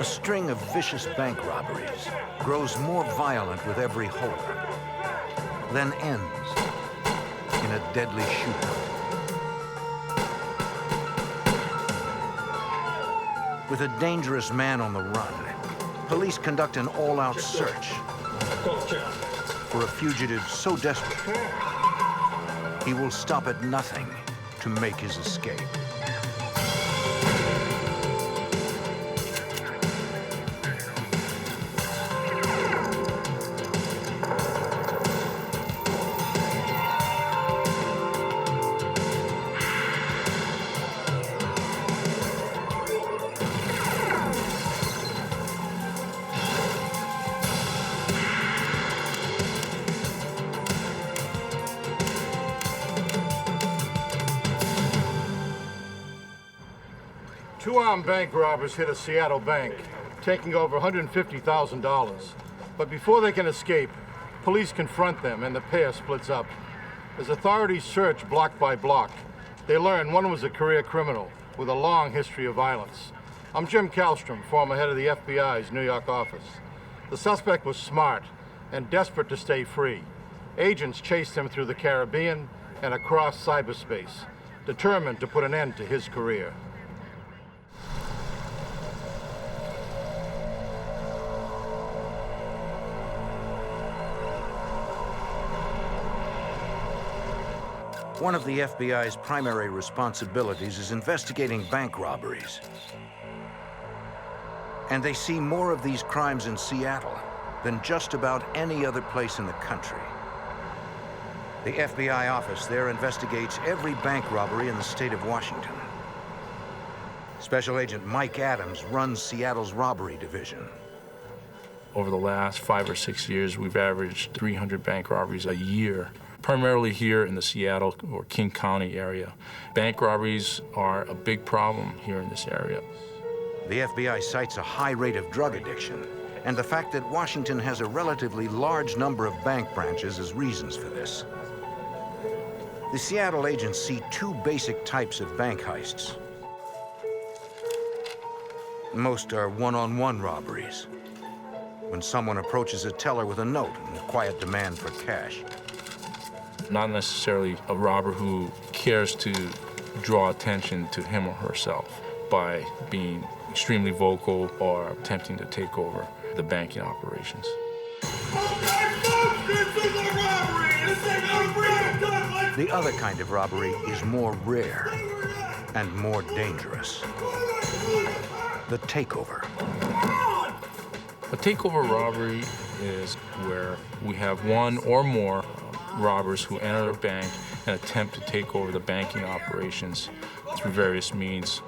A string of vicious bank robberies grows more violent with every holdup, then ends in a deadly shootout. With a dangerous man on the run, police conduct an all-out search for a fugitive so desperate, he will stop at nothing to make his escape. Two armed bank robbers hit a Seattle bank, taking over $150,000. But before they can escape, police confront them and the pair splits up. As authorities search block by block, they learn one was a career criminal with a long history of violence. I'm Jim Kallstrom, former head of the FBI's New York office. The suspect was smart and desperate to stay free. Agents chased him through the Caribbean and across cyberspace, determined to put an end to his career. One of the FBI's primary responsibilities is investigating bank robberies. And they see more of these crimes in Seattle than just about any other place in the country. The FBI office there investigates every bank robbery in the state of Washington. Special Agent Mike Adams runs Seattle's robbery division. Over the last 5 or 6 years, we've averaged 300 bank robberies a year, primarily here in the Seattle or King County area. Bank robberies are a big problem here in this area. The FBI cites a high rate of drug addiction and the fact that Washington has a relatively large number of bank branches as reasons for this. The Seattle agents see two basic types of bank heists. Most are one-on-one robberies, when someone approaches a teller with a note and a quiet demand for cash. Not necessarily a robber who cares to draw attention to him or herself by being extremely vocal or attempting to take over the banking operations. The other kind of robbery is more rare and more dangerous. The takeover. A takeover robbery is where we have one or more robbers who enter a bank and attempt to take over the banking operations through various means,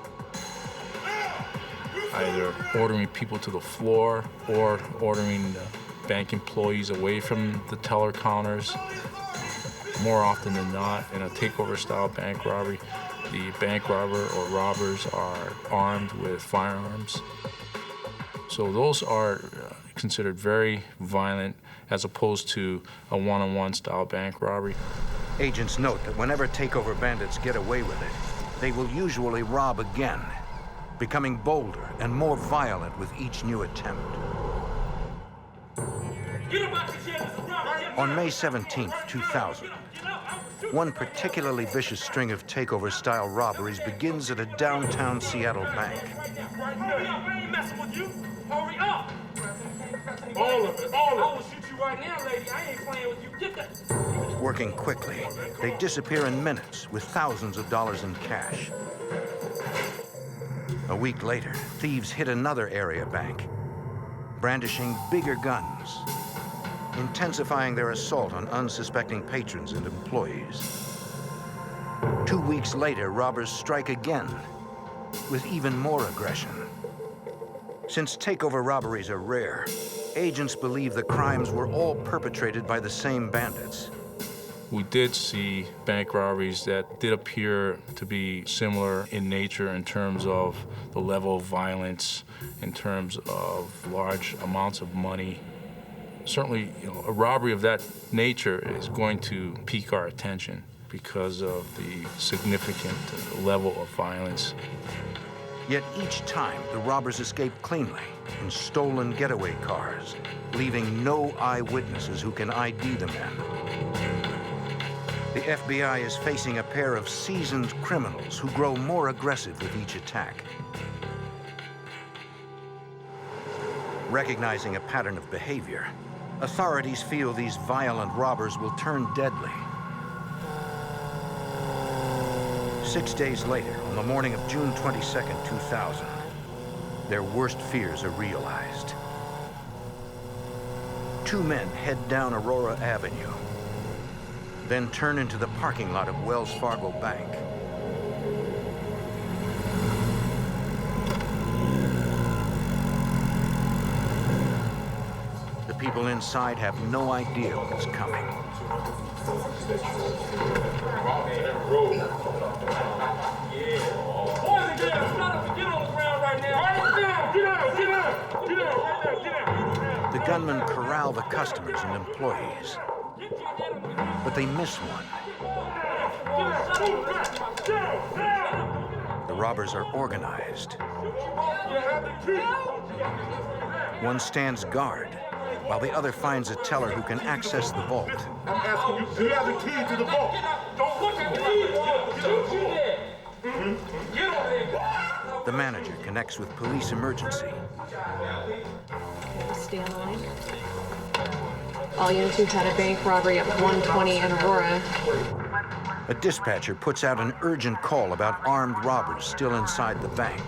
either ordering people to the floor or ordering bank employees away from the teller counters. More often than not, in a takeover-style bank robbery, the bank robber or robbers are armed with firearms. So those are considered very violent as opposed to a one-on-one style bank robbery. Agents note that whenever takeover bandits get away with it, they will usually rob again, becoming bolder and more violent with each new attempt. On May 17, 2000, one particularly vicious string of takeover-style robberies begins at a downtown Seattle bank. Hurry up! All of it, all of it. I will shoot you right now, lady. I ain't playing with you. Get that. Working quickly, they disappear in minutes with thousands of dollars in cash. A week later, thieves hit another area bank, brandishing bigger guns, intensifying their assault on unsuspecting patrons and employees. 2 weeks later, robbers strike again with even more aggression. Since takeover robberies are rare, agents believe the crimes were all perpetrated by the same bandits. We did see bank robberies that did appear to be similar in nature in terms of the level of violence, in terms of large amounts of money. Certainly, a robbery of that nature is going to pique our attention because of the significant level of violence. Yet each time, the robbers escape cleanly in stolen getaway cars, leaving no eyewitnesses who can ID the men. The FBI is facing a pair of seasoned criminals who grow more aggressive with each attack. Recognizing a pattern of behavior, authorities feel these violent robbers will turn deadly. 6 days later, on the morning of June 22nd, 2000, their worst fears are realized. Two men head down Aurora Avenue, then turn into the parking lot of Wells Fargo Bank. The people inside have no idea what's coming. The gunmen corral the customers and employees, but they miss one. The robbers are organized. One stands guard, while the other finds a teller who can access the vault. I'm asking you, do you have the key to the vault? Don't look at me. The manager connects with police emergency. Stay on the line. All units, we've had a bank robbery at 120 in Aurora. A dispatcher puts out an urgent call about armed robbers still inside the bank.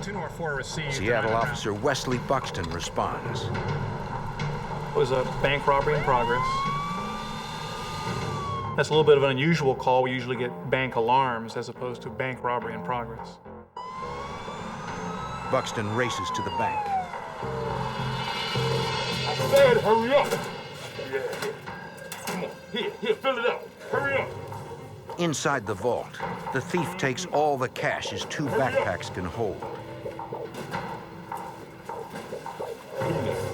204 received. Seattle officer Wesley Buxton responds. It was a bank robbery in progress. That's a little bit of an unusual call. We usually get bank alarms as opposed to bank robbery in progress. Buxton races to the bank. I said hurry up. Yeah. Come on, here, fill it up. Hurry up. Inside the vault, the thief takes all the cash his two backpacks can hold.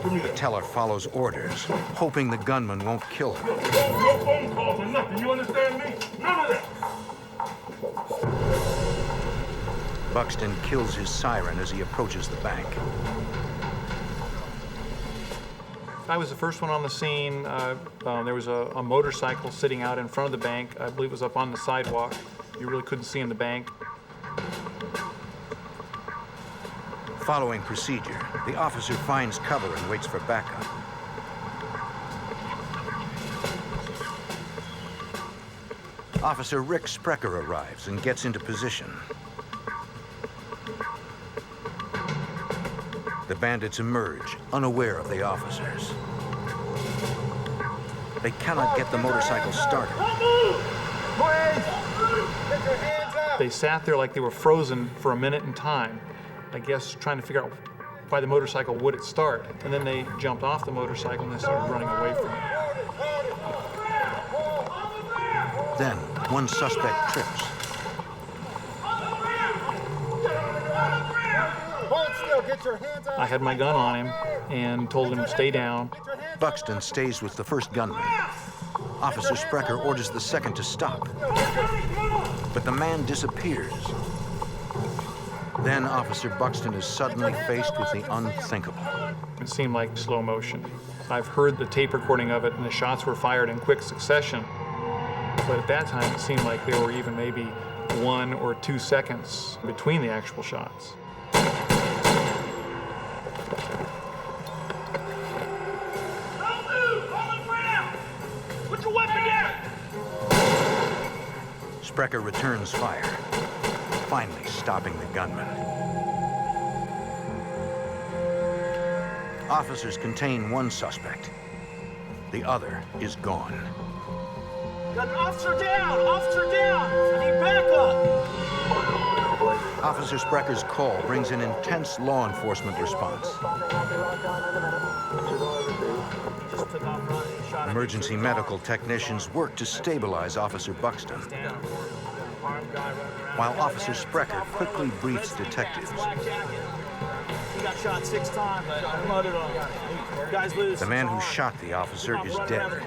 The teller follows orders, hoping the gunman won't kill him. No phone calls or nothing, you understand me? None of that. Buxton kills his siren as he approaches the bank. I was the first one on the scene. There was a motorcycle sitting out in front of the bank. I believe it was up on the sidewalk. You really couldn't see in the bank. Following procedure, the officer finds cover and waits for backup. Officer Rick Sprecher arrives and gets into position. The bandits emerge, unaware of the officers. They cannot get the motorcycle started. They sat there like they were frozen for a minute in time, I guess trying to figure out why the motorcycle wouldn't start. And then they jumped off the motorcycle and they started running away from it. Then, one suspect trips. I had my gun on him and told him to stay down. Buxton stays with the first gunman. Officer Sprecher orders the second to stop. But the man disappears. Then Officer Buxton is suddenly faced with the unthinkable. It seemed like slow motion. I've heard the tape recording of it and the shots were fired in quick succession. But at that time, it seemed like there were even maybe 1 or 2 seconds between the actual shots. Sprecher returns fire, finally stopping the gunman. Officers contain one suspect. The other is gone. Got an officer down! Officer down! I need backup! Officer Sprecher's call brings an intense law enforcement response. Emergency medical technicians work to stabilize Officer Buxton, while Officer Sprecher quickly briefs detectives. He got shot 6 times. I muttered on him. Guy's loose. The man who shot the officer is dead.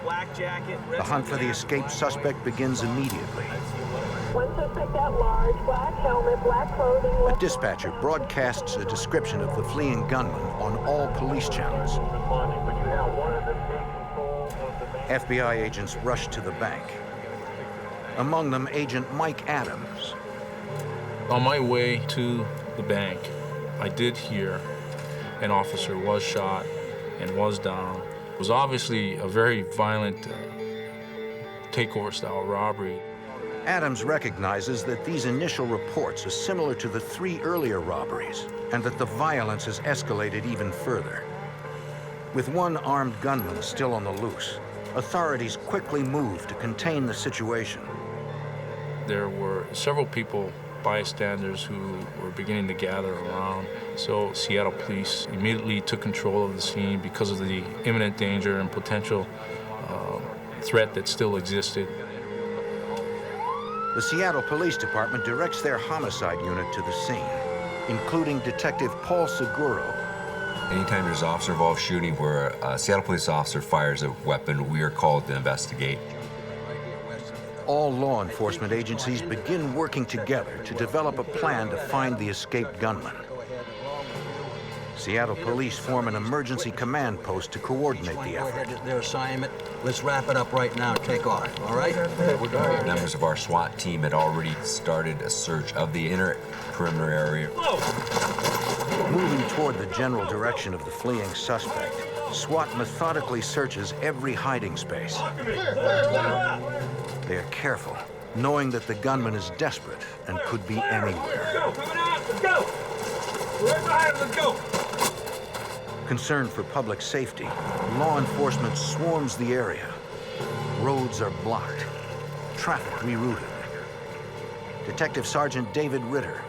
Black jacket. The hunt for the escaped suspect begins immediately. One suspect at large, black helmet, black clothing. A dispatcher broadcasts a description of the fleeing gunman on all police channels. FBI agents rush to the bank. Among them, Agent Mike Adams. On my way to the bank, I did hear an officer was shot and was down. It was obviously a very violent takeover-style robbery. Adams recognizes that these initial reports are similar to the 3 earlier robberies, and that the violence has escalated even further. With one armed gunman still on the loose, authorities quickly moved to contain the situation. There were several people, bystanders, who were beginning to gather around. So Seattle police immediately took control of the scene because of the imminent danger and potential threat that still existed. The Seattle Police Department directs their homicide unit to the scene, including Detective Paul Seguro. Anytime there's officer-involved shooting where a Seattle police officer fires a weapon, we are called to investigate. All law enforcement agencies begin working together to develop a plan to find the escaped gunman. Seattle police form an emergency command post to coordinate the effort. Their assignment. Let's wrap it up right now and take off, all right? Members of our SWAT team had already started a search of the inner perimeter area. Moving toward the general direction of the fleeing suspect, SWAT methodically searches every hiding space. They are careful, knowing that the gunman is desperate and could be anywhere. Let's go! Right behind us, let's go! Concerned for public safety, law enforcement swarms the area. Roads are blocked, traffic rerouted. Detective Sergeant David Ritter.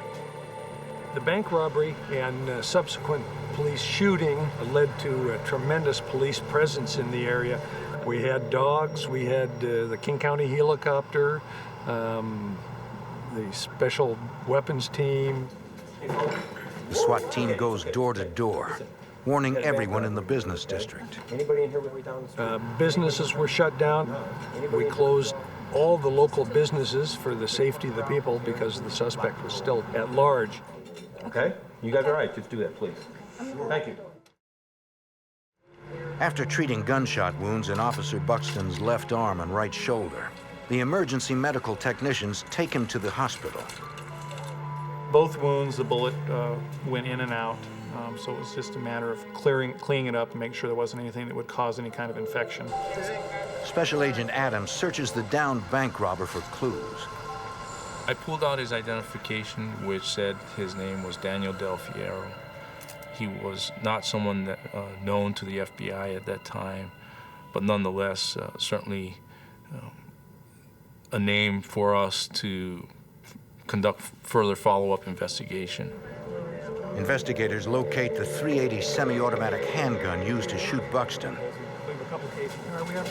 The bank robbery and subsequent police shooting led to a tremendous police presence in the area. We had dogs, we had the King County helicopter, the special weapons team. The SWAT team goes door to door, warning everyone in the business district. Anybody in here with me down the street? Businesses were shut down. We closed all the local businesses for the safety of the people because the suspect was still at large. Okay, you guys are right. Just do that, please. Thank you. After treating gunshot wounds in Officer Buxton's left arm and right shoulder, the emergency medical technicians take him to the hospital. Both wounds, the bullet went in and out, so it was just a matter of cleaning it up and make sure there wasn't anything that would cause any kind of infection. Special Agent Adams searches the downed bank robber for clues. I pulled out his identification, which said his name was Daniel Del Fierro. He was not someone that, known to the FBI at that time, but nonetheless, certainly a name for us to conduct further follow-up investigation. Investigators locate the .380 semi-automatic handgun used to shoot Buxton.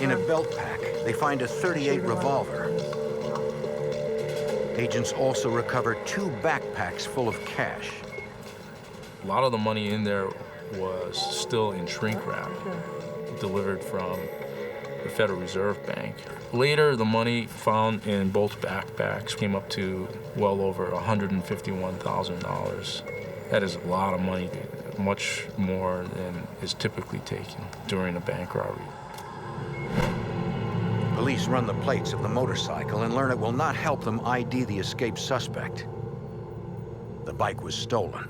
In a belt pack, they find a .38 revolver. Agents also recover 2 backpacks full of cash. A lot of the money in there was still in shrink wrap, delivered from the Federal Reserve Bank. Later, the money found in both backpacks came up to well over $151,000. That is a lot of money, much more than is typically taken during a bank robbery. Police run the plates of the motorcycle and learn it will not help them ID the escaped suspect. The bike was stolen.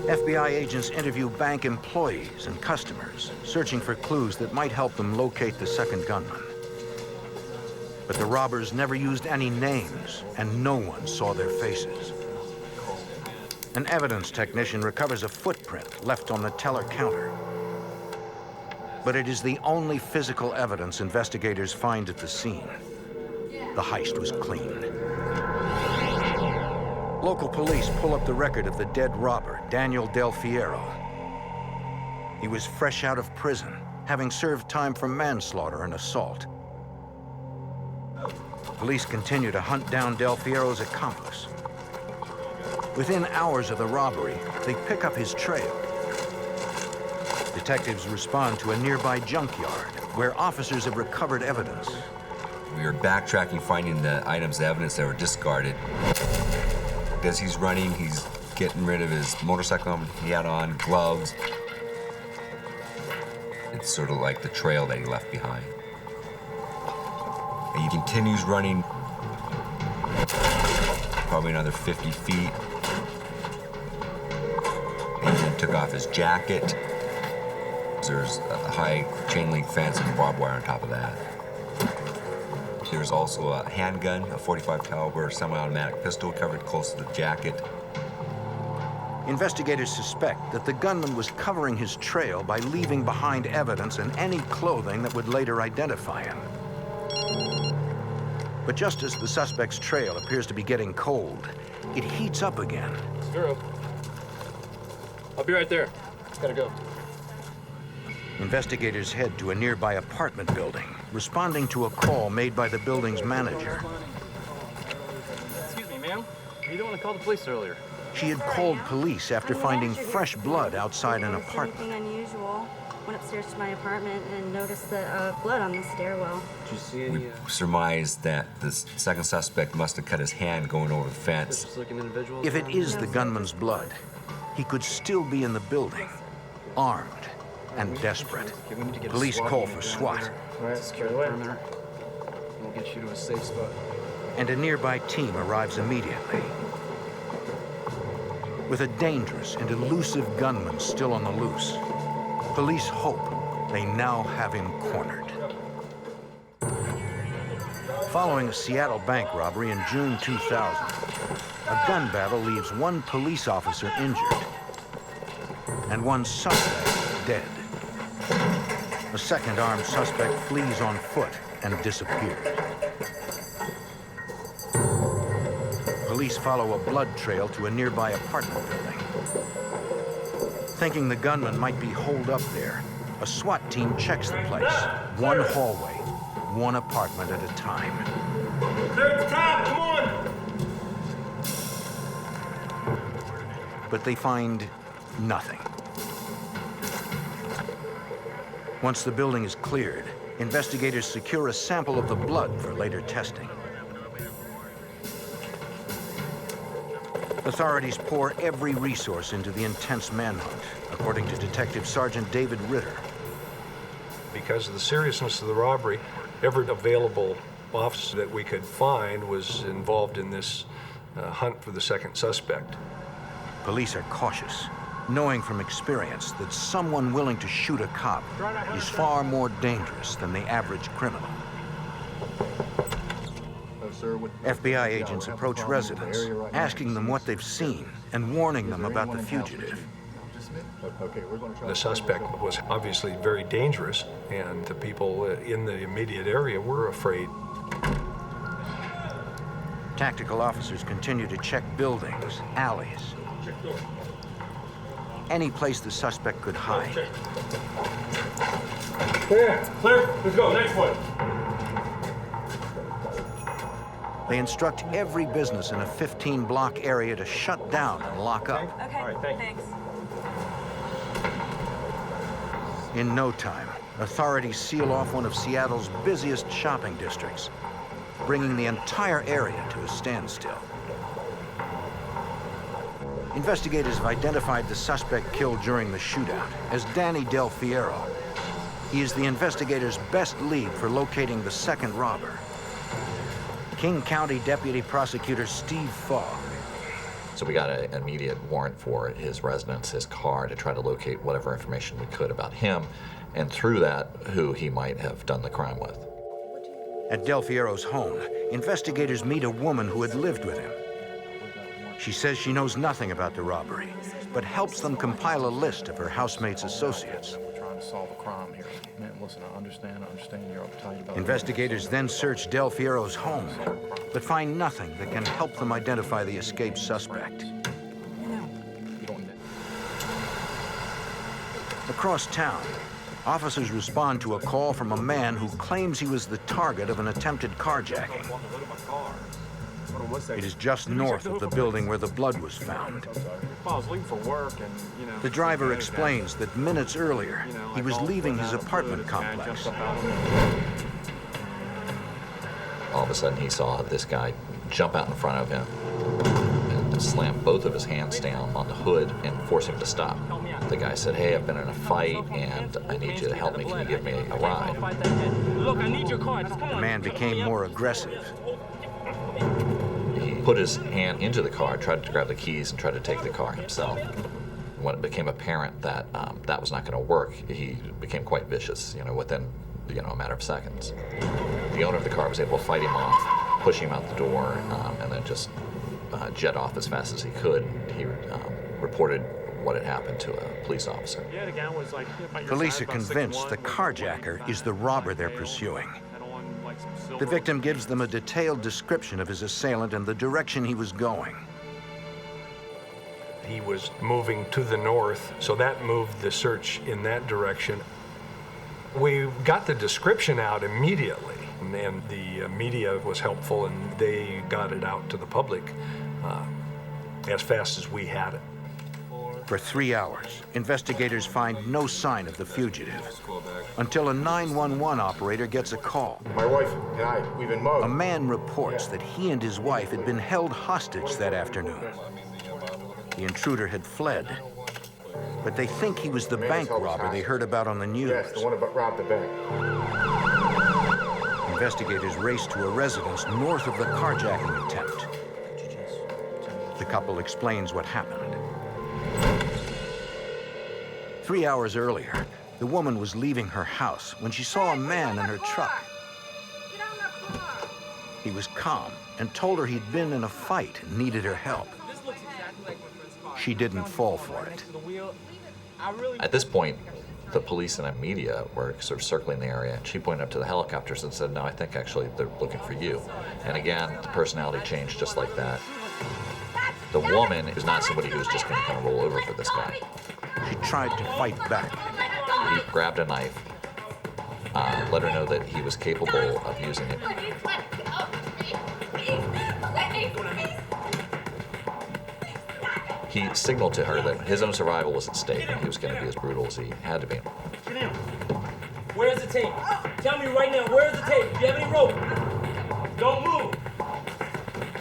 FBI agents interview bank employees and customers, searching for clues that might help them locate the second gunman. But the robbers never used any names, and no one saw their faces. An evidence technician recovers a footprint left on the teller counter. But it is the only physical evidence investigators find at the scene. The heist was clean. Local police pull up the record of the dead robber, Daniel Del Fierro. He was fresh out of prison, having served time for manslaughter and assault. Police continue to hunt down Del Fierro's accomplice. Within hours of the robbery, they pick up his trail. Detectives respond to a nearby junkyard where officers have recovered evidence. We were backtracking, finding the items of evidence that were discarded. As he's running, he's getting rid of his motorcycle he had on, gloves. It's sort of like the trail that he left behind. And he continues running probably another 50 feet. And then took off his jacket. There's a high chain link fence and barbed wire on top of that. There's also a handgun, a .45 caliber semi-automatic pistol covered close to the jacket. Investigators suspect that the gunman was covering his trail by leaving behind evidence and any clothing that would later identify him. But just as the suspect's trail appears to be getting cold, it heats up again. Zero. I'll be right there. Gotta go. Investigators head to a nearby apartment building, responding to a call made by the building's manager. Excuse me, ma'am. You don't want to call the police earlier. She had called police after finding fresh blood outside an apartment. Anything unusual? Went upstairs to my apartment and noticed the blood on the stairwell. Did you see any? We surmised that the second suspect must have cut his hand going over the fence. If it is the gunman's blood, he could still be in the building, armed and desperate. Police call for SWAT. All right, secure the perimeter. We'll get you to a safe spot. And a nearby team arrives immediately. With a dangerous and elusive gunman still on the loose, police hope they now have him cornered. Following a Seattle bank robbery in June 2000, a gun battle leaves one police officer injured and one suspect dead. A second armed suspect flees on foot and disappears. Police follow a blood trail to a nearby apartment building. Thinking the gunman might be holed up there, a SWAT team checks the place, one hallway, one apartment at a time. Third time, come on! But they find nothing. Once the building is cleared, investigators secure a sample of the blood for later testing. Authorities pour every resource into the intense manhunt, according to Detective Sergeant David Ritter. Because of the seriousness of the robbery, every available officer that we could find was involved in this hunt for the second suspect. Police are cautious, knowing from experience that someone willing to shoot a cop is far more dangerous than the average criminal. FBI agents approach residents, asking them what they've seen and warning them about the fugitive. The suspect was obviously very dangerous, and the people in the immediate area were afraid. Tactical officers continue to check buildings, alleys, any place the suspect could hide. Clear, clear, let's go, next one. They instruct every business in a 15-block area to shut down and lock up. Okay, all right, thanks. In no time, authorities seal off one of Seattle's busiest shopping districts, bringing the entire area to a standstill. Investigators have identified the suspect killed during the shootout as Danny Del Fierro. He is the investigators' best lead for locating the second robber. King County Deputy Prosecutor Steve Fogg. So we got an immediate warrant for his residence, his car, to try to locate whatever information we could about him, and through that, who he might have done the crime with. At Del Fierro's home, investigators meet a woman who had lived with him. She says she knows nothing about the robbery, but helps them compile a list of her housemate's associates. We're trying to solve a crime here. Man, listen, I understand you're uptight about it. Investigators then search Del Fierro's home, but find nothing that can help them identify the escaped suspect. Across town, officers respond to a call from a man who claims he was the target of an attempted carjacking. It is just north of the building where the blood was found. I was leaving for work and, you know... The driver explains that minutes earlier, he was leaving his apartment complex. of a sudden he saw this guy jump out in front of him and slam both of his hands down on the hood and force him to stop. The guy said, "Hey, I've been in a fight and I need you to help me. Can you give me a ride?" Look, I need your car. Just come on. The man became more aggressive. He put his hand into the car, tried to grab the keys, and tried to take the car himself. When it became apparent that that was not going to work, he became quite vicious, within, a matter of seconds. The owner of the car was able to fight him off, push him out the door, and then just jet off as fast as he could. He reported what had happened to a police officer. Yeah, the guy was like, Police are convinced the carjacker is the robber they're pursuing. The victim gives them a detailed description of his assailant and the direction he was going. He was moving to the north, so that moved the search in that direction. We got the description out immediately, and the media was helpful, and they got it out to the public as fast as we had it. For 3 hours, investigators find no sign of the fugitive until a 911 operator gets a call. My wife and I, we've been mugged. A man reports that he and his wife had been held hostage that afternoon. The intruder had fled, but they think he was the bank robber they heard about on the news. Yes, the one that robbed the bank. Investigators race to a residence north of the carjacking attempt. The couple explains what happened. 3 hours earlier, the woman was leaving her house when she saw a man in her truck. He was calm and told her he'd been in a fight and needed her help. She didn't fall for it. At this point, the police and the media were sort of circling the area, and she pointed up to the helicopters and said, "No, I think actually they're looking for you." And again, the personality changed just like that. The woman is not somebody who's just going to kind of roll over for this guy. She tried to fight back. He grabbed a knife, let her know that he was capable of using it. He signaled to her that his own survival was at stake and he was going to be as brutal as he had to be. Where's the tape? Tell me right now, where's the tape? Do you have any rope? Don't move.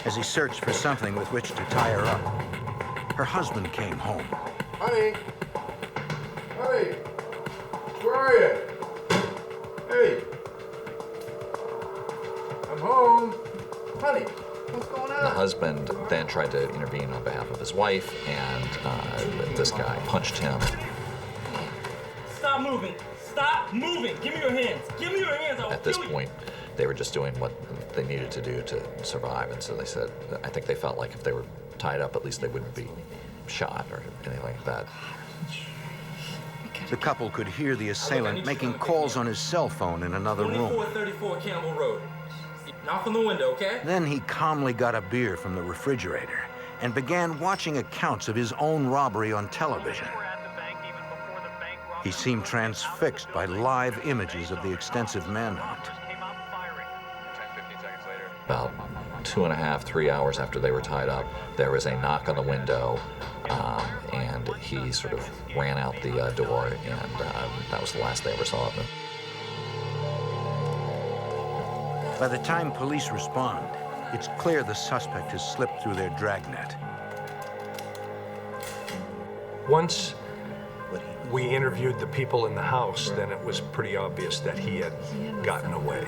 As he searched for something with which to tie her up, her husband came home. Honey! Honey! Where are you? Hey! I'm home. Honey, what's going on? The husband then tried to intervene on behalf of his wife, and this guy punched him. Stop moving! Stop moving! Give me your hands! Give me your hands! At this point, they were just doing what they needed to do to survive, and so they said, I think they felt like if they were tied up, at least they wouldn't be shot or anything like that. The couple could hear the assailant making calls on his cell phone in another room. 2434 Campbell Road. Knock on the window, okay? Then he calmly got a beer from the refrigerator and began watching accounts of his own robbery on television. He seemed transfixed by live images of the extensive manhunt. About 2.5, 3 hours after they were tied up, there was a knock on the window, and he sort of ran out the door, and that was the last they ever saw of him. By the time police respond, it's clear the suspect has slipped through their dragnet. Once we interviewed the people in the house, then it was pretty obvious that he had gotten away.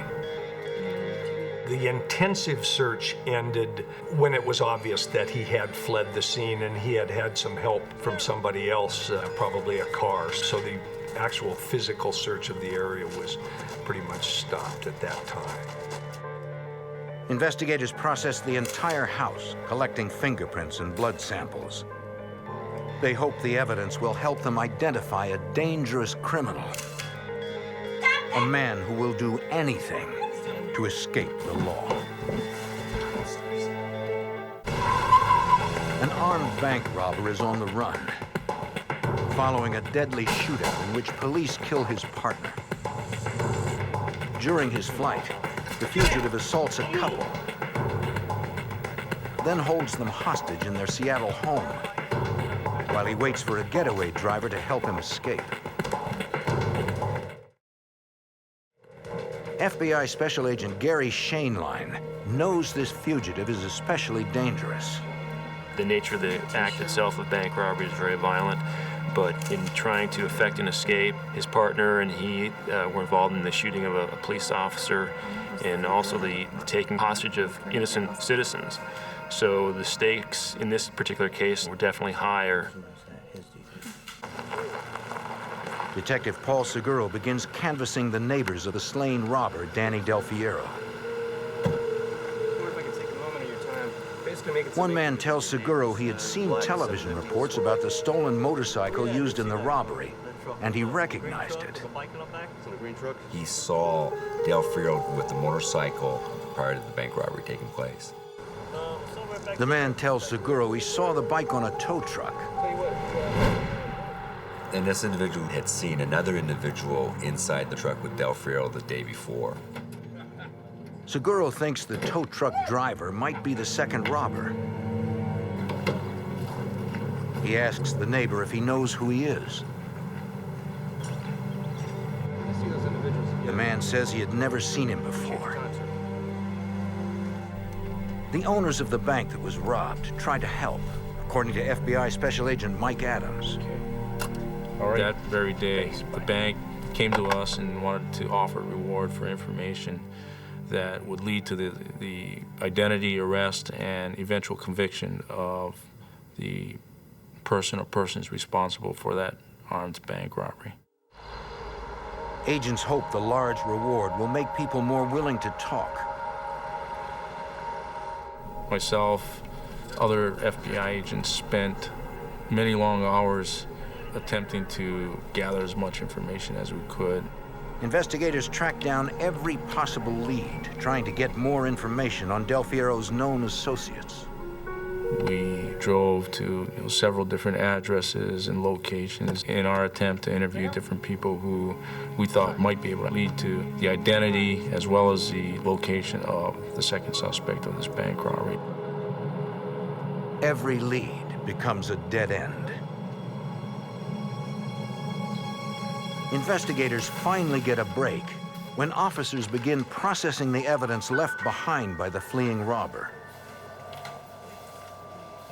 The intensive search ended when it was obvious that he had fled the scene and he had had some help from somebody else, probably a car. So the actual physical search of the area was pretty much stopped at that time. Investigators processed the entire house, collecting fingerprints and blood samples. They hope the evidence will help them identify a dangerous criminal. A man who will do anything to escape the law. An armed bank robber is on the run, following a deadly shootout in which police kill his partner. During his flight, the fugitive assaults a couple, then holds them hostage in their Seattle home, while he waits for a getaway driver to help him escape. FBI Special Agent Gary Shaneline knows this fugitive is especially dangerous. The nature of the act itself of bank robbery is very violent, but in trying to effect an escape, his partner and he were involved in the shooting of a police officer and also the taking hostage of innocent citizens. So the stakes in this particular case were definitely higher. Detective Paul Seguro begins canvassing the neighbors of the slain robber, Danny Del Fiero. One man tells Seguro he had seen television reports about the stolen motorcycle used in the robbery, and he recognized it. He saw Del Fiero with the motorcycle prior to the bank robbery taking place. The man tells Seguro he saw the bike on a tow truck. And this individual had seen another individual inside the truck with Del Fiero the day before. Seguro thinks the tow truck driver might be the second robber. He asks the neighbor if he knows who he is. The man says he had never seen him before. The owners of the bank that was robbed tried to help, according to FBI Special Agent Mike Adams. That very day, the bank came to us and wanted to offer a reward for information that would lead to the identity, arrest, and eventual conviction of the person or persons responsible for that armed bank robbery. Agents hope the large reward will make people more willing to talk. Myself, other FBI agents spent many long hours attempting to gather as much information as we could. Investigators tracked down every possible lead, trying to get more information on Del Fiero's known associates. We drove to several different addresses and locations in our attempt to interview different people who we thought might be able to lead to the identity as well as the location of the second suspect of this bank robbery. Every lead becomes a dead end. Investigators finally get a break when officers begin processing the evidence left behind by the fleeing robber.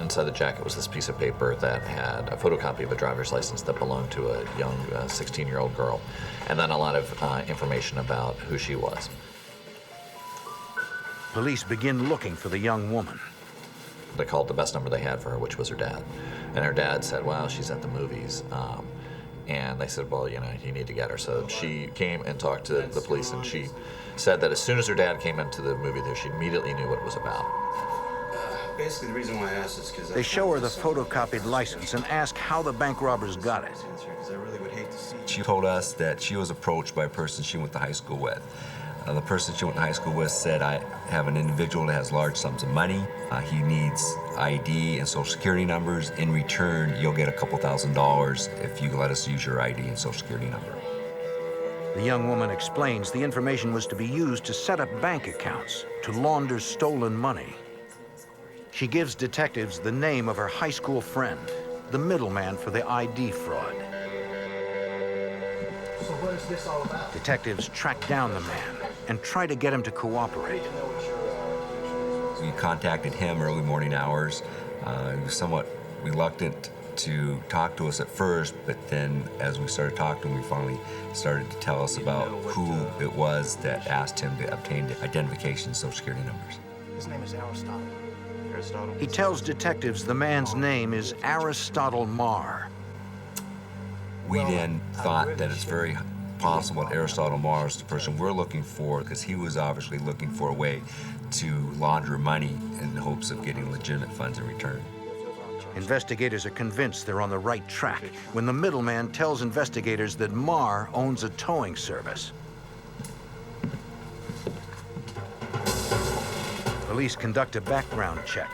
Inside the jacket was this piece of paper that had a photocopy of a driver's license that belonged to a young 16-year-old girl, and then a lot of information about who she was. Police begin looking for the young woman. They called the best number they had for her, which was her dad. And her dad said, well, she's at the movies. And they said, well, you need to get her. So she came and talked to the police, and she said that as soon as her dad came into the movie there, she immediately knew what it was about. Basically, the reason why I asked is because they show her the photocopied license and ask how the bank robbers got it. She told us that she was approached by a person she went to high school with. The person she went to high school with said, I have an individual that has large sums of money. He needs ID and social security numbers. In return, you'll get a couple $1,000s if you let us use your ID and social security number. The young woman explains the information was to be used to set up bank accounts to launder stolen money. She gives detectives the name of her high school friend, the middleman for the ID fraud. So what is this all about? Detectives track down the man and try to get him to cooperate. We contacted him early morning hours. He was somewhat reluctant to talk to us at first, but then as we started talking to him, he finally started to tell us about who it was that asked him to obtain the identification and social security numbers. His name is Aristotle. Aristotle? He tells detectives the man's name is Aristotle Mar. We then thought that it's very possible that Aristotle Mar is the person we're looking for, because he was obviously looking for a way to launder money in the hopes of getting legitimate funds in return. Investigators are convinced they're on the right track when the middleman tells investigators that Mar owns a towing service. Police conduct a background check.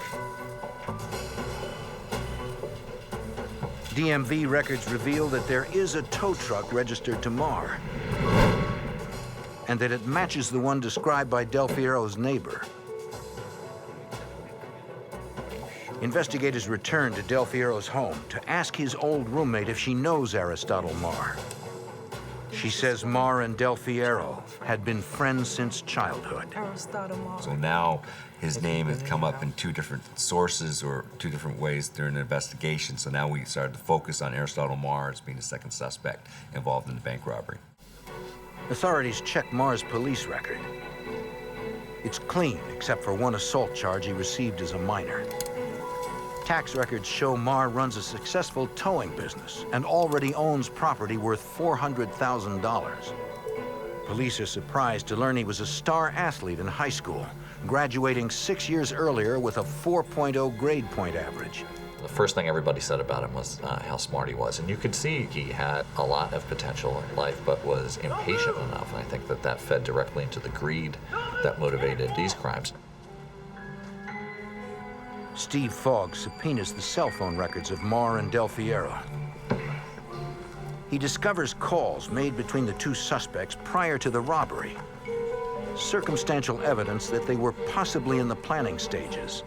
DMV records reveal that there is a tow truck registered to Mar, and that it matches the one described by Del Fiero's neighbor. Investigators return to Del Fiero's home to ask his old roommate if she knows Aristotle Mar. She says Mar and Del Fierro had been friends since childhood. Aristotle Mar. So now his name has come up in two different sources or two different ways during the investigation. So now we started to focus on Aristotle Mar as being the second suspect involved in the bank robbery. Authorities check Mar's police record. It's clean, except for one assault charge he received as a minor. Tax records show Mar runs a successful towing business and already owns property worth $400,000. Police are surprised to learn he was a star athlete in high school, graduating 6 years earlier with a 4.0 grade point average. The first thing everybody said about him was how smart he was. And you could see he had a lot of potential in life, but was impatient enough. And I think that that fed directly into the greed that motivated these crimes. Steve Fogg subpoenas the cell phone records of Mar and Del Fierro. He discovers calls made between the two suspects prior to the robbery. Circumstantial evidence that they were possibly in the planning stages.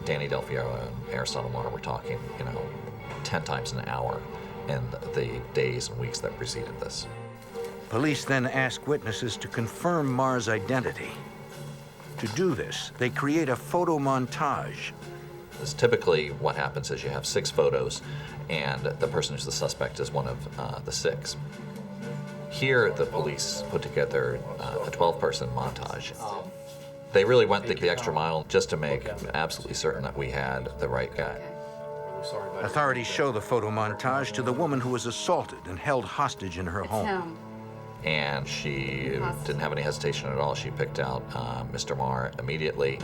Danny Del Fierro and Aristotle Mar were talking, 10 times an hour in the days and weeks that preceded this. Police then ask witnesses to confirm Mar's identity. To do this, they create a photo montage. Typically, what happens is you have 6 photos, and the person who's the suspect is one of the 6. Here, the police put together a 12-person montage. They really went the extra mile just to make absolutely certain that we had the right guy. Authorities show the photo montage to the woman who was assaulted and held hostage in her home. And she didn't have any hesitation at all. She picked out Mr. Mar immediately.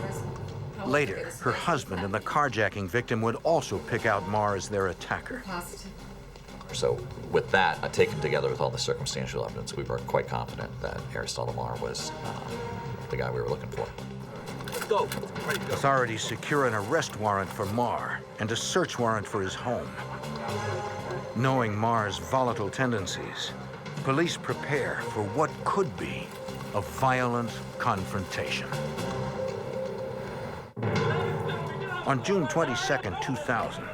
Later, her husband and the carjacking victim would also pick out Mar as their attacker. So with that, taken together with all the circumstantial evidence, we were quite confident that Aristotle Mar was the guy we were looking for. Let's go. Authorities secure an arrest warrant for Mar and a search warrant for his home. Knowing Mar's volatile tendencies, police prepare for what could be a violent confrontation. On June 22, 2000,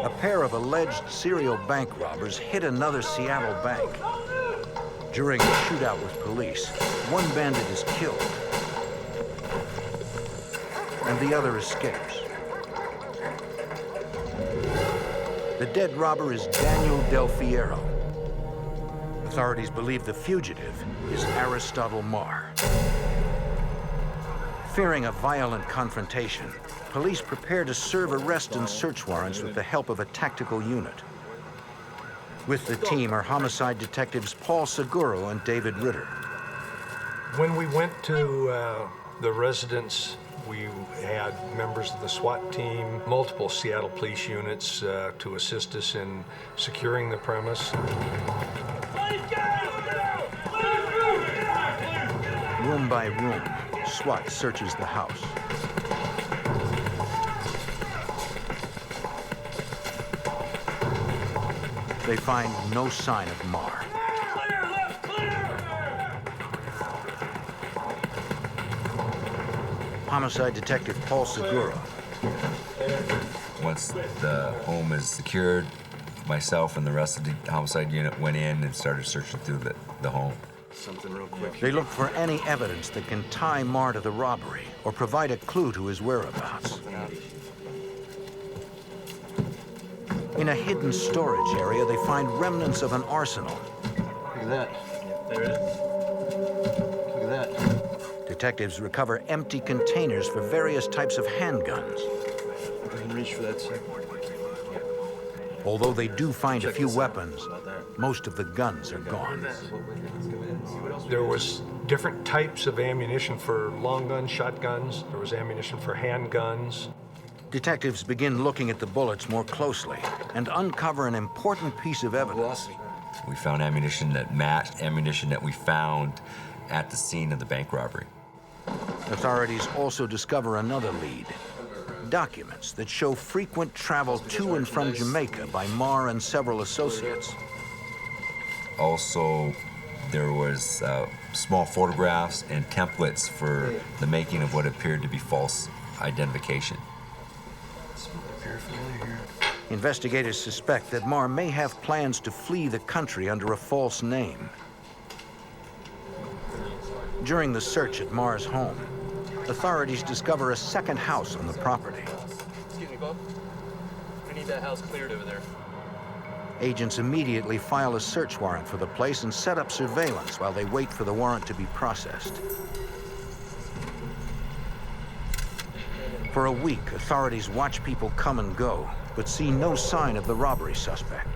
a pair of alleged serial bank robbers hit another Seattle bank. During a shootout with police, one bandit is killed, and the other escapes. The dead robber is Daniel Del Fierro. Authorities believe the fugitive is Aristotle Mar. Fearing a violent confrontation, police prepare to serve arrest and search warrants with the help of a tactical unit. With the team are homicide detectives Paul Seguro and David Ritter. When we went to the residence, we had members of the SWAT team, multiple Seattle police units to assist us in securing the premise. Room by room, SWAT searches the house. They find no sign of Mar. Homicide detective Paul Seguro. Once the home is secured, myself and the rest of the homicide unit went in and started searching through the home. Something real quick. They look for any evidence that can tie Mar to the robbery or provide a clue to his whereabouts. In a hidden storage area, they find remnants of an arsenal. Look at that. There it is. Look at that. Detectives recover empty containers for various types of handguns. I can reach for that second. Although they do find a few weapons, most of the guns are gone. There was different types of ammunition for long guns, shotguns. There was ammunition for handguns. Detectives begin looking at the bullets more closely and uncover an important piece of evidence. We found ammunition that matched ammunition that we found at the scene of the bank robbery. Authorities also discover another lead. Documents that show frequent travel to and from Jamaica by Mar and several associates. Also, there was small photographs and templates for the making of what appeared to be false identification. Investigators suspect that Mar may have plans to flee the country under a false name. During the search at Mar's home, authorities discover a second house on the property. Excuse me, Bob. We need that house cleared over there. Agents immediately file a search warrant for the place and set up surveillance while they wait for the warrant to be processed. For a week, authorities watch people come and go, but see no sign of the robbery suspect.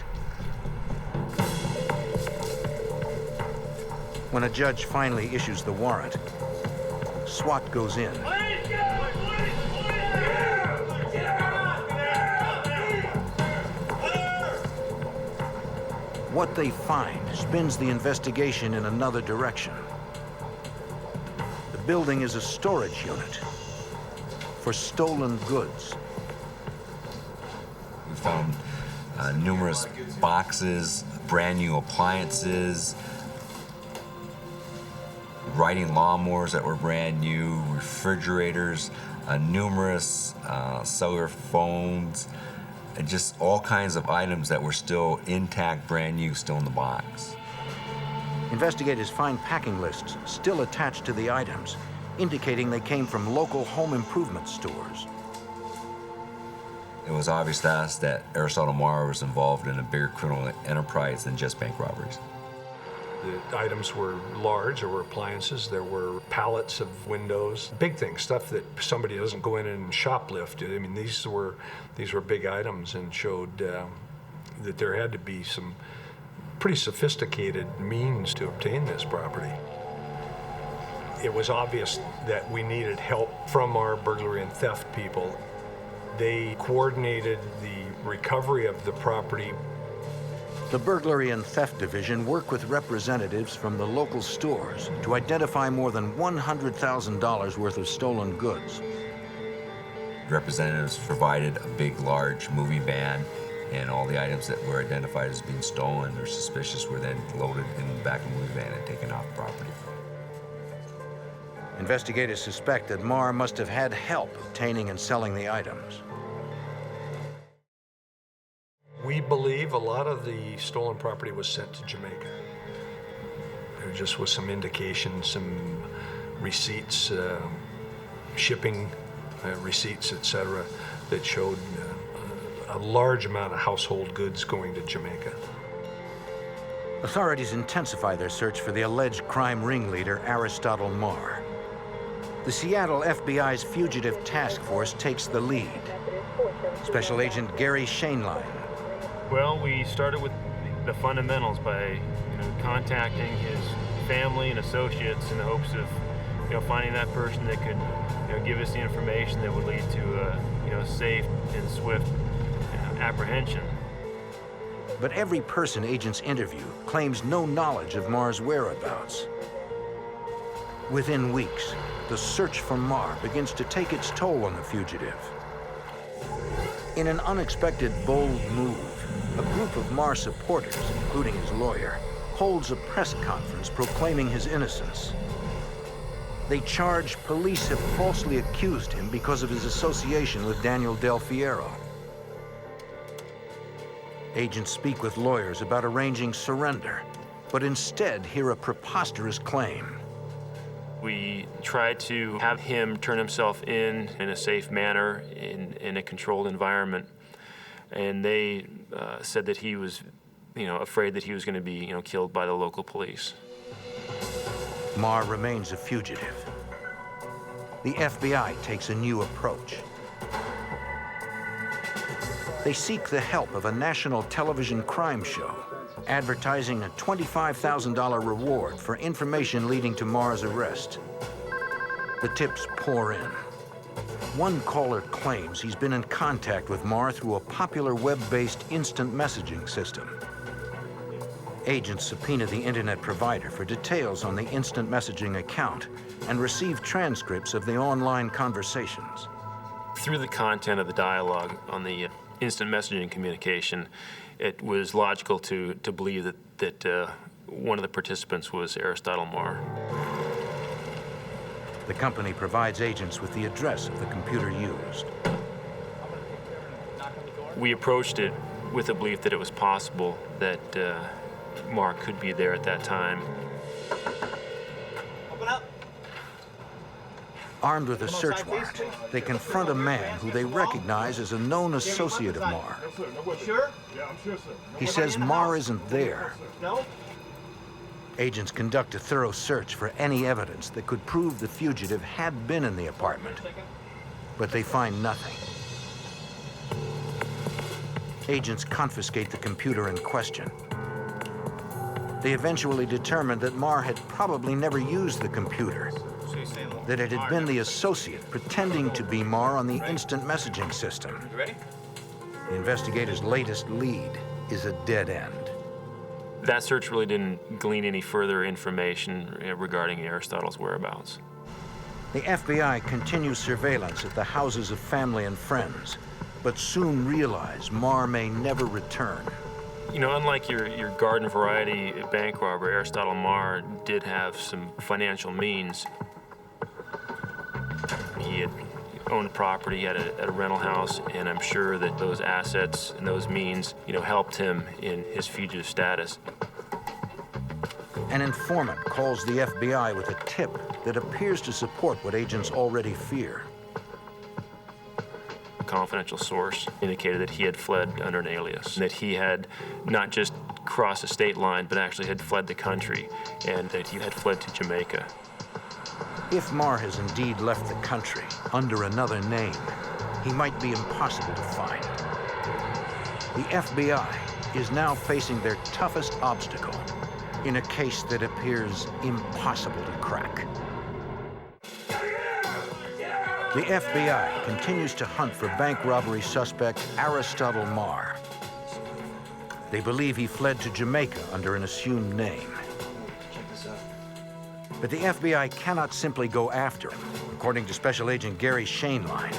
When a judge finally issues the warrant, SWAT goes in. What they find spins the investigation in another direction. The building is a storage unit for stolen goods. We found numerous boxes, brand new appliances, riding lawnmowers that were brand new, refrigerators, numerous cellular phones, and just all kinds of items that were still intact, brand new, still in the box. Investigators find packing lists still attached to the items, indicating they came from local home improvement stores. It was obvious to us that Aristotle Mar was involved in a bigger criminal enterprise than just bank robberies. The items were large. There were appliances, there were pallets of windows, big things, stuff that somebody doesn't go in and shoplift. I mean, these were big items and showed that there had to be some pretty sophisticated means to obtain this property. It was obvious that we needed help from our burglary and theft people. They coordinated the recovery of the property. The Burglary and Theft Division work with representatives from the local stores to identify more than $100,000 worth of stolen goods. Representatives provided a big, large moving van, and all the items that were identified as being stolen or suspicious were then loaded in the back of the moving van and taken off the property. Investigators suspect that Mar must have had help obtaining and selling the items. We believe a lot of the stolen property was sent to Jamaica. There just was some indication, some receipts, shipping receipts, etc., that showed a large amount of household goods going to Jamaica. Authorities intensify their search for the alleged crime ringleader, Aristotle Mar. The Seattle FBI's Fugitive Task Force takes the lead. Special Agent Gary Shainline. Well, we started with the fundamentals by contacting his family and associates in the hopes of finding that person that could give us the information that would lead to a safe and swift apprehension. But every person agents interview claims no knowledge of Mar's whereabouts. Within weeks, the search for Mar begins to take its toll on the fugitive. In an unexpected, bold move, a group of Mar supporters, including his lawyer, holds a press conference proclaiming his innocence. They charge police have falsely accused him because of his association with Daniel Del Fierro. Agents speak with lawyers about arranging surrender, but instead hear a preposterous claim. We tried to have him turn himself in a safe manner, in a controlled environment, and they said that he was, afraid that he was going to be, killed by the local police. Mar remains a fugitive. The FBI takes a new approach. They seek the help of a national television crime show, advertising a $25,000 reward for information leading to Mar's arrest. The tips pour in. One caller claims he's been in contact with Mar through a popular web-based instant messaging system. Agents subpoena the internet provider for details on the instant messaging account and receive transcripts of the online conversations. Through the content of the dialogue on the instant messaging communication, it was logical to believe that one of the participants was Aristotle Mar. The company provides agents with the address of the computer used. We approached it with the belief that it was possible that Mar could be there at that time. Open up. Armed with a search warrant, they confront a man who they recognize as a known associate of Mar. Sure? Yeah, I'm sure, sir. He says Mar isn't there. No? Agents conduct a thorough search for any evidence that could prove the fugitive had been in the apartment, but they find nothing. Agents confiscate the computer in question. They eventually determined that Mar had probably never used the computer, that it had been the associate pretending to be Mar on the instant messaging system. You ready? The investigators' latest lead is a dead end. That search really didn't glean any further information regarding Aristotle's whereabouts. The FBI continues surveillance at the houses of family and friends, but soon realize Mar may never return. You know, unlike your garden variety bank robber, Aristotle Mar did have some financial means. He had owned property at a rental house, and I'm sure that those assets and those means, helped him in his fugitive status. An informant calls the FBI with a tip that appears to support what agents already fear. A confidential source indicated that he had fled under an alias, that he had not just crossed a state line, but actually had fled the country, and that he had fled to Jamaica. If Mar has indeed left the country under another name, he might be impossible to find. The FBI is now facing their toughest obstacle in a case that appears impossible to crack. The FBI continues to hunt for bank robbery suspect Aristotle Mar. They believe he fled to Jamaica under an assumed name. But the FBI cannot simply go after him, according to Special Agent Gary Shainline.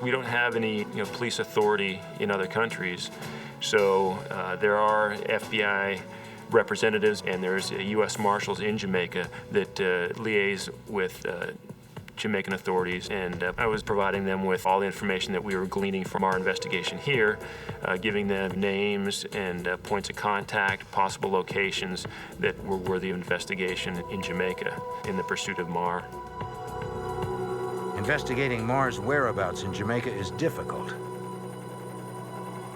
We don't have any police authority in other countries, so there are FBI representatives and there's U.S. Marshals in Jamaica that liaise with Jamaican authorities, and I was providing them with all the information that we were gleaning from our investigation here, giving them names and points of contact, possible locations that were worthy of investigation in Jamaica in the pursuit of Mar. Investigating Mar's whereabouts in Jamaica is difficult.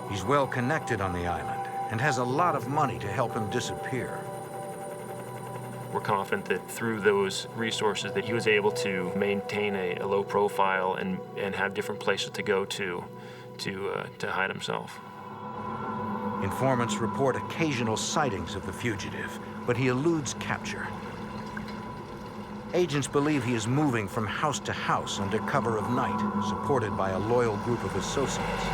He's well connected on the island and has a lot of money to help him disappear. We're confident that through those resources that he was able to maintain a low profile and have different places to go to hide himself. Informants report occasional sightings of the fugitive, but he eludes capture. Agents believe he is moving from house to house under cover of night, supported by a loyal group of associates.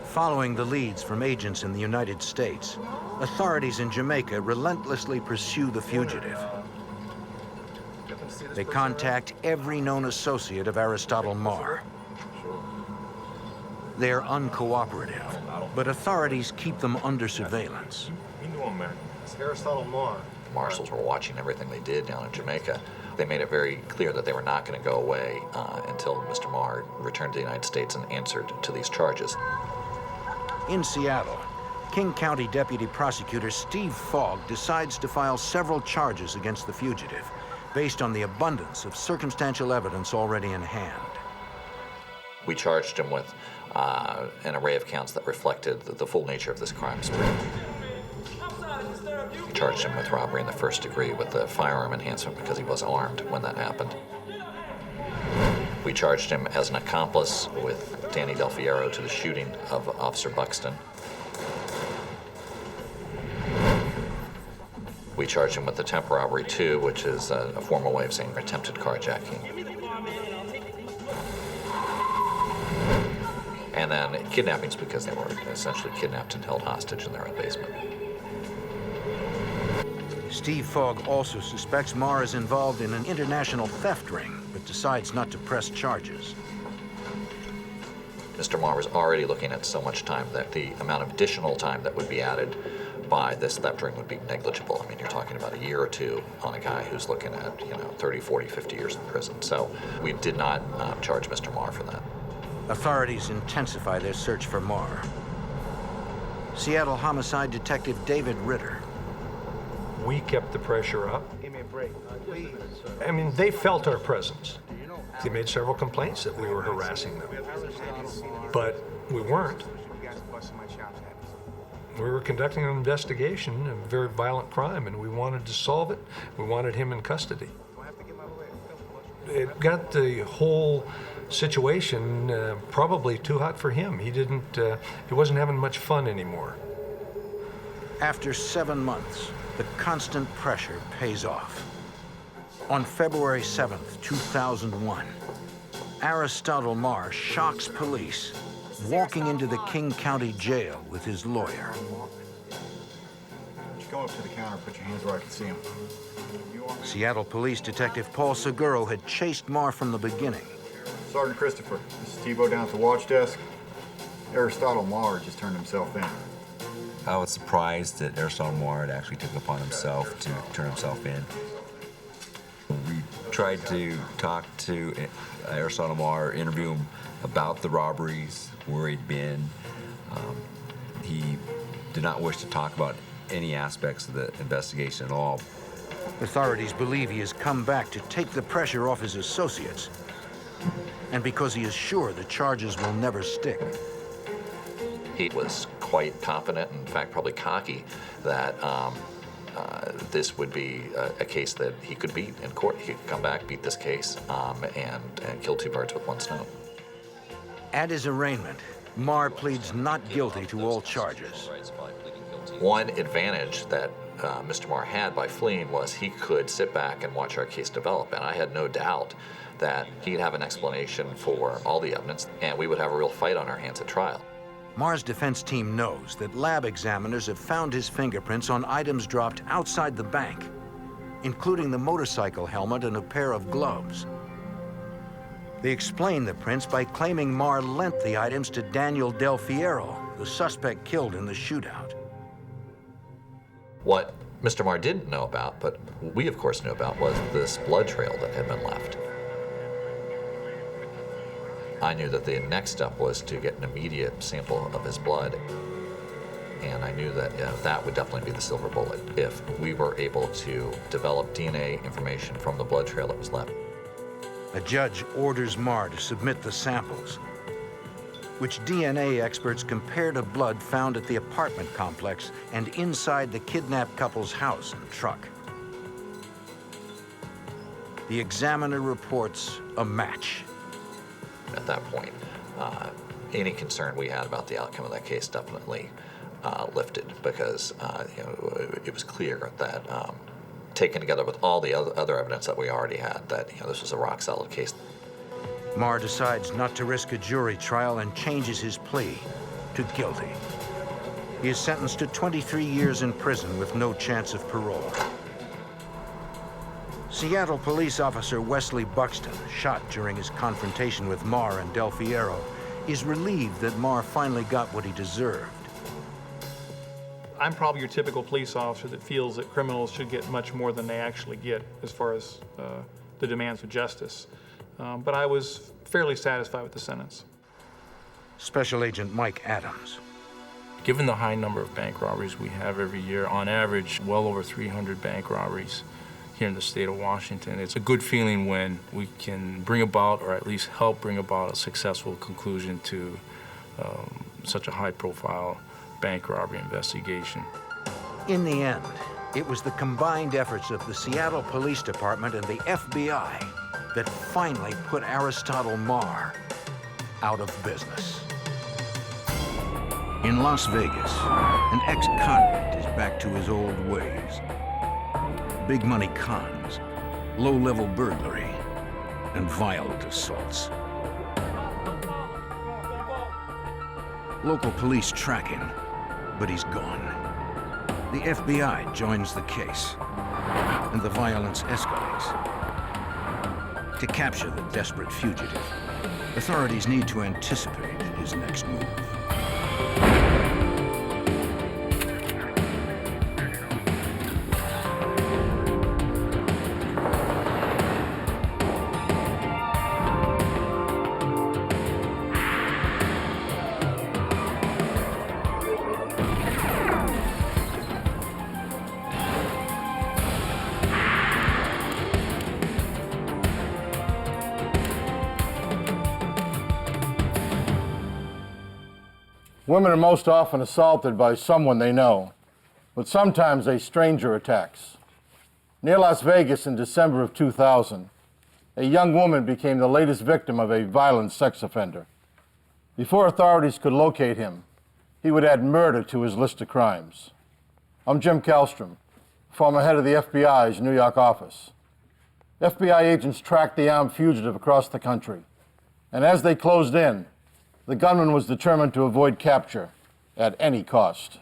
Following the leads from agents in the United States, authorities in Jamaica relentlessly pursue the fugitive. They contact every known associate of Aristotle Mar. They're uncooperative, but authorities keep them under surveillance. It's Aristotle Mar. Marshals were watching everything they did down in Jamaica. They made it very clear that they were not going to go away until Mr. Mar returned to the United States and answered to these charges. In Seattle, King County Deputy Prosecutor Steve Fogg decides to file several charges against the fugitive, based on the abundance of circumstantial evidence already in hand. We charged him with an array of counts that reflected the full nature of this crime spree. We charged him with robbery in the first degree with the firearm enhancement because he was armed when that happened. We charged him as an accomplice with Danny Del Fiero to the shooting of Officer Buxton. We charged him with attempt robbery too, which is a formal way of saying attempted carjacking. And then kidnappings because they were essentially kidnapped and held hostage in their own basement. Steve Fogg also suspects Mar is involved in an international theft ring, but decides not to press charges. Mr. Mar was already looking at so much time that the amount of additional time that would be added by, this theft ring would be negligible. I mean, you're talking about a year or two on a guy who's looking at, 30, 40, 50 years in prison. So we did not charge Mr. Mar for that. Authorities intensify their search for Mar. Seattle homicide detective David Ritter. We kept the pressure up. Give me a break. I mean, they felt our presence. They made several complaints that we were harassing them, but we weren't. We were conducting an investigation of a very violent crime, and we wanted to solve it. We wanted him in custody. It got the whole situation probably too hot for him. He wasn't having much fun anymore. After 7 months, the constant pressure pays off. On February 7th, 2001, Aristotle Mar shocks police, walking into the King County Jail with his lawyer. Just go up to the counter, put your hands where I can see them. Seattle Police Detective Paul Seguro had chased Mar from the beginning. Sergeant Christopher, this is Tebow down at the watch desk. Aristotle Mar just turned himself in. I was surprised that Aristotle Mar had actually took it upon himself to turn himself in. We tried to talk to Aristotle Mar, interview him about the robberies, where he'd been. He did not wish to talk about any aspects of the investigation at all. Authorities believe he has come back to take the pressure off his associates, and because he is sure the charges will never stick. He was quite confident, in fact, probably cocky, that this would be a case that he could beat in court. He could come back, beat this case, and kill two birds with one stone. At his arraignment, Mar pleads not guilty to all charges. One advantage that Mr. Mar had by fleeing was he could sit back and watch our case develop, and I had no doubt that he'd have an explanation for all the evidence, and we would have a real fight on our hands at trial. Mar's defense team knows that lab examiners have found his fingerprints on items dropped outside the bank, including the motorcycle helmet and a pair of gloves. They explain the prints by claiming Mar lent the items to Daniel Del Fierro, the suspect killed in the shootout. What Mr. Mar didn't know about, but we of course knew about, was this blood trail that had been left. I knew that the next step was to get an immediate sample of his blood. And I knew that that would definitely be the silver bullet if we were able to develop DNA information from the blood trail that was left. A judge orders Mar to submit the samples, which DNA experts compare to blood found at the apartment complex and inside the kidnapped couple's house and truck. The examiner reports a match. At that point, any concern we had about the outcome of that case definitely lifted, because it was clear that taken together with all the other evidence that we already had, that this was a rock solid case. Mar decides not to risk a jury trial and changes his plea to guilty. He is sentenced to 23 years in prison with no chance of parole. Seattle police officer Wesley Buxton, shot during his confrontation with Mar and Del Fierro, is relieved that Mar finally got what he deserved. I'm probably your typical police officer that feels that criminals should get much more than they actually get as far as the demands of justice. But I was fairly satisfied with the sentence. Special Agent Mike Adams. Given the high number of bank robberies we have every year, on average, well over 300 bank robberies here in the state of Washington, it's a good feeling when we can bring about, or at least help bring about, a successful conclusion to such a high-profile bank robbery investigation. In the end, it was the combined efforts of the Seattle Police Department and the FBI that finally put Aristotle Mar out of business. In Las Vegas, an ex-convict is back to his old ways. Big money cons, low-level burglary, and violent assaults. Local police track him, but he's gone. The FBI joins the case, and the violence escalates. To capture the desperate fugitive, authorities need to anticipate his next move. Women are most often assaulted by someone they know, but sometimes a stranger attacks. Near Las Vegas in December of 2000, a young woman became the latest victim of a violent sex offender. Before authorities could locate him, he would add murder to his list of crimes. I'm Jim Kallstrom, former head of the FBI's New York office. FBI agents tracked the armed fugitive across the country, and as they closed in, the gunman was determined to avoid capture at any cost.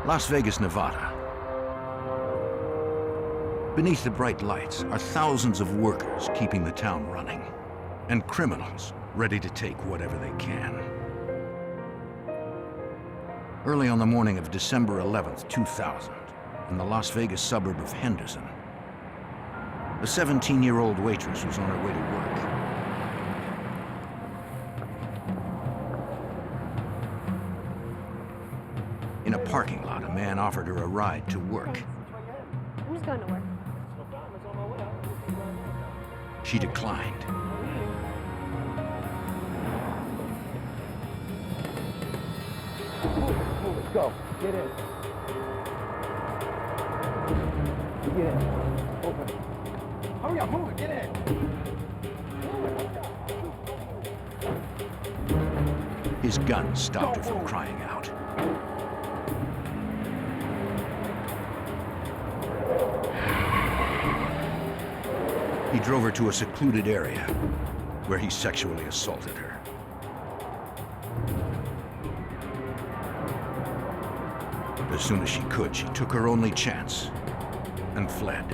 Las Vegas, Nevada. Beneath the bright lights are thousands of workers keeping the town running, and criminals ready to take whatever they can. Early on the morning of December 11th, 2000, in the Las Vegas suburb of Henderson, a 17-year-old waitress was on her way to work. In a parking lot, a man offered her a ride to work. Who's going to work? She declined. Move it, go. Get in. Get in. Open. Hurry up, move it, get in. His gun stopped her from crying out. He drove her to a secluded area where he sexually assaulted her. As soon as she could, she took her only chance and fled,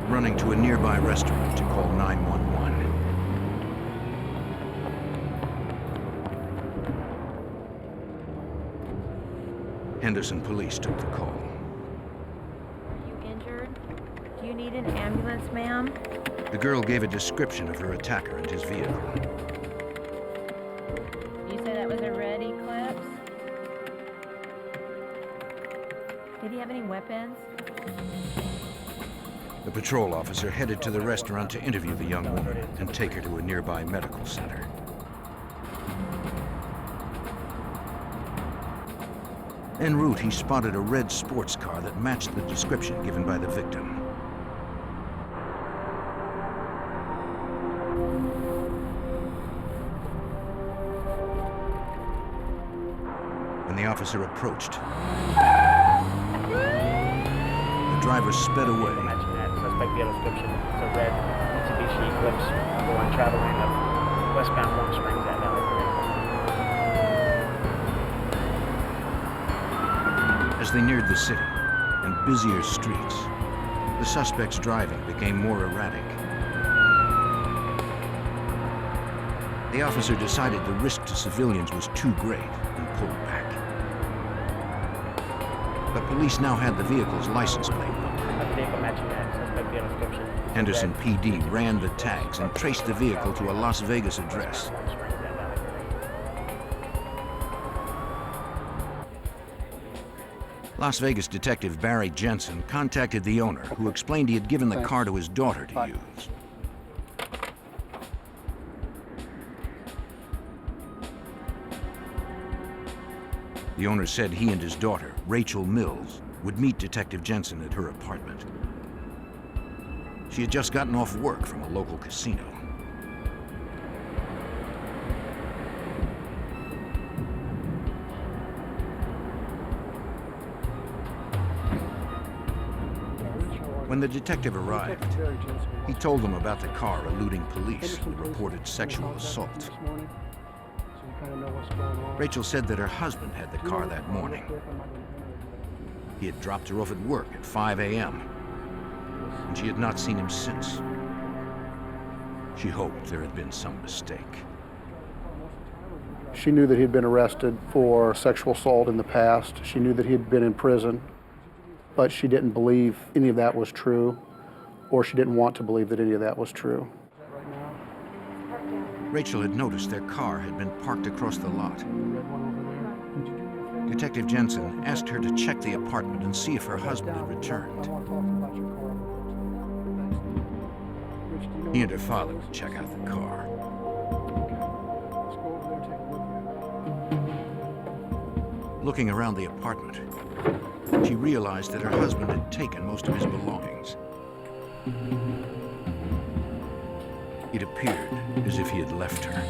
running to a nearby restaurant to call 911. Henderson police took the call. Are you injured? Do you need an ambulance, ma'am? The girl gave a description of her attacker and his vehicle. You say that was a red Eclipse? Did he have any weapons? The patrol officer headed to the restaurant to interview the young woman and take her to a nearby medical center. En route, he spotted a red sports car that matched the description given by the victim. When the officer approached, the driver sped away. Suspect vehicle description. It's a red Mitsubishi Eclipse, number 1 travel lane of westbound Warm Springs at Valley. As they neared the city and busier streets, the suspect's driving became more erratic. The officer decided the risk to civilians was too great and pulled back. But police now had the vehicle's license plate number. A vehicle matching that suspect vehicle description. Henderson PD ran the tags and traced the vehicle to a Las Vegas address. Las Vegas detective Barry Jensen contacted the owner, who explained he had given the car to his daughter to use. The owner said he and his daughter, Rachel Mills, would meet Detective Jensen at her apartment. She had just gotten off work from a local casino. When the detective arrived, he told them about the car eluding police and the reported sexual assault. Rachel said that her husband had the car that morning. He had dropped her off at work at 5 a.m., and she had not seen him since. She hoped there had been some mistake. She knew that he'd been arrested for sexual assault in the past. She knew that he'd been in prison, but she didn't believe any of that was true, or she didn't want to believe that any of that was true. Rachel had noticed their car had been parked across the lot. Detective Jensen asked her to check the apartment and see if her husband had returned. He and her father would check out the car. Looking around the apartment, she realized that her husband had taken most of his belongings. It appeared as if he had left her.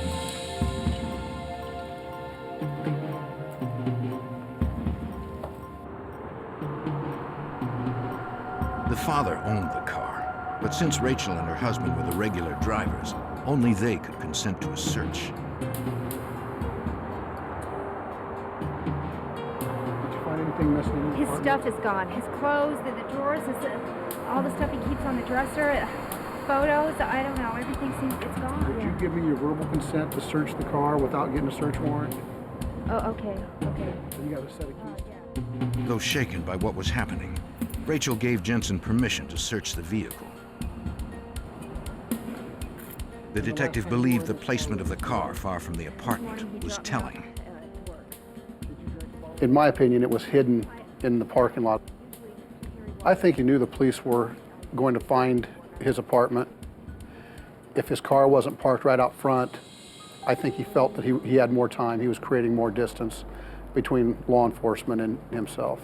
The father owned the car, but since Rachel and her husband were the regular drivers, only they could consent to a search. His stuff is gone. His clothes, the drawers, all the stuff he keeps on the dresser, photos, I don't know. Everything seems it's gone. Would you give me your verbal consent to search the car without getting a search warrant? Oh, okay. So you got a set of keys. Though shaken by what was happening, Rachel gave Jensen permission to search the vehicle. The detective believed the placement of the car far from the apartment was telling. In my opinion, it was hidden in the parking lot. I think he knew the police were going to find his apartment. If his car wasn't parked right out front, I think he felt that he had more time. He was creating more distance between law enforcement and himself.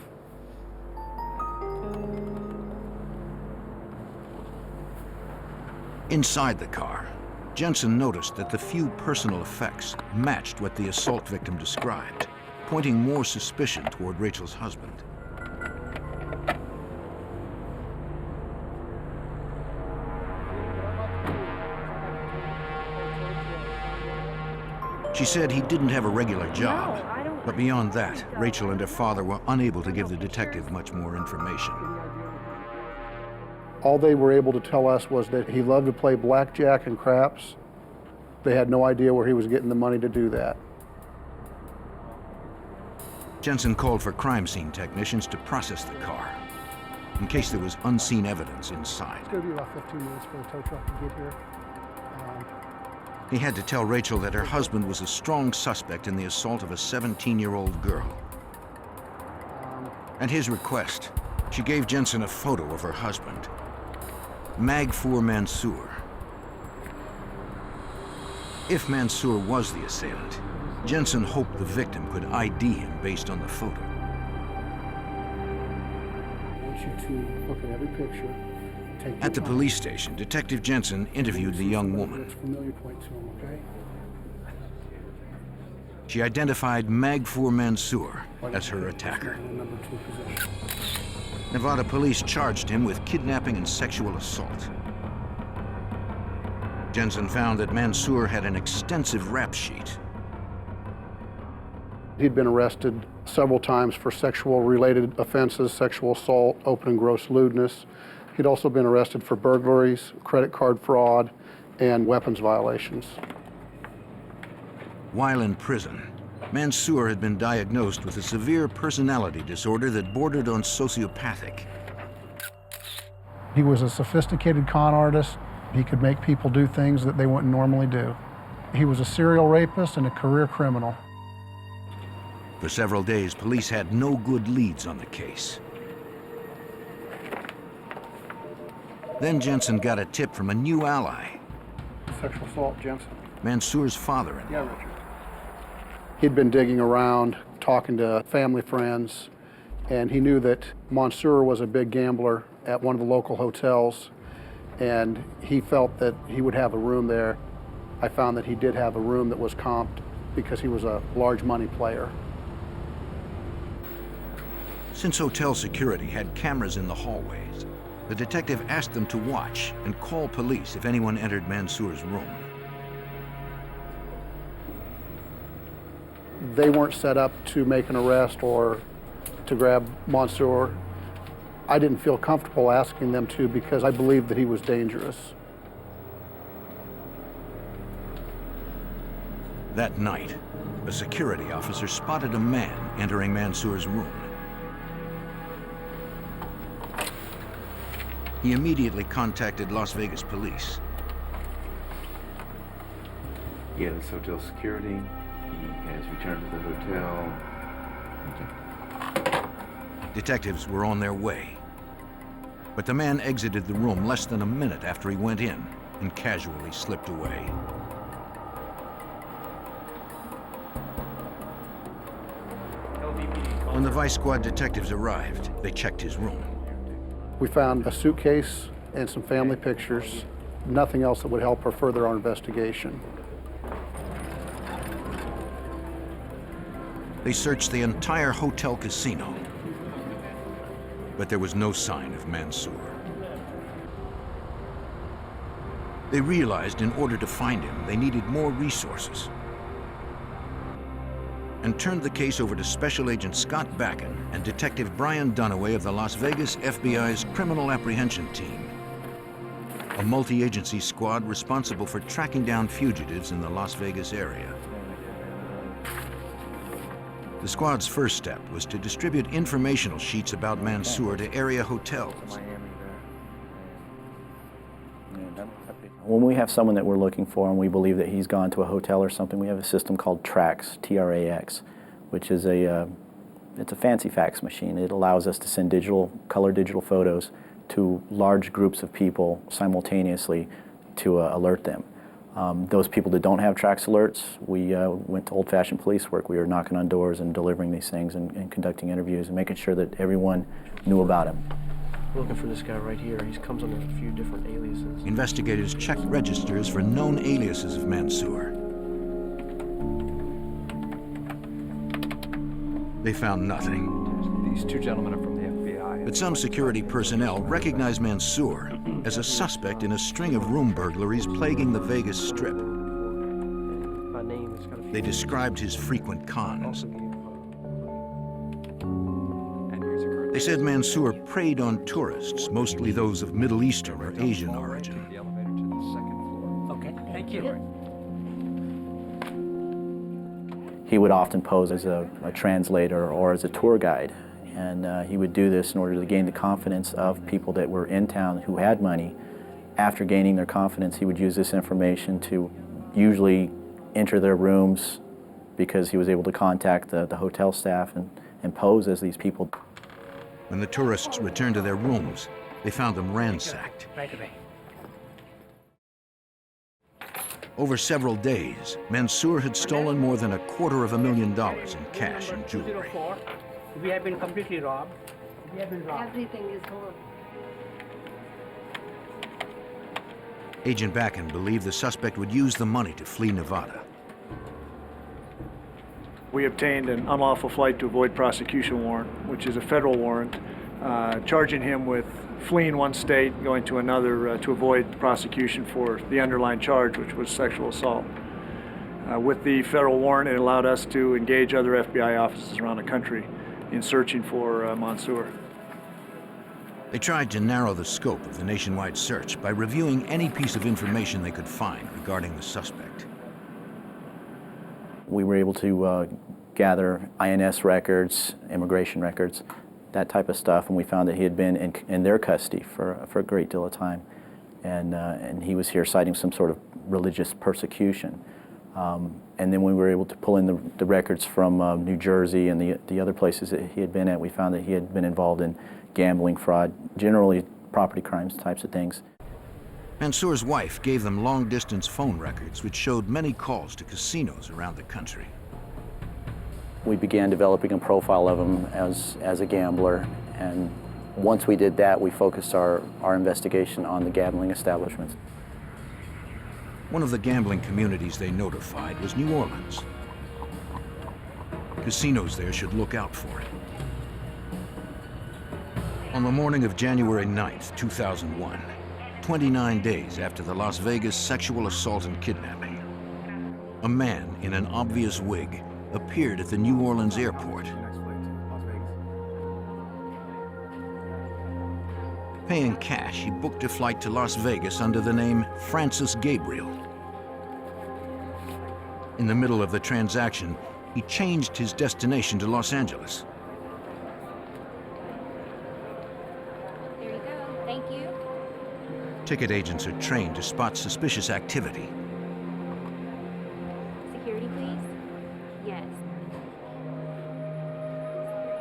Inside the car, Jensen noticed that the few personal effects matched what the assault victim described, pointing more suspicion toward Rachel's husband. She said he didn't have a regular job, but beyond that, Rachel and her father were unable to give the detective much more information. All they were able to tell us was that he loved to play blackjack and craps. They had no idea where he was getting the money to do that. Jensen called for crime scene technicians to process the car, in case there was unseen evidence inside. It's going to be about 15 minutes for the tow truck to get here. He had to tell Rachel that her husband was a strong suspect in the assault of a 17-year-old girl. At his request, she gave Jensen a photo of her husband, Magor Mansour. If Mansour was the assailant, Jensen hoped the victim could ID him based on the photo. I want you to look at every picture. At the police station, Detective Jensen interviewed the young woman. She identified Magor Mansour as her attacker. Nevada police charged him with kidnapping and sexual assault. Jensen found that Mansour had an extensive rap sheet. He'd been arrested several times for sexual-related offenses, sexual assault, open and gross lewdness. He'd also been arrested for burglaries, credit card fraud, and weapons violations. While in prison, Mansour had been diagnosed with a severe personality disorder that bordered on sociopathic. He was a sophisticated con artist. He could make people do things that they wouldn't normally do. He was a serial rapist and a career criminal. For several days, police had no good leads on the case. Then Jensen got a tip from a new ally. Sexual assault, Jensen. Mansour's father-in-law. Yeah, Richard. He'd been digging around, talking to family friends, and he knew that Mansour was a big gambler at one of the local hotels, and he felt that he would have a room there. I found that he did have a room that was comped because he was a large money player. Since hotel security had cameras in the hallways, the detective asked them to watch and call police if anyone entered Mansour's room. They weren't set up to make an arrest or to grab Mansour. I didn't feel comfortable asking them to because I believed that he was dangerous. That night, a security officer spotted a man entering Mansour's room. He immediately contacted Las Vegas police. Yeah, this hotel security. He has returned to the hotel. Detectives were on their way. But the man exited the room less than a minute after he went in and casually slipped away. When the Vice Squad detectives arrived, they checked his room. We found a suitcase and some family pictures, nothing else that would help or further our investigation. They searched the entire hotel casino, but there was no sign of Mansour. They realized in order to find him, they needed more resources, and turned the case over to Special Agent Scott Backen and Detective Brian Dunaway of the Las Vegas FBI's Criminal Apprehension Team, a multi-agency squad responsible for tracking down fugitives in the Las Vegas area. The squad's first step was to distribute informational sheets about Mansour to area hotels. When we have someone that we're looking for and we believe that he's gone to a hotel or something, we have a system called TRAX, T-R-A-X, which is it's a fancy fax machine. It allows us to send color digital photos to large groups of people simultaneously to alert them. Those people that don't have TRAX alerts, we went to old-fashioned police work. We were knocking on doors and delivering these things and conducting interviews and making sure that everyone knew about him. We're looking for this guy right here. He comes under a few different aliases. Investigators checked registers for known aliases of Mansour. They found nothing. These two gentlemen are from the FBI. But some security personnel recognized Mansour as a suspect in a string of room burglaries plaguing the Vegas Strip. They described his frequent cons. They said Mansour preyed on tourists, mostly those of Middle Eastern or Asian origin. Okay, thank you. He would often pose as a translator or as a tour guide, and he would do this in order to gain the confidence of people that were in town who had money. After gaining their confidence, he would use this information to usually enter their rooms because he was able to contact the hotel staff and pose as these people. When the tourists returned to their rooms, they found them ransacked. Right away. Over several days, Mansour had stolen more than $250,000 in cash and jewelry. We have been completely robbed. We have been robbed. Everything is horrible. Agent Backen believed the suspect would use the money to flee Nevada. We obtained an unlawful flight to avoid prosecution warrant, which is a federal warrant, charging him with fleeing one state, going to another to avoid prosecution for the underlying charge, which was sexual assault. With the federal warrant, it allowed us to engage other FBI offices around the country in searching for Mansour. They tried to narrow the scope of the nationwide search by reviewing any piece of information they could find regarding the suspect. We were able to gather INS records, immigration records, that type of stuff, and we found that he had been in their custody for a great deal of time, and he was here citing some sort of religious persecution. And then we were able to pull in the records from New Jersey and the other places that he had been at. We found that he had been involved in gambling, fraud, generally property crimes types of things. Mansour's wife gave them long-distance phone records which showed many calls to casinos around the country. We began developing a profile of him as a gambler, and once we did that, we focused our investigation on the gambling establishments. One of the gambling communities they notified was New Orleans. Casinos there should look out for it. On the morning of January 9th, 2001, 29 days after the Las Vegas sexual assault and kidnapping, a man in an obvious wig appeared at the New Orleans airport. Paying cash, he booked a flight to Las Vegas under the name Francis Gabriel. In the middle of the transaction, he changed his destination to Los Angeles. There you go. Thank you. Ticket agents are trained to spot suspicious activity. Security, please. Yes.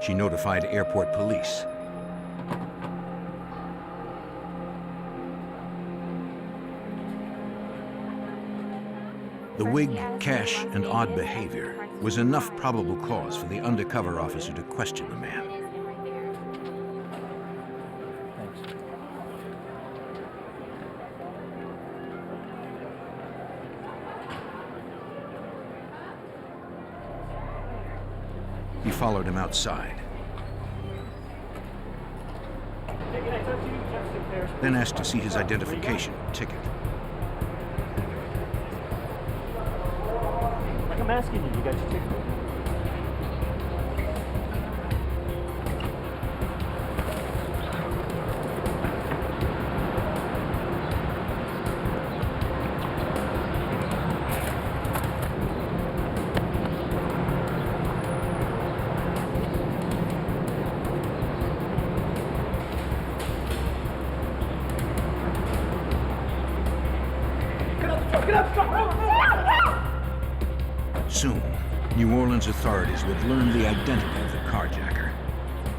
She notified airport police. The wig, cash, and odd behavior was enough probable cause for the undercover officer to question the man. He followed him outside, then asked to see his identification ticket. Like I'm asking you, you got your ticket? Soon, New Orleans authorities would learn the identity of the carjacker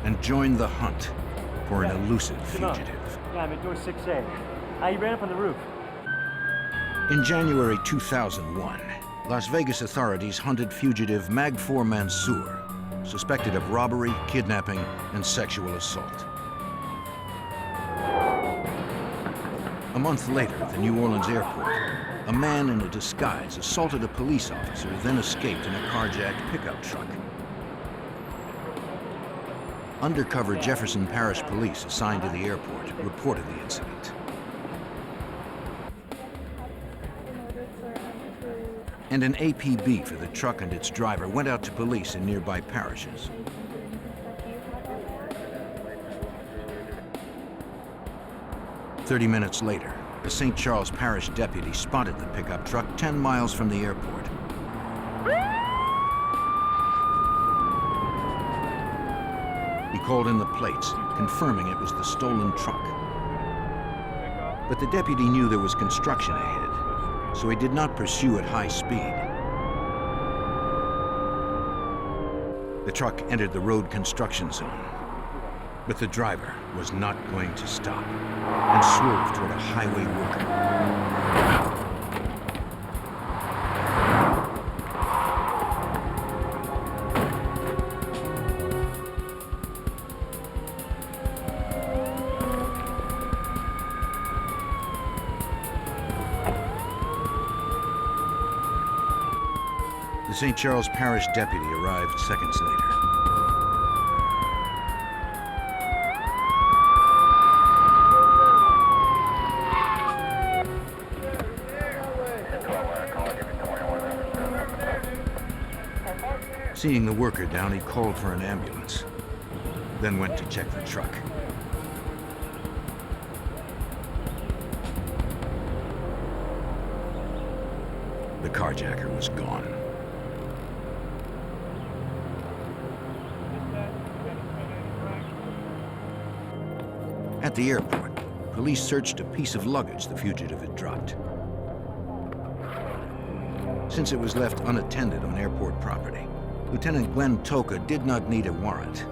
and join the hunt for an elusive fugitive. Yeah, I'm at door 6A. He ran up on the roof. In January 2001, Las Vegas authorities hunted fugitive Magor Mansour, suspected of robbery, kidnapping, and sexual assault. A month later at the New Orleans airport, a man in a disguise assaulted a police officer, then escaped in a carjacked pickup truck. Undercover Jefferson Parish police assigned to the airport reported the incident. And an APB for the truck and its driver went out to police in nearby parishes. "30 minutes later, a St. Charles Parish deputy spotted the pickup truck 10 miles from the airport. He called in the plates, confirming it was the stolen truck. But the deputy knew there was construction ahead, so he did not pursue at high speed. The truck entered the road construction zone, but the driver was not going to stop and swerved toward a highway worker. The St. Charles Parish deputy arrived seconds later. Seeing the worker down, he called for an ambulance, then went to check the truck. The carjacker was gone. At the airport, police searched a piece of luggage the fugitive had dropped. Since it was left unattended on airport property, Lieutenant Glenn Toka did not need a warrant.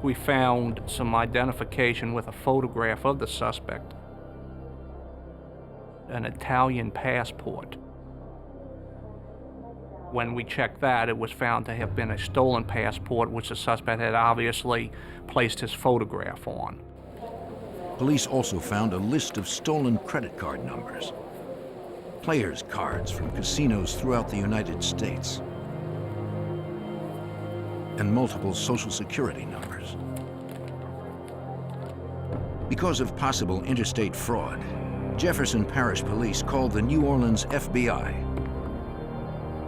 We found some identification with a photograph of the suspect, an Italian passport. When we checked that, it was found to have been a stolen passport, which the suspect had obviously placed his photograph on. Police also found a list of stolen credit card numbers, players' cards from casinos throughout the United States, and multiple Social Security numbers. Because of possible interstate fraud, Jefferson Parish Police called the New Orleans FBI.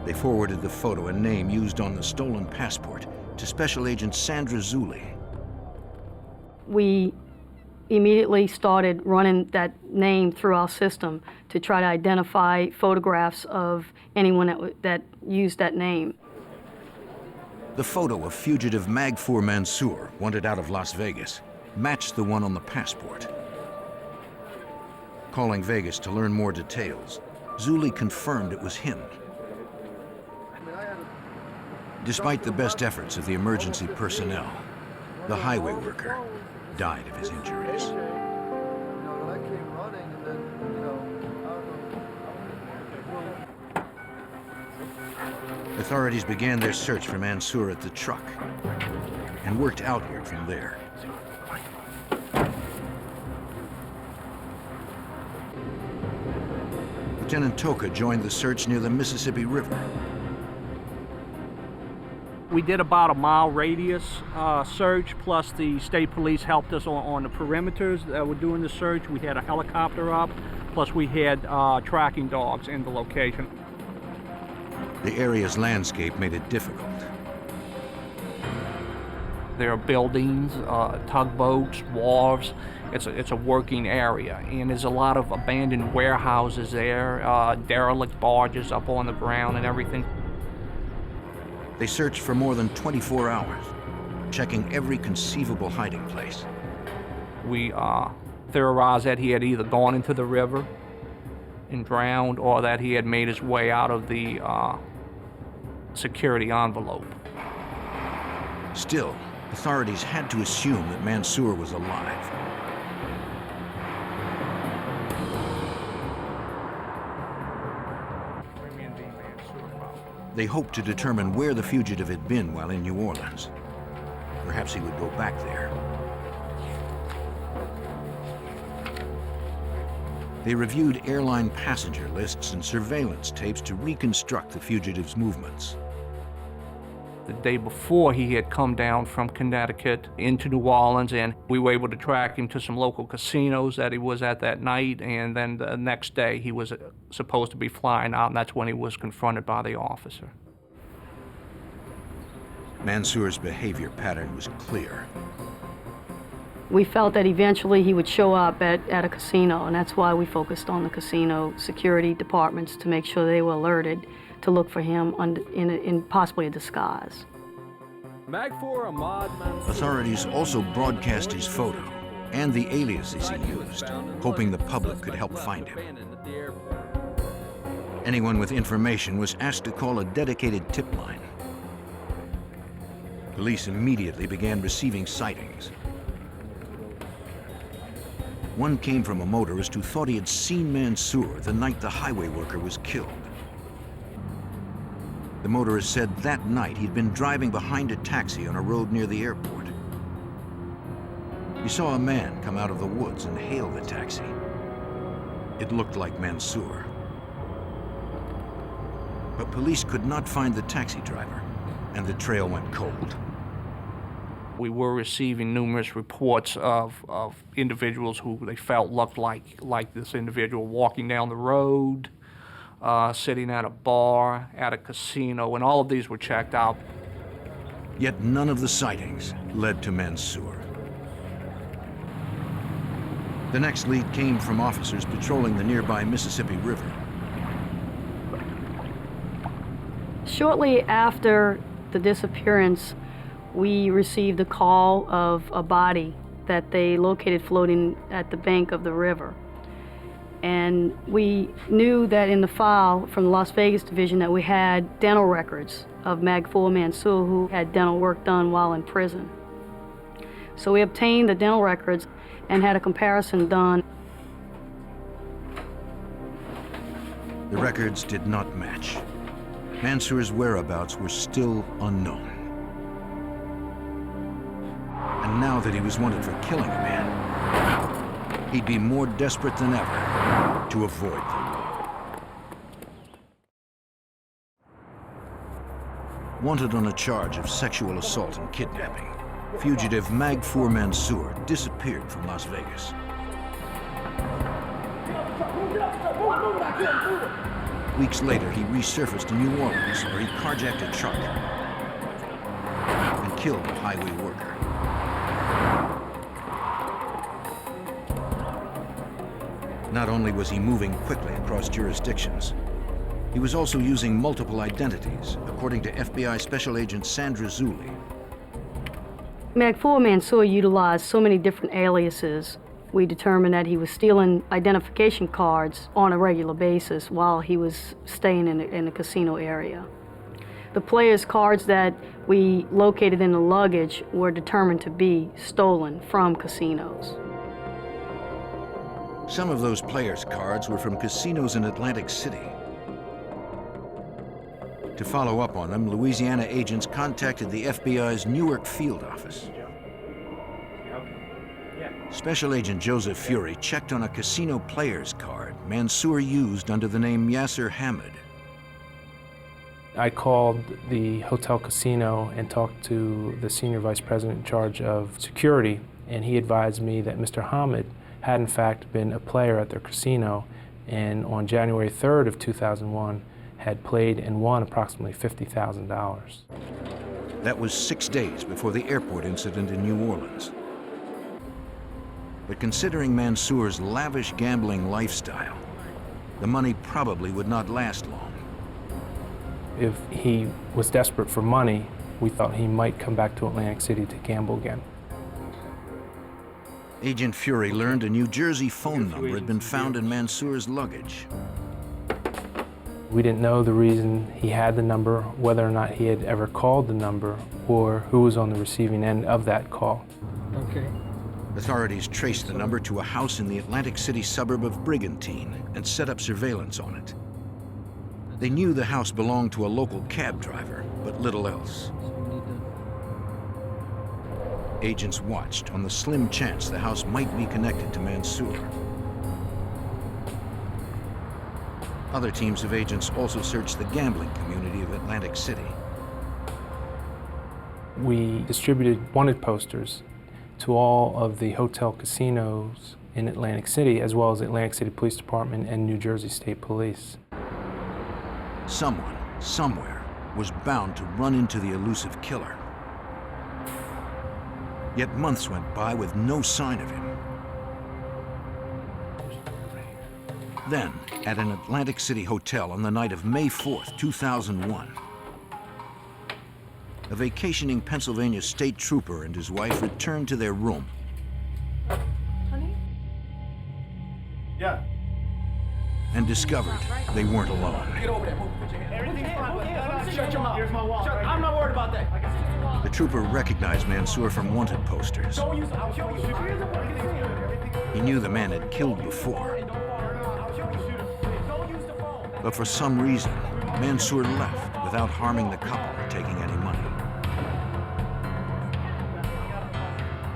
They forwarded the photo and name used on the stolen passport to Special Agent Sandra Zulli. We immediately started running that name through our system to try to identify photographs of anyone that used that name. The photo of fugitive Magor Mansour, wanted out of Las Vegas, matched the one on the passport. Calling Vegas to learn more details, Zulli confirmed it was him. Despite the best efforts of the emergency personnel, the highway worker died of his injuries. Authorities began their search for Mansour at the truck and worked outward from there. Lieutenant Toka joined the search near the Mississippi River. We did about a mile radius search, plus the state police helped us on the perimeters that were doing the search. We had a helicopter up, plus we had tracking dogs in the location. The area's landscape made it difficult. There are buildings, tugboats, wharves. It's a working area, and there's a lot of abandoned warehouses there, derelict barges up on the ground and everything. They searched for more than 24 hours, checking every conceivable hiding place. We theorized that he had either gone into the river and drowned, or that he had made his way out of the security envelope. Still, authorities had to assume that Mansour was alive. They hoped to determine where the fugitive had been while in New Orleans. Perhaps he would go back there. They reviewed airline passenger lists and surveillance tapes to reconstruct the fugitive's movements. The day before, he had come down from Connecticut into New Orleans, and we were able to track him to some local casinos that he was at that night, and then the next day he was supposed to be flying out, and that's when he was confronted by the officer. Mansour's behavior pattern was clear. We felt that eventually he would show up at a casino, and that's why we focused on the casino security departments to make sure they were alerted to look for him in possibly a disguise. Magor Mansour. Authorities also broadcast his photo and the aliases he used, hoping the public could help find him. Anyone with information was asked to call a dedicated tip line. Police immediately began receiving sightings. One came from a motorist who thought he had seen Mansour the night the highway worker was killed. The motorist said that night he'd been driving behind a taxi on a road near the airport. He saw a man come out of the woods and hail the taxi. It looked like Mansour. But police could not find the taxi driver, and the trail went cold. We were receiving numerous reports of individuals who they felt looked like this individual walking down the road, sitting at a bar, at a casino, and all of these were checked out. Yet none of the sightings led to Mansour. The next lead came from officers patrolling the nearby Mississippi River. Shortly after the disappearance, we received a call of a body that they located floating at the bank of the river. And we knew that in the file from the Las Vegas division that we had dental records of Magor Mansour, who had dental work done while in prison. So we obtained the dental records and had a comparison done. The records did not match. Mansour's whereabouts were still unknown. And now that he was wanted for killing a man, he'd be more desperate than ever to avoid them. Wanted on a charge of sexual assault and kidnapping, fugitive Magor Mansour disappeared from Las Vegas. Weeks later, he resurfaced in New Orleans, where he carjacked a truck and killed a highway worker. Not only was he moving quickly across jurisdictions, he was also using multiple identities, according to FBI Special Agent Sandra Zulli. Magor Mansour utilized so many different aliases. We determined that he was stealing identification cards on a regular basis while he was staying in the casino area. The players' cards that we located in the luggage were determined to be stolen from casinos. Some of those players' cards were from casinos in Atlantic City. To follow up on them, Louisiana agents contacted the FBI's Newark field office. Special Agent Joseph Fury checked on a casino player's card Mansour used under the name Yasser Hamid. I called the hotel casino and talked to the senior vice president in charge of security, and he advised me that Mr. Hamid had in fact been a player at their casino, and on January 3rd of 2001 had played and won approximately $50,000. That was 6 days before the airport incident in New Orleans. But considering Mansour's lavish gambling lifestyle, the money probably would not last long. If he was desperate for money, we thought he might come back to Atlantic City to gamble again. Agent Fury learned a New Jersey phone number had been found in Mansour's luggage. We didn't know the reason he had the number, whether or not he had ever called the number, or who was on the receiving end of that call. Okay. Authorities traced the number to a house in the Atlantic City suburb of Brigantine and set up surveillance on it. They knew the house belonged to a local cab driver, but little else. Agents watched on the slim chance the house might be connected to Mansour. Other teams of agents also searched the gambling community of Atlantic City. We distributed wanted posters to all of the hotel casinos in Atlantic City, as well as the Atlantic City Police Department and New Jersey State Police. Someone, somewhere, was bound to run into the elusive killer. Yet months went by with no sign of him. Then, at an Atlantic City hotel on the night of May 4th, 2001, a vacationing Pennsylvania state trooper and his wife returned to their room. Honey? Yeah. And discovered they weren't alone. Get over there. Everything's fine. Shut your mouth. Here's my wallet. I'm not worried about that. The trooper recognized Mansour from wanted posters. He knew the man had killed before. But for some reason, Mansour left without harming the couple or taking any money.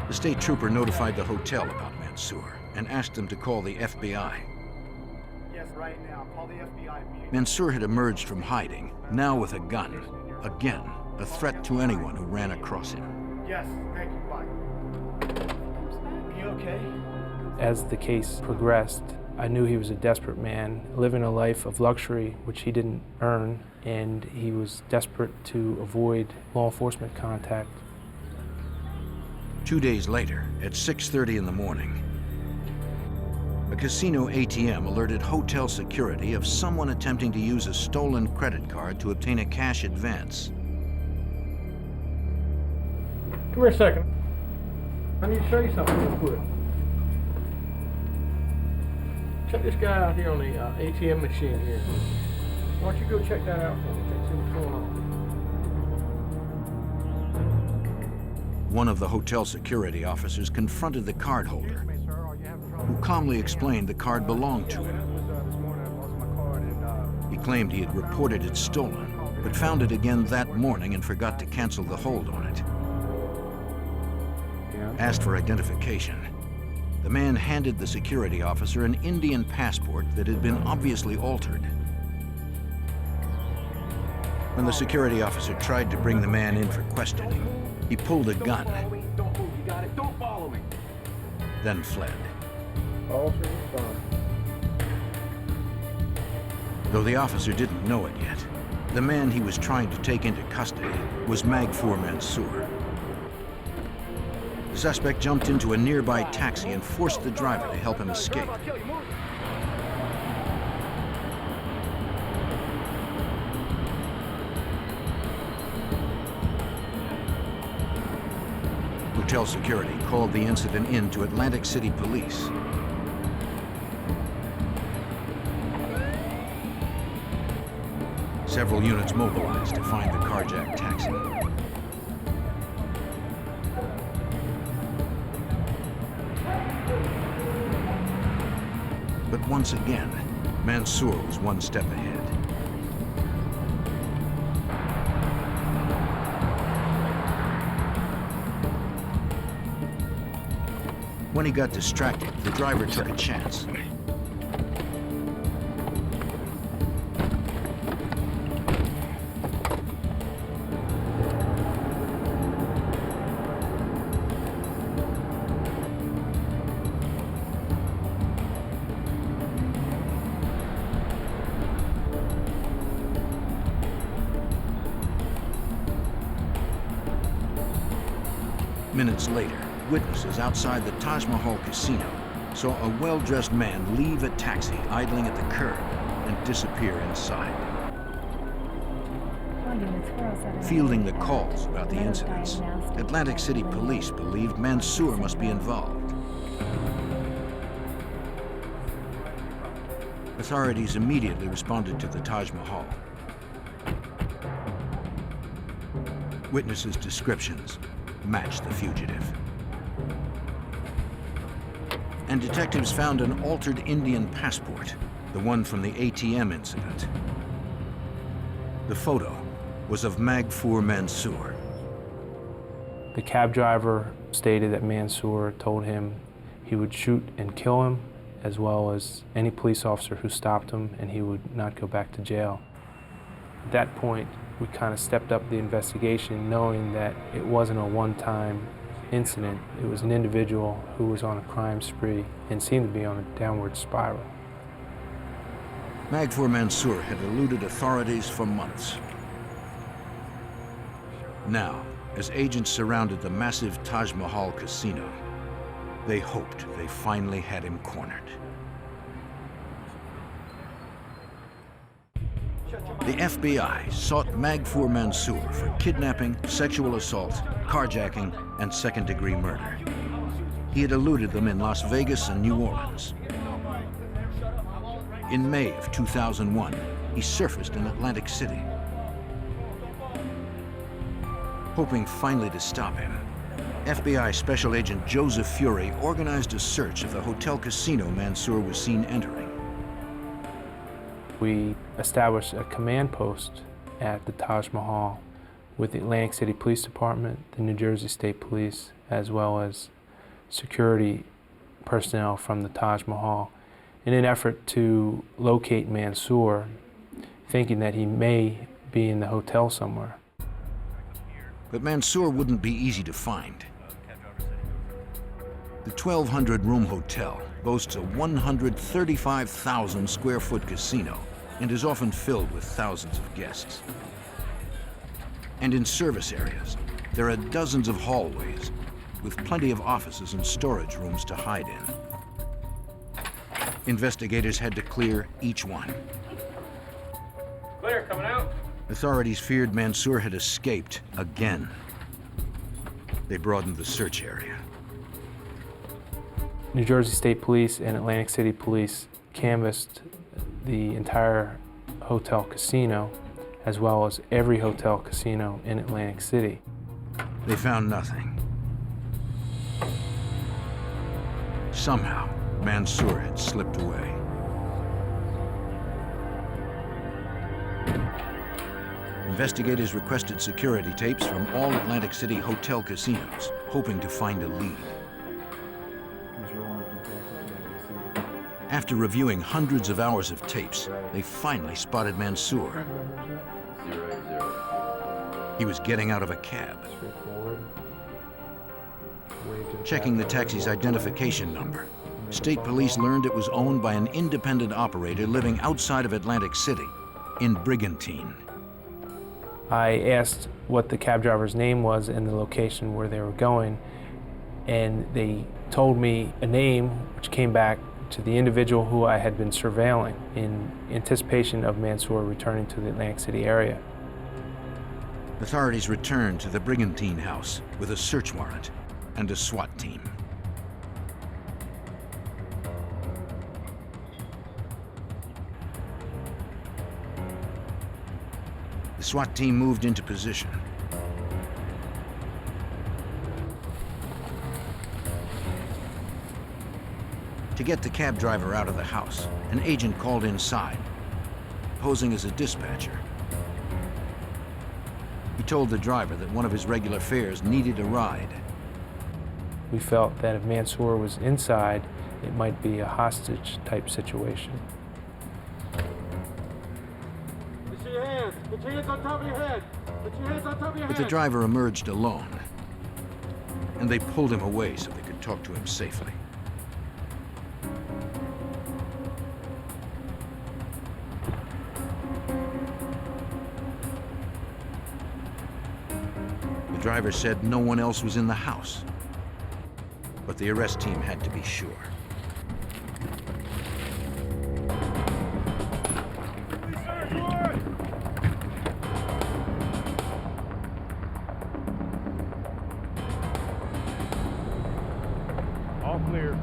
The state trooper notified the hotel about Mansour and asked them to call the FBI. Yes, right now. Call the FBI. Mansour had emerged from hiding, now with a gun. Again, a threat to anyone who ran across him. Yes, thank you. Bye. You okay? As the case progressed, I knew he was a desperate man, living a life of luxury which he didn't earn, and he was desperate to avoid law enforcement contact. 2 days later, at 6:30 in the morning, a casino ATM alerted hotel security of someone attempting to use a stolen credit card to obtain a cash advance. Come here a second. I need to show you something real quick. Check this guy out here on the ATM machine here. Why don't you go check that out for me? Check see what's going on. One of the hotel security officers confronted the cardholder, who calmly explained the card belonged to him. He claimed he had reported it stolen, but found it again that morning and forgot to cancel the hold on it. Asked for identification, the man handed the security officer an Indian passport that had been obviously altered. When the security officer tried to bring the man in for questioning, he pulled a gun, then fled. Though the officer didn't know it yet, the man he was trying to take into custody was Magor Mansour. The suspect jumped into a nearby taxi and forced the driver to help him escape. Hotel security called the incident in to Atlantic City Police. Several units mobilized to find the carjacked taxi. But once again, Mansour was one step ahead. When he got distracted, the driver took a chance. Minutes later, witnesses outside the Taj Mahal casino saw a well-dressed man leave a taxi idling at the curb and disappear inside. Fielding the calls about the incidents, Atlantic City police believed Mansour must be involved. Authorities immediately responded to the Taj Mahal. Witnesses' descriptions matched the fugitive. And detectives found an altered Indian passport, the one from the ATM incident. The photo was of Magor Mansour. The cab driver stated that Mansour told him he would shoot and kill him, as well as any police officer who stopped him, and he would not go back to jail. At that point, we kind of stepped up the investigation, knowing that it wasn't a one-time incident. It was an individual who was on a crime spree and seemed to be on a downward spiral. Magor Mansour had eluded authorities for months. Now, as agents surrounded the massive Taj Mahal casino, they hoped they finally had him cornered. The FBI sought Magor Mansour for kidnapping, sexual assault, carjacking, and second-degree murder. He had eluded them in Las Vegas and New Orleans. In May of 2001, he surfaced in Atlantic City. Hoping finally to stop him, FBI Special Agent Joseph Fury organized a search of the hotel casino Mansour was seen entering. We established a command post at the Taj Mahal with the Atlantic City Police Department, the New Jersey State Police, as well as security personnel from the Taj Mahal in an effort to locate Mansour, thinking that he may be in the hotel somewhere. But Mansour wouldn't be easy to find. The 1,200-room hotel boasts a 135,000 square foot casino and is often filled with thousands of guests. And in service areas, there are dozens of hallways with plenty of offices and storage rooms to hide in. Investigators had to clear each one. Clear, coming out. Authorities feared Mansour had escaped again. They broadened the search area. New Jersey State Police and Atlantic City Police canvassed the entire hotel casino, as well as every hotel casino in Atlantic City. They found nothing. Somehow, Mansour had slipped away. Investigators requested security tapes from all Atlantic City hotel casinos, hoping to find a lead. After reviewing hundreds of hours of tapes, they finally spotted Mansour. He was getting out of a cab. Checking the taxi's identification number, state police learned it was owned by an independent operator living outside of Atlantic City, in Brigantine. I asked what the cab driver's name was and the location where they were going, and they told me a name which came back to the individual who I had been surveilling in anticipation of Mansour returning to the Atlantic City area. Authorities returned to the Brigantine house with a search warrant and a SWAT team. The SWAT team moved into position. To get the cab driver out of the house, an agent called inside, posing as a dispatcher. He told the driver that one of his regular fares needed a ride. We felt that if Mansour was inside, it might be a hostage-type situation. Put your hands on top of your head. Put your hands on top of your head. But the driver emerged alone, and they pulled him away so they could talk to him safely. The driver said no one else was in the house, but the arrest team had to be sure. All clear.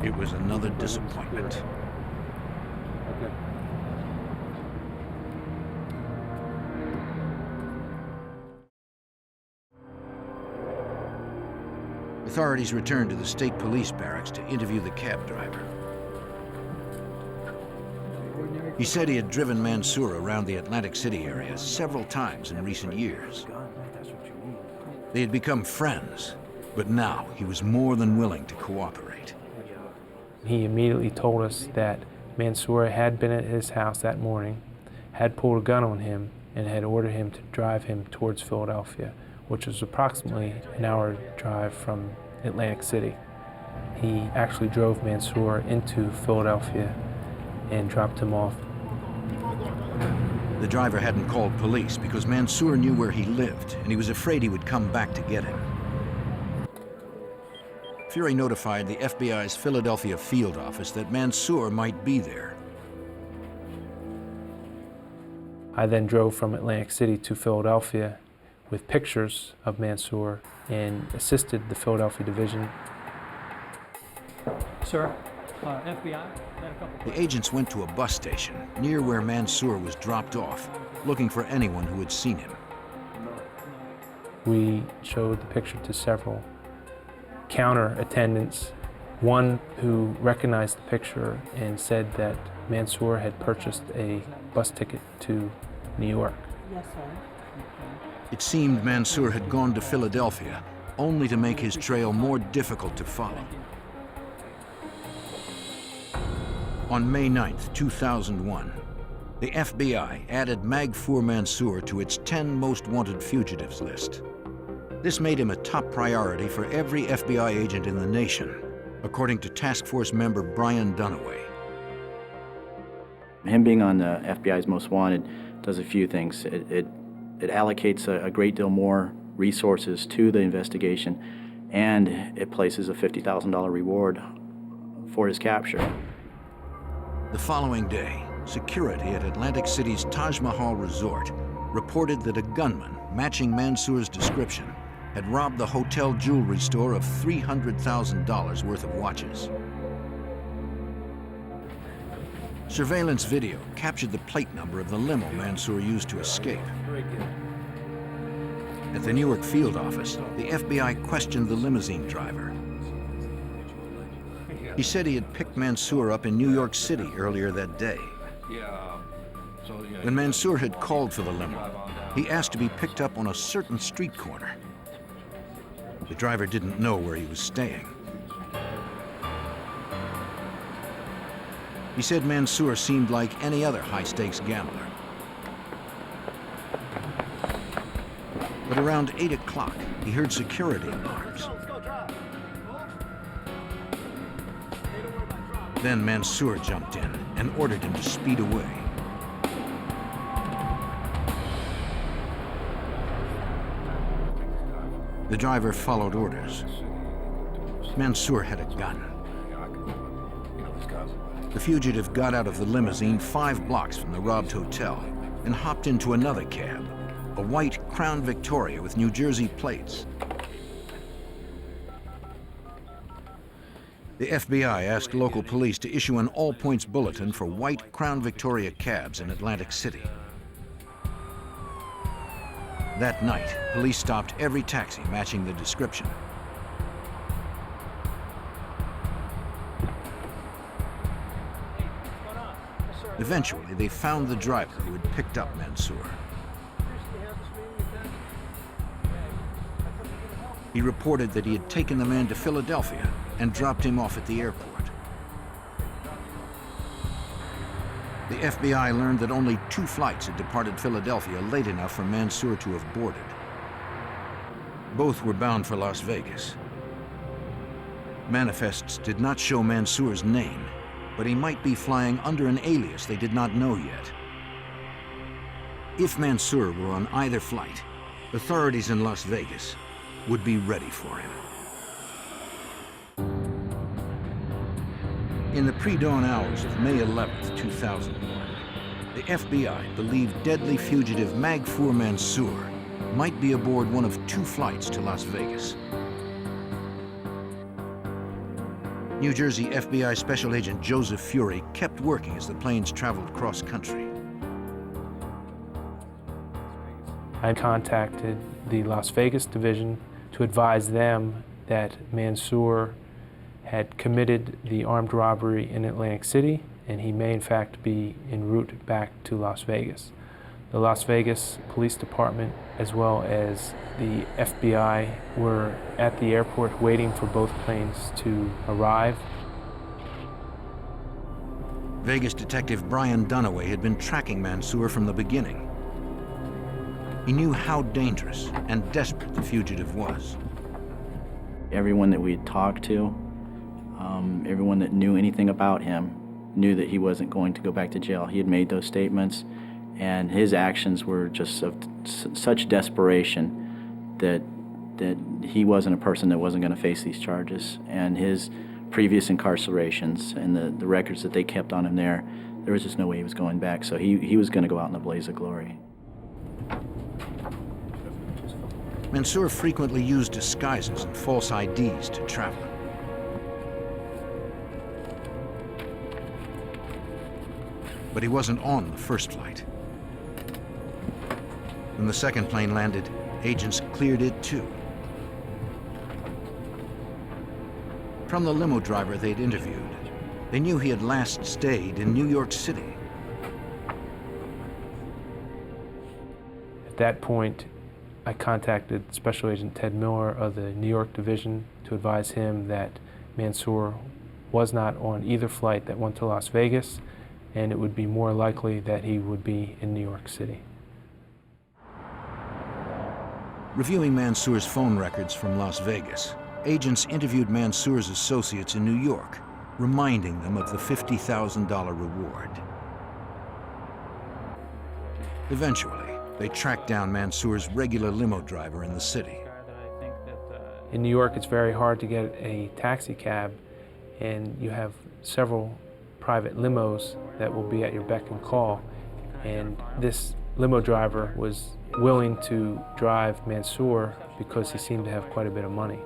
It was another disappointment. Okay. Authorities returned to the state police barracks to interview the cab driver. He said he had driven Mansour around the Atlantic City area several times in recent years. They had become friends, but now he was more than willing to cooperate. He immediately told us that Mansour had been at his house that morning, had pulled a gun on him, and had ordered him to drive him towards Philadelphia, which was approximately an hour drive from Atlantic City. He actually drove Mansour into Philadelphia and dropped him off. The driver hadn't called police because Mansour knew where he lived, and he was afraid he would come back to get him. Fury notified the FBI's Philadelphia field office that Mansour might be there. I then drove from Atlantic City to Philadelphia with pictures of Mansour and assisted the Philadelphia division. Sir, FBI. The agents went to a bus station near where Mansour was dropped off, looking for anyone who had seen him. We showed the picture to several counter attendants, one who recognized the picture and said that Mansour had purchased a bus ticket to New York. Yes, sir. It seemed Mansour had gone to Philadelphia, only to make his trail more difficult to follow. On May 9th, 2001, the FBI added Magor Mansour to its 10 most wanted fugitives list. This made him a top priority for every FBI agent in the nation, according to Task Force member Brian Dunaway. Him being on the FBI's most wanted does a few things. It allocates a great deal more resources to the investigation, and it places a $50,000 reward for his capture. The following day, security at Atlantic City's Taj Mahal Resort reported that a gunman matching Mansour's description had robbed the hotel jewelry store of $300,000 worth of watches. Surveillance video captured the plate number of the limo Mansour used to escape. At the Newark field office, the FBI questioned the limousine driver. He said he had picked Mansour up in New York City earlier that day. When Mansour had called for the limo, he asked to be picked up on a certain street corner. The driver didn't know where he was staying. He said Mansour seemed like any other high-stakes gambler. But around 8 o'clock, he heard security alarms. Then Mansour jumped in and ordered him to speed away. The driver followed orders. Mansour had a gun. The fugitive got out of the limousine 5 blocks from the robbed hotel and hopped into another cab, a white Crown Victoria with New Jersey plates. The FBI asked local police to issue an all-points bulletin for white Crown Victoria cabs in Atlantic City. That night, police stopped every taxi matching the description. Eventually, they found the driver who had picked up Mansour. He reported that he had taken the man to Philadelphia and dropped him off at the airport. The FBI learned that only 2 flights had departed Philadelphia late enough for Mansour to have boarded. Both were bound for Las Vegas. Manifests did not show Mansour's name, but he might be flying under an alias they did not know yet. If Mansour were on either flight, authorities in Las Vegas would be ready for him. In the pre-dawn hours of May 11th, 2001, the FBI believed deadly fugitive Magor Mansour might be aboard one of 2 flights to Las Vegas. New Jersey FBI Special Agent Joseph Fury kept working as the planes traveled cross-country. I contacted the Las Vegas division to advise them that Mansour had committed the armed robbery in Atlantic City, and he may in fact be en route back to Las Vegas. The Las Vegas Police Department, as well as the FBI, were at the airport waiting for both planes to arrive. Vegas detective Brian Dunaway had been tracking Mansour from the beginning. He knew how dangerous and desperate the fugitive was. Everyone that we had talked to, everyone that knew anything about him, knew that he wasn't going to go back to jail. He had made those statements, and his actions were just of such desperation that he wasn't a person that wasn't going to face these charges. And his previous incarcerations and the records that they kept on him there was just no way he was going back. So he was going to go out in a blaze of glory. Mansour frequently used disguises and false IDs to travel. But he wasn't on the first flight. When the second plane landed, agents cleared it too. From the limo driver they'd interviewed, they knew he had last stayed in New York City. At that point, I contacted Special Agent Ted Miller of the New York Division to advise him that Mansour was not on either flight that went to Las Vegas, and it would be more likely that he would be in New York City. Reviewing Mansour's phone records from Las Vegas, agents interviewed Mansour's associates in New York, reminding them of the $50,000 reward. Eventually, they tracked down Mansour's regular limo driver in the city. In New York, it's very hard to get a taxi cab, and you have several private limos that will be at your beck and call. And this limo driver was willing to drive Mansour because he seemed to have quite a bit of money.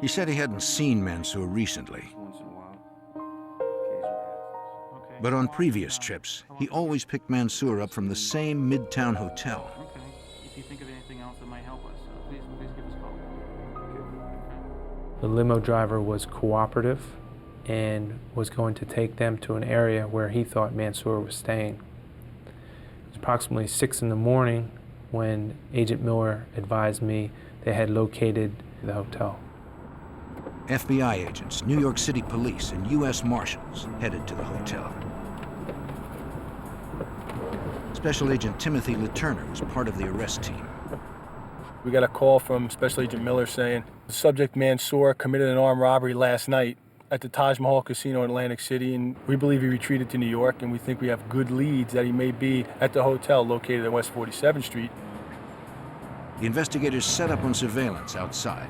He said he hadn't seen Mansour recently. But on previous trips, he always picked Mansour up from the same Midtown hotel. Okay. If you think of anything else that might help us, please give us a call. The limo driver was cooperative and was going to take them to an area where he thought Mansour was staying. It was approximately 6 in the morning when Agent Miller advised me they had located the hotel. FBI agents, New York City police, and U.S. Marshals headed to the hotel. Special Agent Timothy LeTurner was part of the arrest team. We got a call from Special Agent Miller saying the subject Mansour committed an armed robbery last night at the Taj Mahal Casino in Atlantic City, and we believe he retreated to New York, and we think we have good leads that he may be at the hotel located at West 47th Street. The investigators set up on surveillance outside.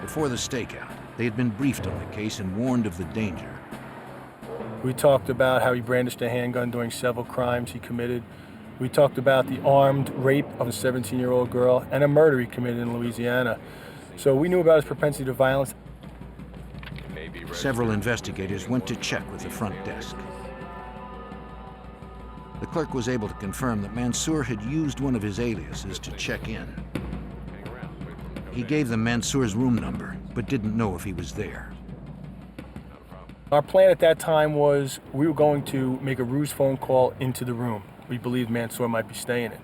Before the stakeout, they had been briefed on the case and warned of the danger. We talked about how he brandished a handgun during several crimes he committed. We talked about the armed rape of a 17-year-old girl and a murder he committed in Louisiana. So we knew about his propensity to violence. Several investigators went to check with the front desk. The The clerk was able to confirm that Mansour had used one of his aliases to check in. He gave them Mansour's room number, but didn't know if he was there. Our plan at that time was we were going to make a ruse phone call into the room we believed Mansour might be staying in.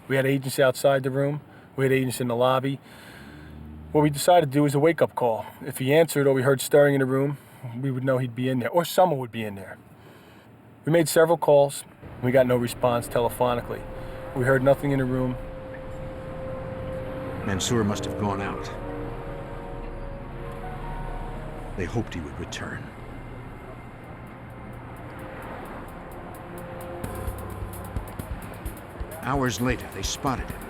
We had agents outside the room. We had agents in the lobby. What we decided to do was a wake-up call. If he answered or we heard stirring in the room, we would know he'd be in there, or someone would be in there. We made several calls. We got no response telephonically. We heard nothing in the room. Mansour must have gone out. They hoped he would return. Hours later, they spotted him.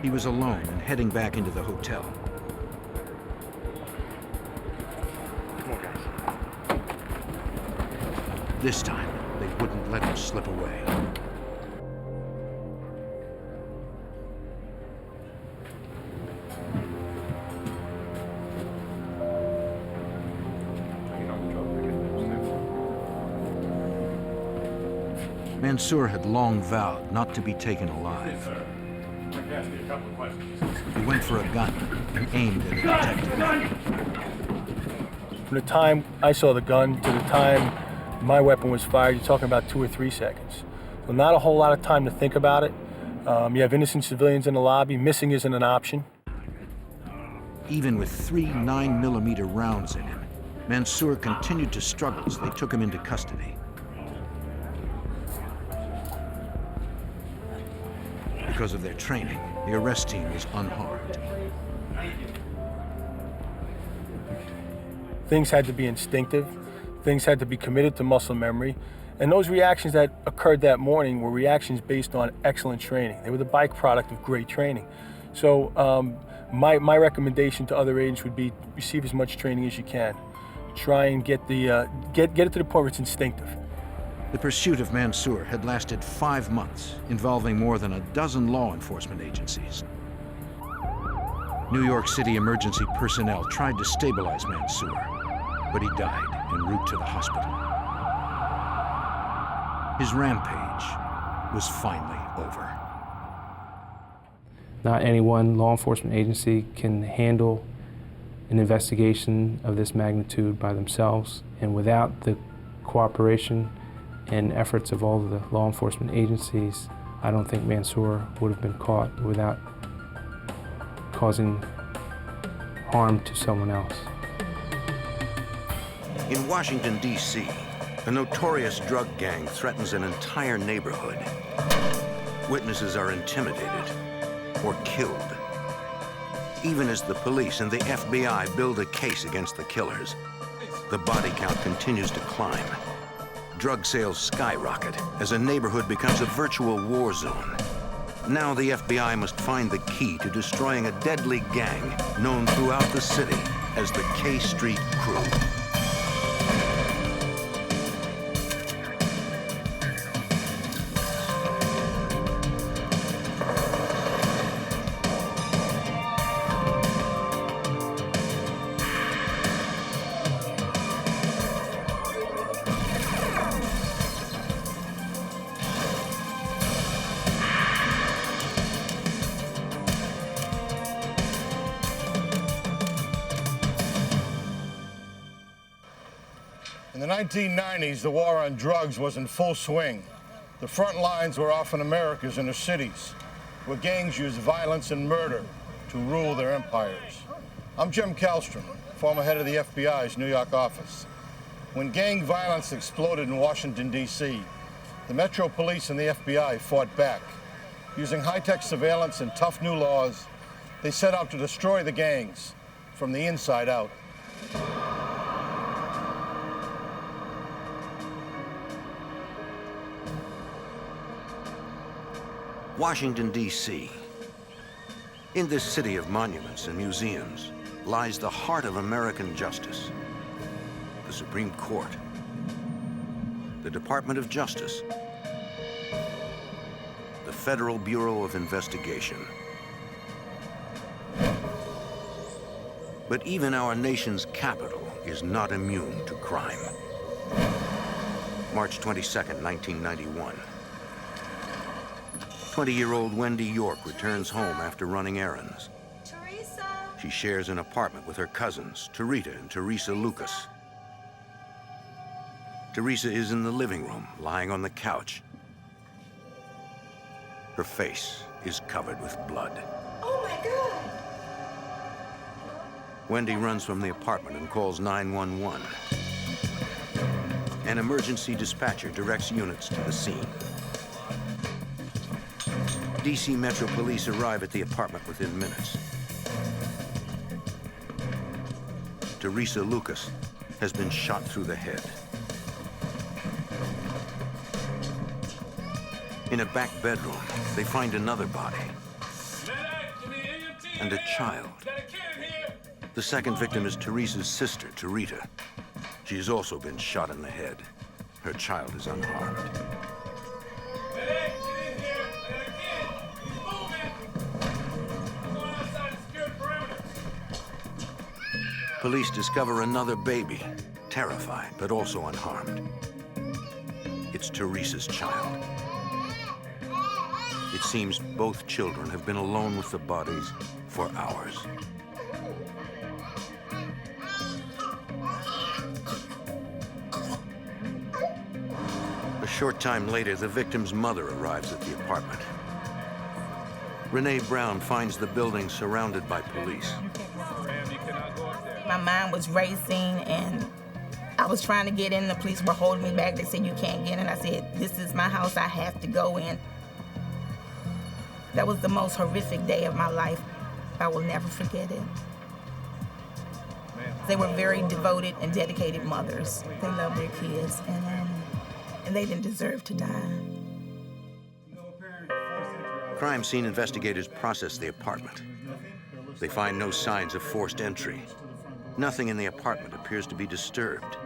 He was alone and heading back into the hotel. Come on, guys. This time, they wouldn't let him slip away. Mansour had long vowed not to be taken alive. He went for a gun and aimed at a detective. From the time I saw the gun to the time my weapon was fired, you're talking about 2 or 3 seconds. So not a whole lot of time to think about it. You have innocent civilians in the lobby. Missing isn't an option. Even with 3 9mm rounds in him, Mansour continued to struggle as they took him into custody. Because of their training, the arrest team was unharmed. Things had to be instinctive. Things had to be committed to muscle memory. And those reactions that occurred that morning were reactions based on excellent training. They were the byproduct of great training. So my recommendation to other agents would be receive as much training as you can. Try and get it to the point where it's instinctive. The pursuit of Mansour had lasted 5 months, involving more than a dozen law enforcement agencies. New York City emergency personnel tried to stabilize Mansour, but he died en route to the hospital. His rampage was finally over. Not any one law enforcement agency can handle an investigation of this magnitude by themselves, and without the cooperation and efforts of all of the law enforcement agencies, I don't think Mansour would have been caught without causing harm to someone else. In Washington, D.C., a notorious drug gang threatens an entire neighborhood. Witnesses are intimidated or killed. Even as the police and the FBI build a case against the killers, the body count continues to climb. Drug sales skyrocket as a neighborhood becomes a virtual war zone. Now the FBI must find the key to destroying a deadly gang known throughout the city as the K Street Crew. In the 1990s, the war on drugs was in full swing. The front lines were often America's inner cities, where gangs used violence and murder to rule their empires. I'm Jim Kallstrom, former head of the FBI's New York office. When gang violence exploded in Washington, D.C., the Metro Police and the FBI fought back. Using high-tech surveillance and tough new laws, they set out to destroy the gangs from the inside out. Washington, D.C. In this city of monuments and museums lies the heart of American justice. The Supreme Court, the Department of Justice, the Federal Bureau of Investigation. But even our nation's capital is not immune to crime. March 22nd, 1991. 20-year-old Wendy York returns home after running errands. Teresa! She shares an apartment with her cousins, Tarita and Teresa Lucas. Teresa is in the living room, lying on the couch. Her face is covered with blood. Oh my God! Wendy runs from the apartment and calls 911. An emergency dispatcher directs units to the scene. DC Metro Police arrive at the apartment within minutes. Teresa Lucas has been shot through the head. In a back bedroom, they find another body and a child. The second victim is Teresa's sister, Tarita. She has also been shot in the head. Her child is unharmed. Police discover another baby, terrified but also unharmed. It's Teresa's child. It seems both children have been alone with the bodies for hours. A short time later, the victim's mother arrives at the apartment. Renee Brown finds the building surrounded by police. My mind was racing, and I was trying to get in. The police were holding me back. They said, "You can't get in." I said, "This is my house. I have to go in." That was the most horrific day of my life. I will never forget it. They were very devoted and dedicated mothers. They loved their kids, and they didn't deserve to die. Crime scene investigators process the apartment. They find no signs of forced entry. Nothing in the apartment appears to be disturbed.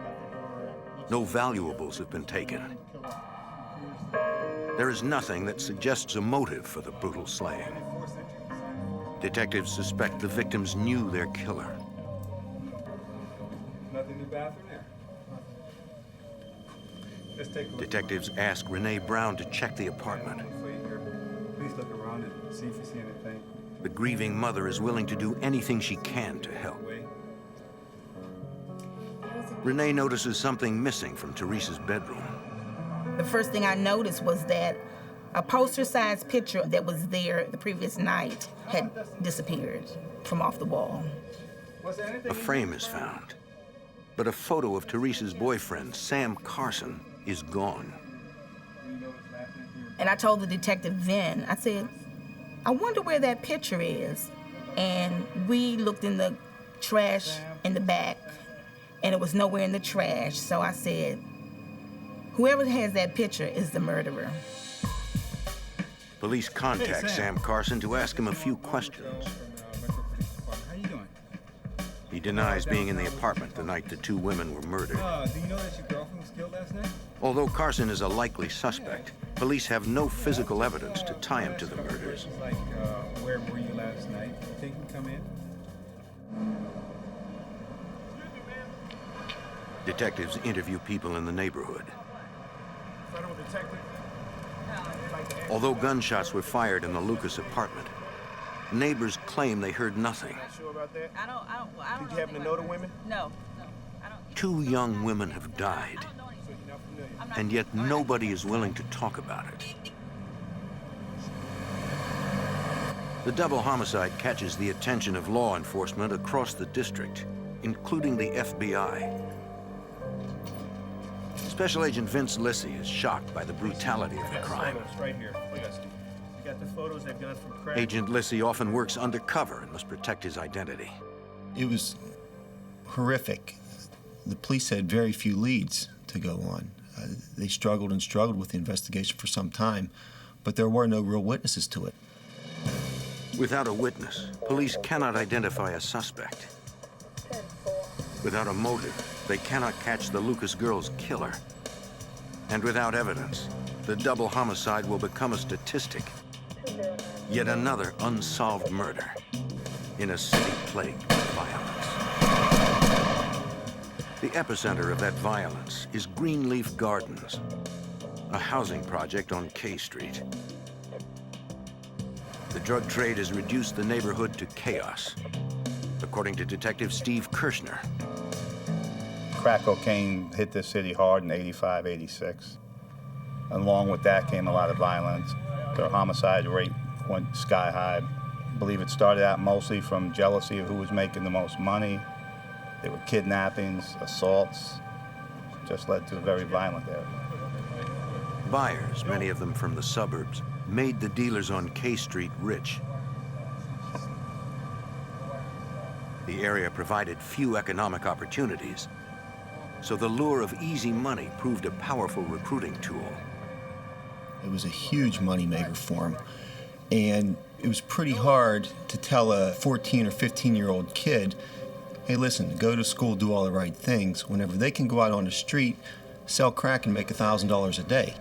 No valuables have been taken. There is nothing that suggests a motive for the brutal slaying. Detectives suspect the victims knew their killer. Nothing in the bathroom there. Let's take a look. Detectives ask Renee Brown to check the apartment. Please look around and see if you see anything. The grieving mother is willing to do anything she can to help. Renee notices something missing from Teresa's bedroom. The first thing I noticed was that a poster-sized picture that was there the previous night had disappeared from off the wall. A frame is found, but a photo of Teresa's boyfriend, Sam Carson, is gone. And I told the detective then, I said, "I wonder where that picture is." And we looked in the trash in the back, and it was nowhere in the trash. So I said, whoever has that picture is the murderer. Police contact Sam Carson to ask him a few questions. How you doing? He denies being in the apartment the night the two women were murdered. Do you know that your girlfriend was killed last night? Although Carson is a likely suspect, police have no physical evidence to tie him to the murders. Like, where were you last night? You think you can come in? Detectives interview people in the neighborhood. Federal detective? Although gunshots were fired in the Lucas apartment, neighbors claim they heard nothing. Not sure about that? I don't Did you happen to know the women? No. Two young women have died, and yet nobody is willing to talk about it. The double homicide catches the attention of law enforcement across the district, including the FBI. Special Agent Vince Lissy is shocked by the brutality of the crime. Right here. You got the photos they've got from Craig. Agent Lissy often works undercover and must protect his identity. It was horrific. The police had very few leads to go on. They struggled and struggled with the investigation for some time, but there were no real witnesses to it. Without a witness, police cannot identify a suspect. Without a motive, they cannot catch the Lucas girls' killer. And without evidence, the double homicide will become a statistic. Yet another unsolved murder in a city plagued with violence. The epicenter of that violence is Greenleaf Gardens, a housing project on K Street. The drug trade has reduced the neighborhood to chaos, according to Detective Steve Kirshner. Crack cocaine hit the city hard in '85, '86. Along with that came a lot of violence. The homicide rate went sky high. I believe it started out mostly from jealousy of who was making the most money. There were kidnappings, assaults, just led to a very violent area. Buyers, many of them from the suburbs, made the dealers on K Street rich. The area provided few economic opportunities, so the lure of easy money proved a powerful recruiting tool. It was a huge moneymaker for him, and it was pretty hard to tell a 14 or 15-year-old kid, hey, listen, go to school, do all the right things, whenever they can go out on the street, sell crack and make $1,000 a day.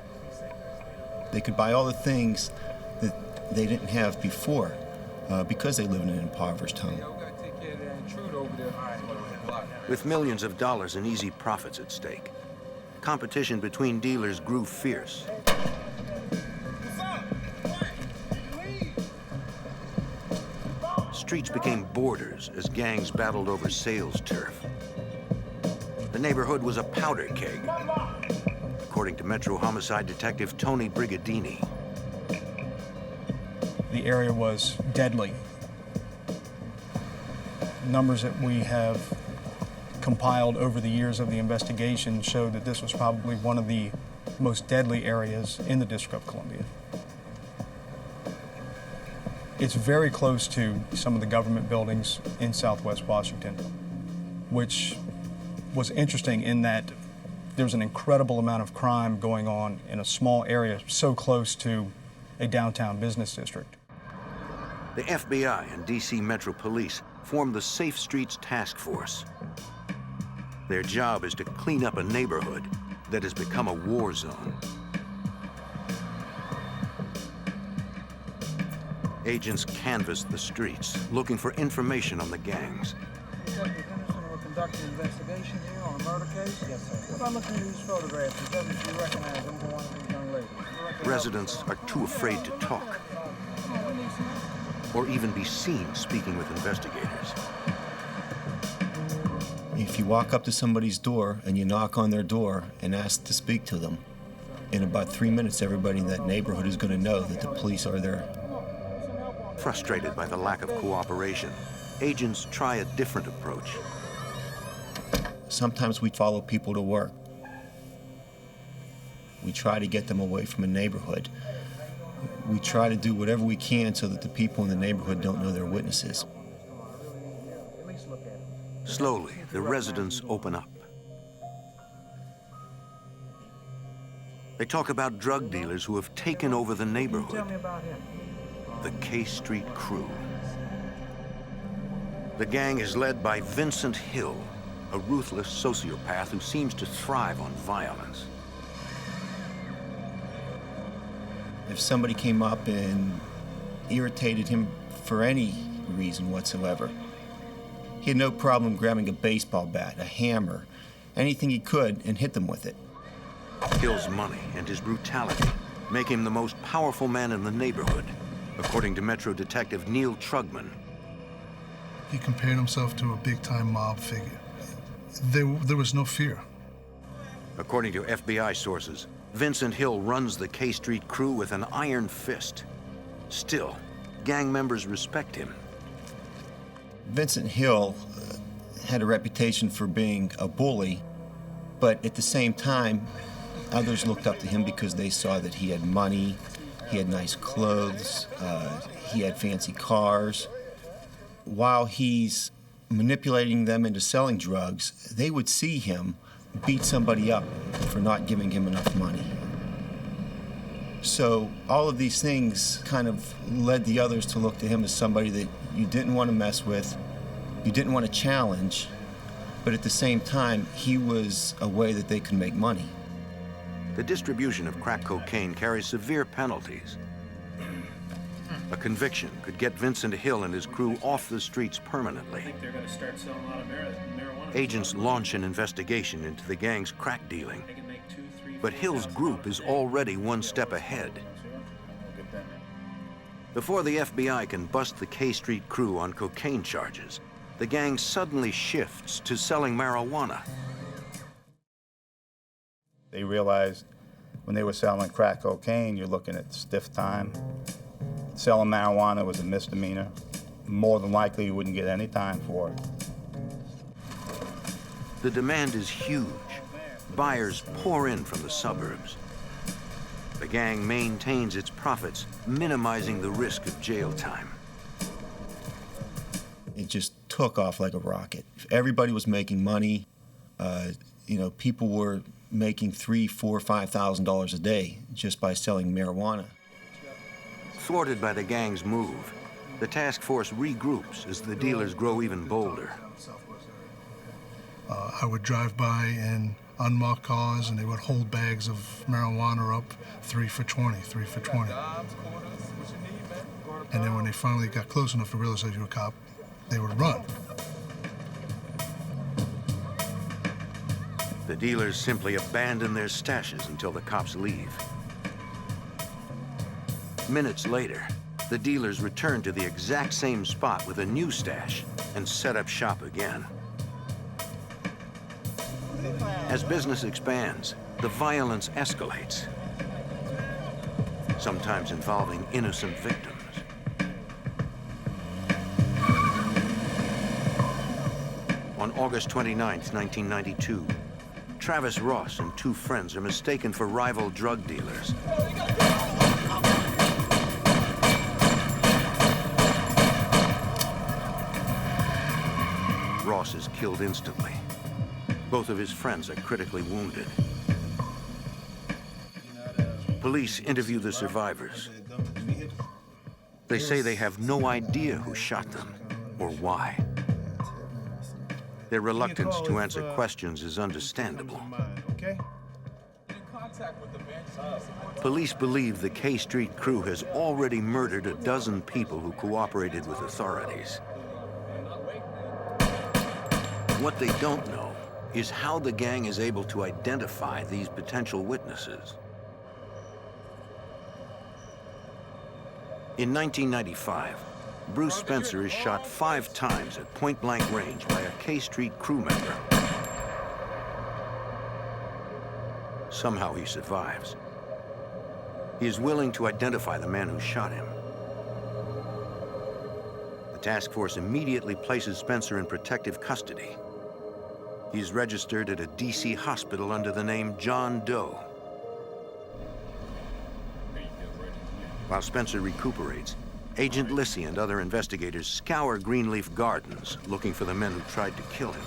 They could buy all the things that they didn't have before because they live in an impoverished home. With millions of dollars in easy profits at stake, competition between dealers grew fierce. Streets became borders as gangs battled over sales turf. The neighborhood was a powder keg, according to Metro Homicide Detective Tony Brigadini. The area was deadly. Numbers that we have compiled over the years of the investigation showed that this was probably one of the most deadly areas in the District of Columbia. It's very close to some of the government buildings in Southwest Washington, which was interesting in that there's an incredible amount of crime going on in a small area so close to a downtown business district. The FBI and DC Metro Police formed the Safe Streets Task Force. Their job is to clean up a neighborhood that has become a war zone. Agents canvassed the streets, looking for information on the gangs. Detective Henderson, we're conducting an investigation here on a murder case? Yes, sir. If I look at these photographs, it doesn't you recognize either one of these young ladies? Residents are too afraid to talk or even be seen speaking with investigators. If you walk up to somebody's door and you knock on their door and ask to speak to them, in about 3 minutes, everybody in that neighborhood is going to know that the police are there. Frustrated by the lack of cooperation, agents try a different approach. Sometimes we follow people to work. We try to get them away from a neighborhood. We try to do whatever we can so that the people in the neighborhood don't know they're witnesses. Slowly, the residents open up. They talk about drug dealers who have taken over the neighborhood. Tell me about him. The K Street Crew. The gang is led by Vincent Hill, a ruthless sociopath who seems to thrive on violence. If somebody came up and irritated him for any reason whatsoever, he had no problem grabbing a baseball bat, a hammer, anything he could, and hit them with it. Hill's money and his brutality make him the most powerful man in the neighborhood, according to Metro Detective Neil Trugman. He compared himself to a big-time mob figure. There was no fear. According to FBI sources, Vincent Hill runs the K Street Crew with an iron fist. Still, gang members respect him. Vincent Hill had a reputation for being a bully, but at the same time, others looked up to him because they saw that he had money, he had nice clothes, he had fancy cars. While he's manipulating them into selling drugs, they would see him beat somebody up for not giving him enough money. So all of these things kind of led the others to look to him as somebody that you didn't want to mess with, you didn't want to challenge, but at the same time, he was a way that they could make money. The distribution of crack cocaine carries severe penalties. A conviction could get Vincent Hill and his crew off the streets permanently. I think they're going to start selling a lot of marijuana. Agents launch an investigation into the gang's crack dealing. But Hill's group is already one step ahead. Before the FBI can bust the K Street crew on cocaine charges, the gang suddenly shifts to selling marijuana. They realized when they were selling crack cocaine, you're looking at stiff time. Selling marijuana was a misdemeanor. More than likely, you wouldn't get any time for it. The demand is huge. Buyers pour in from the suburbs. The gang maintains its profits, minimizing the risk of jail time. It just took off like a rocket. Everybody was making money. People were making $3,000, $4,000, $5,000 a day just by selling marijuana. Thwarted by the gang's move, the task force regroups as the dealers grow even bolder. I would drive by in unmarked cars, and they would hold bags of marijuana up, 3 for 20, 3 for 20. And then when they finally got close enough to realize you were a cop, they would run. The dealers simply abandon their stashes until the cops leave. Minutes later, the dealers return to the exact same spot with a new stash and set up shop again. As business expands, the violence escalates, sometimes involving innocent victims. On August 29, 1992, Travis Ross and 2 friends are mistaken for rival drug dealers. Ross is killed instantly. Both of his friends are critically wounded. Police interview the survivors. They say they have no idea who shot them or why. Their reluctance to answer questions is understandable. Police believe the K Street crew has already murdered a dozen people who cooperated with authorities. What they don't know is how the gang is able to identify these potential witnesses. In 1995, Bruce Spencer is shot 5 times at point-blank range by a K Street crew member. Somehow he survives. He is willing to identify the man who shot him. The task force immediately places Spencer in protective custody. He is registered at a DC hospital under the name John Doe. While Spencer recuperates, Agent Lissy and other investigators scour Greenleaf Gardens looking for the men who tried to kill him.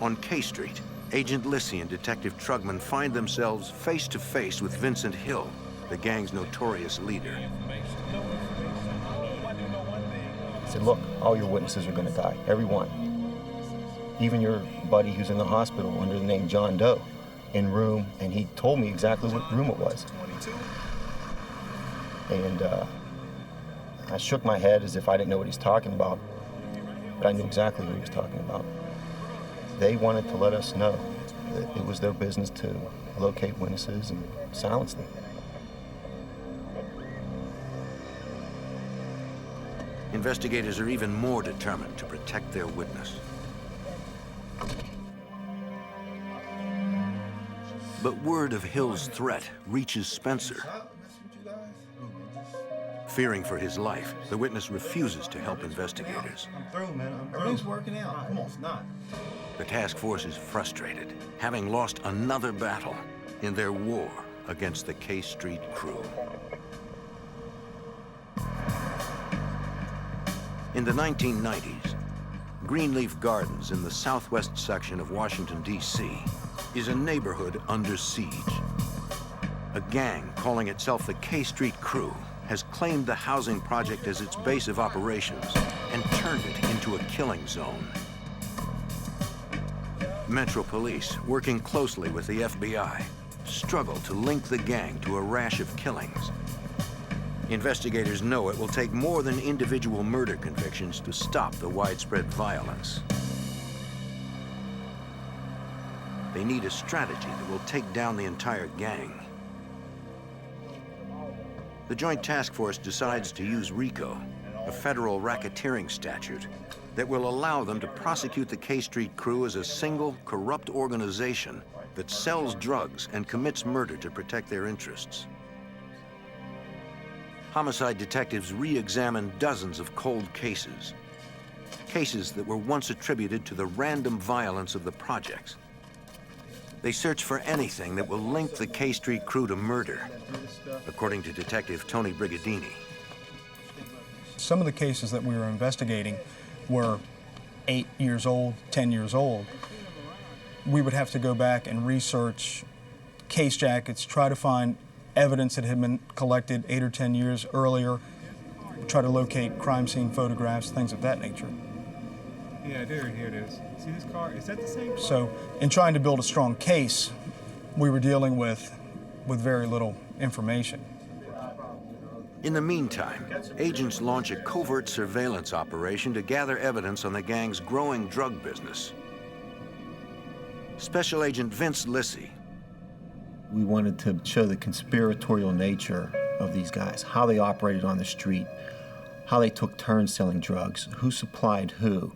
On K Street, Agent Lissy and Detective Trugman find themselves face to face with Vincent Hill, the gang's notorious leader. He said, look, all your witnesses are going to die, every one. Even your buddy who's in the hospital under the name John Doe, in room, and he told me exactly what room it was. And I shook my head as if I didn't know what he's talking about, but I knew exactly who he was talking about. They wanted to let us know that it was their business to locate witnesses and silence them. Investigators are even more determined to protect their witness. But word of Hill's threat reaches Spencer. Fearing for his life, the witness refuses to help investigators. I'm through, man. Everything's working out. Come on, it's not. The task force is frustrated, having lost another battle in their war against the K Street crew. In the 1990s, Greenleaf Gardens in the southwest section of Washington, D.C., is a neighborhood under siege. A gang calling itself the K Street Crew has claimed the housing project as its base of operations and turned it into a killing zone. Metro Police, working closely with the FBI, struggle to link the gang to a rash of killings. Investigators know it will take more than individual murder convictions to stop the widespread violence. They need a strategy that will take down the entire gang. The Joint Task Force decides to use RICO, a federal racketeering statute that will allow them to prosecute the K Street crew as a single, corrupt organization that sells drugs and commits murder to protect their interests. Homicide detectives re-examine dozens of cold cases, cases that were once attributed to the random violence of the projects. They search for anything that will link the K Street crew to murder, according to Detective Tony Brigadini. Some of the cases that we were investigating were 8 years old, 10 years old. We would have to go back and research case jackets, try to find evidence that had been collected 8 or 10 years earlier, try to locate crime scene photographs, things of that nature. Yeah, here it is. See this car? Is that the same car? So, in trying to build a strong case, we were dealing with very little information. In the meantime, agents launch a covert surveillance operation to gather evidence on the gang's growing drug business. Special Agent Vince Lissy. We wanted to show the conspiratorial nature of these guys, how they operated on the street, how they took turns selling drugs, who supplied who.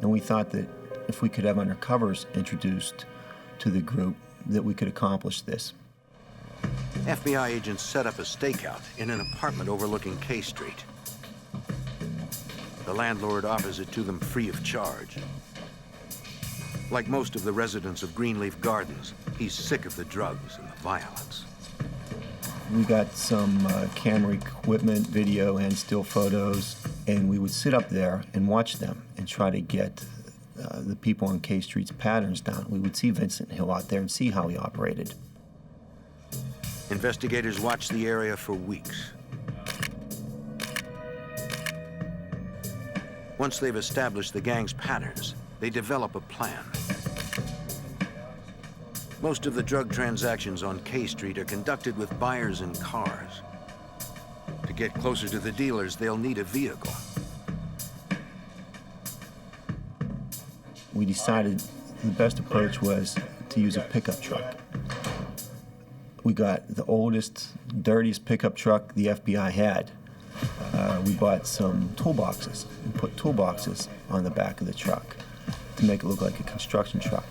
And we thought that if we could have undercovers introduced to the group, that we could accomplish this. FBI agents set up a stakeout in an apartment overlooking K Street. The landlord offers it to them free of charge. Like most of the residents of Greenleaf Gardens, he's sick of the drugs and the violence. We got some camera equipment, video, and still photos, and we would sit up there and watch them and try to get the people on K Street's patterns down. We would see Vincent Hill out there and see how he operated. Investigators watched the area for weeks. Once they've established the gang's patterns, they develop a plan. Most of the drug transactions on K Street are conducted with buyers in cars. To get closer to the dealers, they'll need a vehicle. We decided the best approach was to use a pickup truck. We got the oldest, dirtiest pickup truck the FBI had. We bought some toolboxes and put toolboxes on the back of the truck to make it look like a construction truck.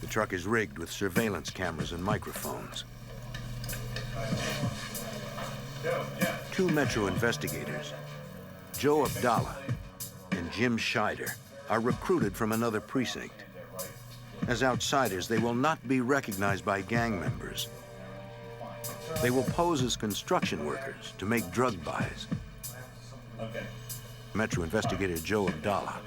The truck is rigged with surveillance cameras and microphones. Two Metro investigators, Joe Abdallah and Jim Scheider, are recruited from another precinct. As outsiders, they will not be recognized by gang members. They will pose as construction workers to make drug buys. Metro investigator Joe Abdallah.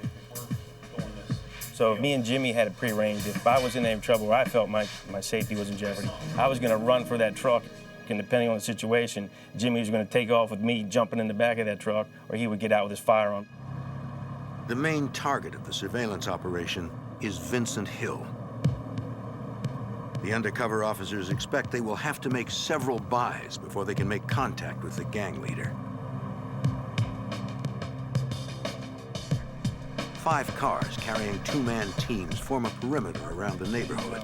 So me and Jimmy had it prearranged. If I was in any trouble or I felt my safety was in jeopardy, I was going to run for that truck. And depending on the situation, Jimmy was going to take off with me jumping in the back of that truck, or he would get out with his firearm. The main target of the surveillance operation is Vincent Hill. The undercover officers expect they will have to make several buys before they can make contact with the gang leader. 5 cars carrying 2-man teams form a perimeter around the neighborhood.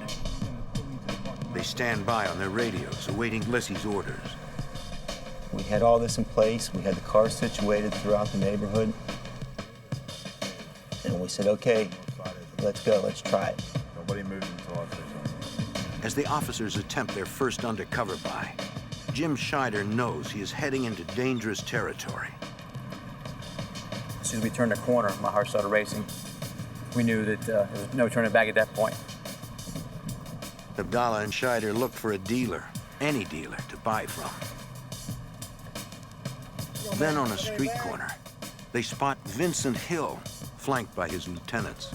They stand by on their radios, awaiting Lissy's orders. We had all this in place. We had the cars situated throughout the neighborhood. And we said, okay, let's go, let's try it. Nobody moved until I said something. As the officers attempt their first undercover buy, Jim Scheider knows he is heading into dangerous territory. As soon as we turned the corner, my heart started racing. We knew that there was no turning back at that point. Abdallah and Scheider look for a dealer, any dealer, to buy from. Then on a street corner, they spot Vincent Hill, flanked by his lieutenants.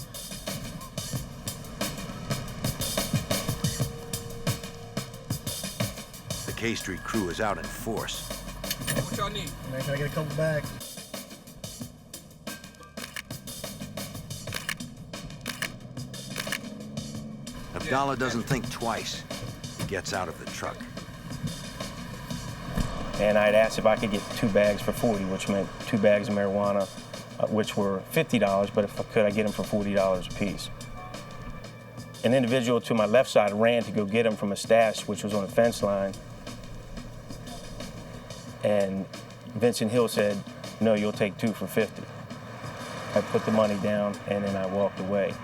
The K Street crew is out in force. What y'all need? Man, can I get a couple bags? Abdallah doesn't think twice. gets out of the truck. And I'd asked if I could get 2 bags for $40, which meant 2 bags of marijuana, which were $50, but if I could, I'd get them for $40 a piece. An individual to my left side ran to go get them from a stash, which was on a fence line. And Vincent Hill said, "No, you'll take 2 for $50. I put the money down, and then I walked away.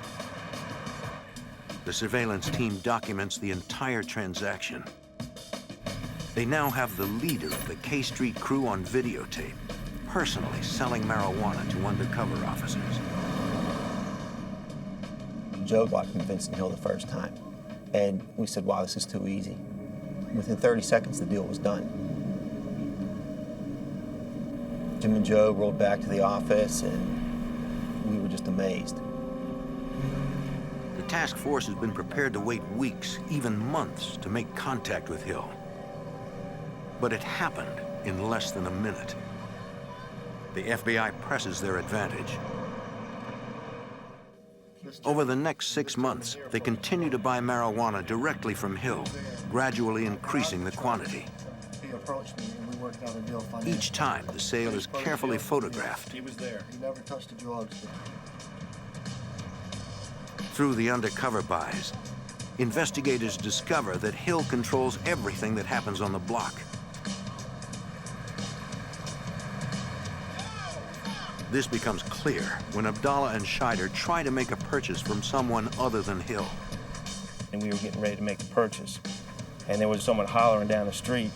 The surveillance team documents the entire transaction. They now have the leader of the K Street crew on videotape, personally selling marijuana to undercover officers. Joe walked from Vincent Hill the first time, and we said, wow, this is too easy. Within 30 seconds, the deal was done. Jim and Joe rolled back to the office, and we were just amazed. The task force has been prepared to wait weeks, even months, to make contact with Hill. But it happened in less than a minute. The FBI presses their advantage. Over the next 6 months, they continue to buy marijuana directly from Hill, gradually increasing the quantity. He approached me and we worked out a deal financially. Each time, the sale is carefully photographed. He was there. He never touched the drugs. Through the undercover buys, investigators discover that Hill controls everything that happens on the block. This becomes clear when Abdallah and Scheider try to make a purchase from someone other than Hill. And we were getting ready to make a purchase. And there was someone hollering down the street.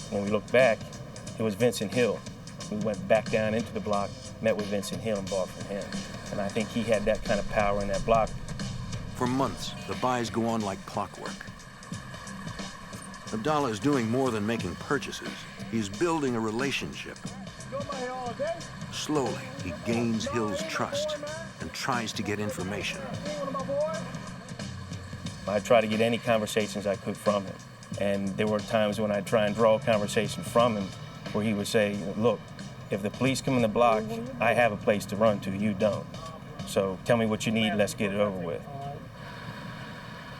When we looked back, it was Vincent Hill. We went back down into the block, met with Vincent Hill and bought from him. And I think he had that kind of power in that block. For months, the buys go on like clockwork. Abdallah is doing more than making purchases. He's building a relationship. Slowly, he gains Hill's trust and tries to get information. I tried to get any conversations I could from him. And there were times when I'd try and draw a conversation from him where he would say, look, if the police come in the block, I have a place to run to, you don't. So tell me what you need, let's get it over with.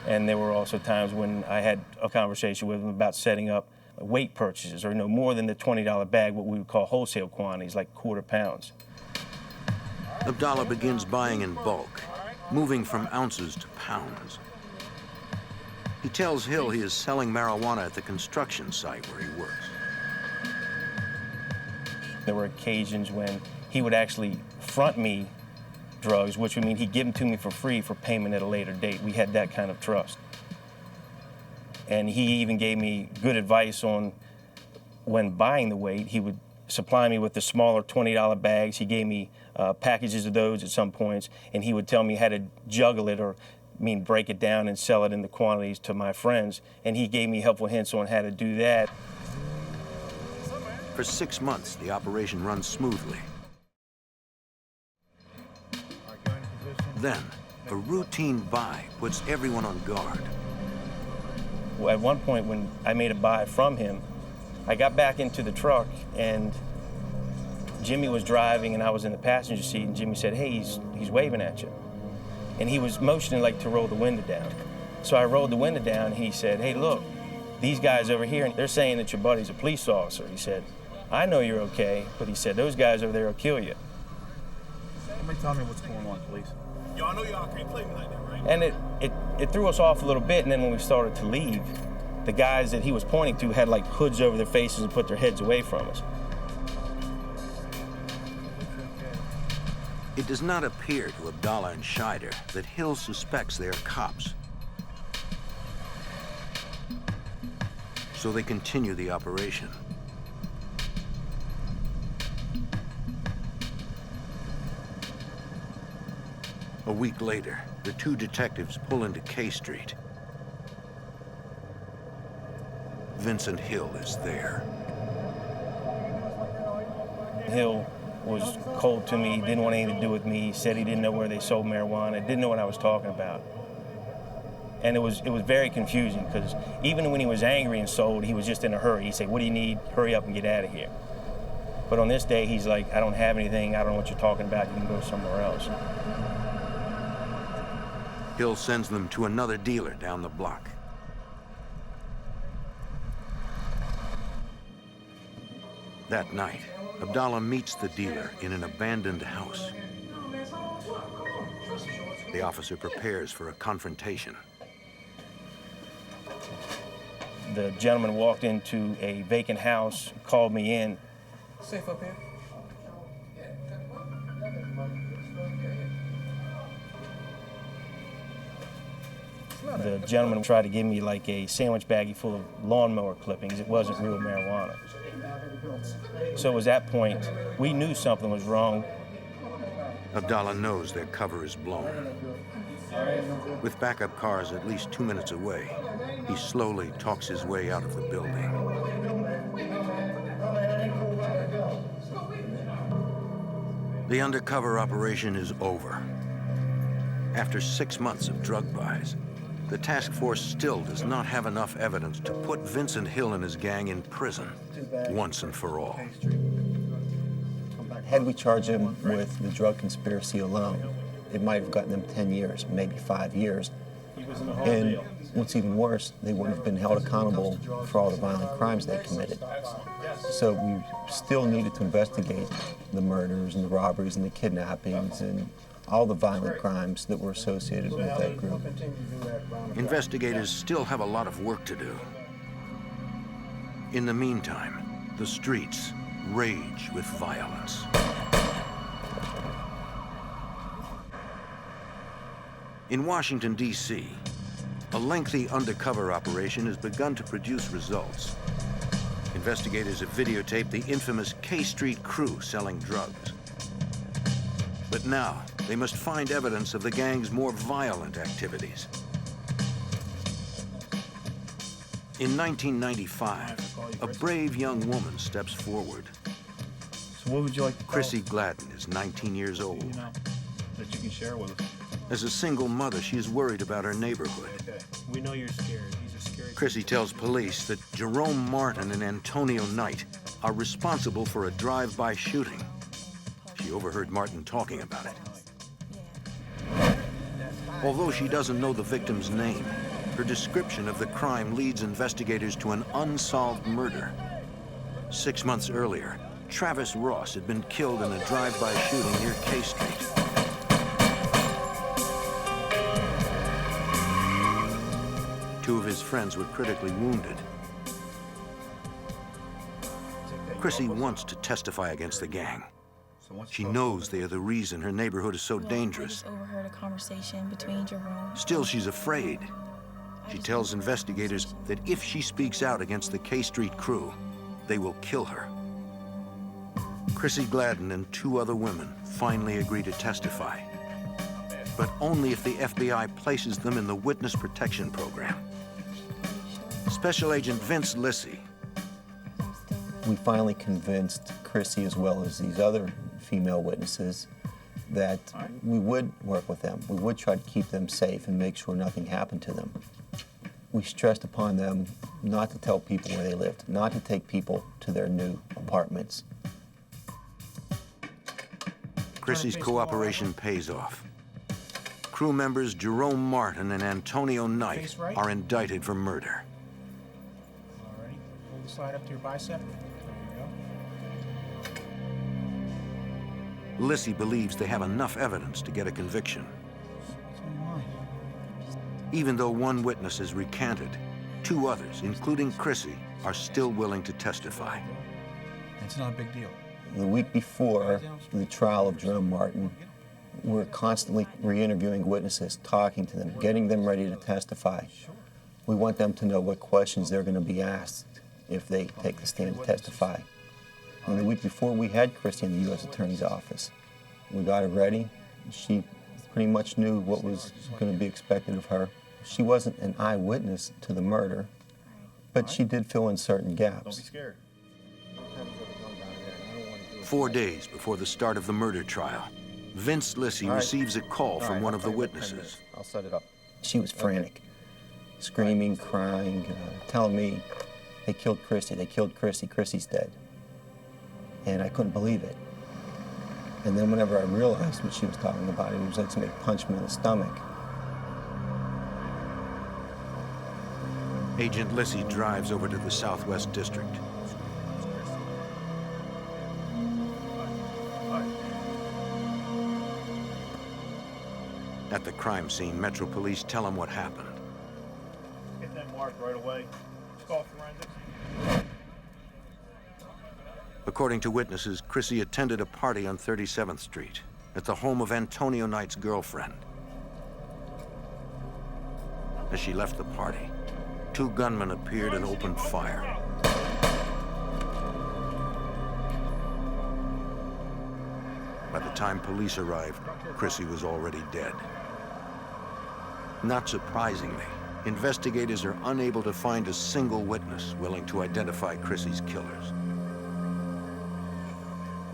And there were also times when I had a conversation with him about setting up weight purchases, or more than the $20 bag, what we would call wholesale quantities, like quarter pounds. Abdallah begins buying in bulk, moving from ounces to pounds. He tells Hill he is selling marijuana at the construction site where he works. There were occasions when he would actually front me drugs, which would mean he'd give them to me for free for payment at a later date. We had that kind of trust. And he even gave me good advice on when buying the weight. He would supply me with the smaller $20 bags. He gave me packages of those at some points, and he would tell me how to juggle it, or break it down and sell it in the quantities to my friends. And he gave me helpful hints on how to do that. For 6 months, the operation runs smoothly. Then, a routine buy puts everyone on guard. At one point when I made a buy from him, I got back into the truck and Jimmy was driving and I was in the passenger seat, and Jimmy said, hey, he's waving at you. And he was motioning like to roll the window down. So I rolled the window down and he said, hey, look, these guys over here, they're saying that your buddy's a police officer. He said, I know you're okay, but he said, those guys over there will kill you. Somebody tell me what's going on, please. Y'all know y'all can't play me like that, right? And it threw us off a little bit, and then when we started to leave, the guys that he was pointing to had like hoods over their faces and put their heads away from us. It does not appear to Abdallah and Scheider that Hill suspects they are cops. So they continue the operation. A week later, the 2 detectives pull into K Street. Vincent Hill is there. Hill was cold to me, didn't want anything to do with me, said he didn't know where they sold marijuana, didn't know what I was talking about. And it was very confusing, because even when he was angry and sold, he was just in a hurry. He'd say, what do you need? Hurry up and get out of here. But on this day, he's like, I don't have anything, I don't know what you're talking about, you can go somewhere else. Hill sends them to another dealer down the block. That night, Abdallah meets the dealer in an abandoned house. The officer prepares for a confrontation. The gentleman walked into a vacant house, called me in. Safe up here. The gentleman tried to give me like a sandwich baggie full of lawnmower clippings. It wasn't real marijuana. So it was that point, we knew something was wrong. Abdallah knows their cover is blown. With backup cars at least 2 minutes away, he slowly talks his way out of the building. The undercover operation is over. After 6 months of drug buys, the task force still does not have enough evidence to put Vincent Hill and his gang in prison once and for all. Had we charged him with the drug conspiracy alone, it might have gotten them 10 years, maybe 5 years. And what's even worse, they wouldn't have been held accountable for all the violent crimes they committed. So we still needed to investigate the murders and the robberies and the kidnappings and all the violent crimes that were associated with that group. Investigators still have a lot of work to do. In the meantime, the streets rage with violence. In Washington, D.C., a lengthy undercover operation has begun to produce results. Investigators have videotaped the infamous K Street crew selling drugs. But now, they must find evidence of the gang's more violent activities. In 1995, a brave young woman steps forward. So what would you like to tell Chrissy Gladden is 19 years old. that you can share with us? As a single mother, she is worried about her neighborhood. Okay. We know you're scared. These are scary. Chrissy tells police that Jerome Martin and Antonio Knight are responsible for a drive-by shooting. She overheard Martin talking about it. Although she doesn't know the victim's name, her description of the crime leads investigators to an unsolved murder. 6 months earlier, Travis Ross had been killed in a drive-by shooting near K Street. Two of his friends were critically wounded. Chrissy wants to testify against the gang. She knows they are the reason her neighborhood is so dangerous. I just overheard a conversation between Jerome. Still, she's afraid. She tells investigators that if she speaks out against the K Street crew, they will kill her. Chrissy Gladden and 2 other women finally agree to testify, but only if the FBI places them in the Witness Protection Program. Special Agent Vince Lissy. We finally convinced Chrissy, as well as these other female witnesses, that we would work with them. We would try to keep them safe and make sure nothing happened to them. We stressed upon them not to tell people where they lived, not to take people to their new apartments. Chrissy's cooperation pays off. Crew members Jerome Martin and Antonio Knight are indicted for murder. Alrighty. Hold the slide up to your bicep. Lissy believes they have enough evidence to get a conviction. Even though one witness is recanted, 2 others, including Chrissy, are still willing to testify. It's not a big deal. The week before the trial of Jerome Martin, we're constantly re-interviewing witnesses, talking to them, getting them ready to testify. We want them to know what questions they're going to be asked if they take the stand to testify. And the week before, we had Chrissy in the U.S. Attorney's office. We got her ready. She pretty much knew what was going to be expected of her. She wasn't an eyewitness to the murder, but she did fill in certain gaps. Don't be scared. 4 days before the start of the murder trial, Vince Lissy receives a call from one of the witnesses. I'll set it up. She was frantic, screaming, crying, telling me, they killed Chrissy, Chrissy's dead. And I couldn't believe it. And then whenever I realized what she was talking about, it was like somebody punched me in the stomach. Agent Lissy drives over to the Southwest District. At the crime scene, Metro Police tell him what happened. Get that marked right away. Let's call forensics. According to witnesses, Chrissy attended a party on 37th Street at the home of Antonio Knight's girlfriend. As she left the party, 2 gunmen appeared and opened fire. By the time police arrived, Chrissy was already dead. Not surprisingly, investigators are unable to find a single witness willing to identify Chrissy's killers.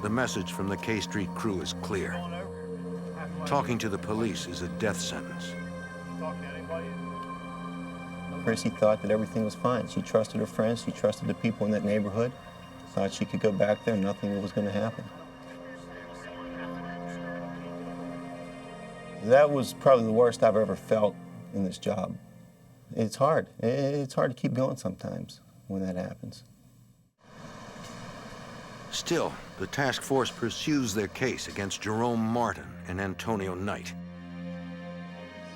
The message from the K Street crew is clear. Talking to the police is a death sentence. Chrissy thought that everything was fine. She trusted her friends, she trusted the people in that neighborhood, thought she could go back there and nothing was going to happen. That was probably the worst I've ever felt in this job. It's hard. It's hard to keep going sometimes when that happens. Still, the task force pursues their case against Jerome Martin and Antonio Knight.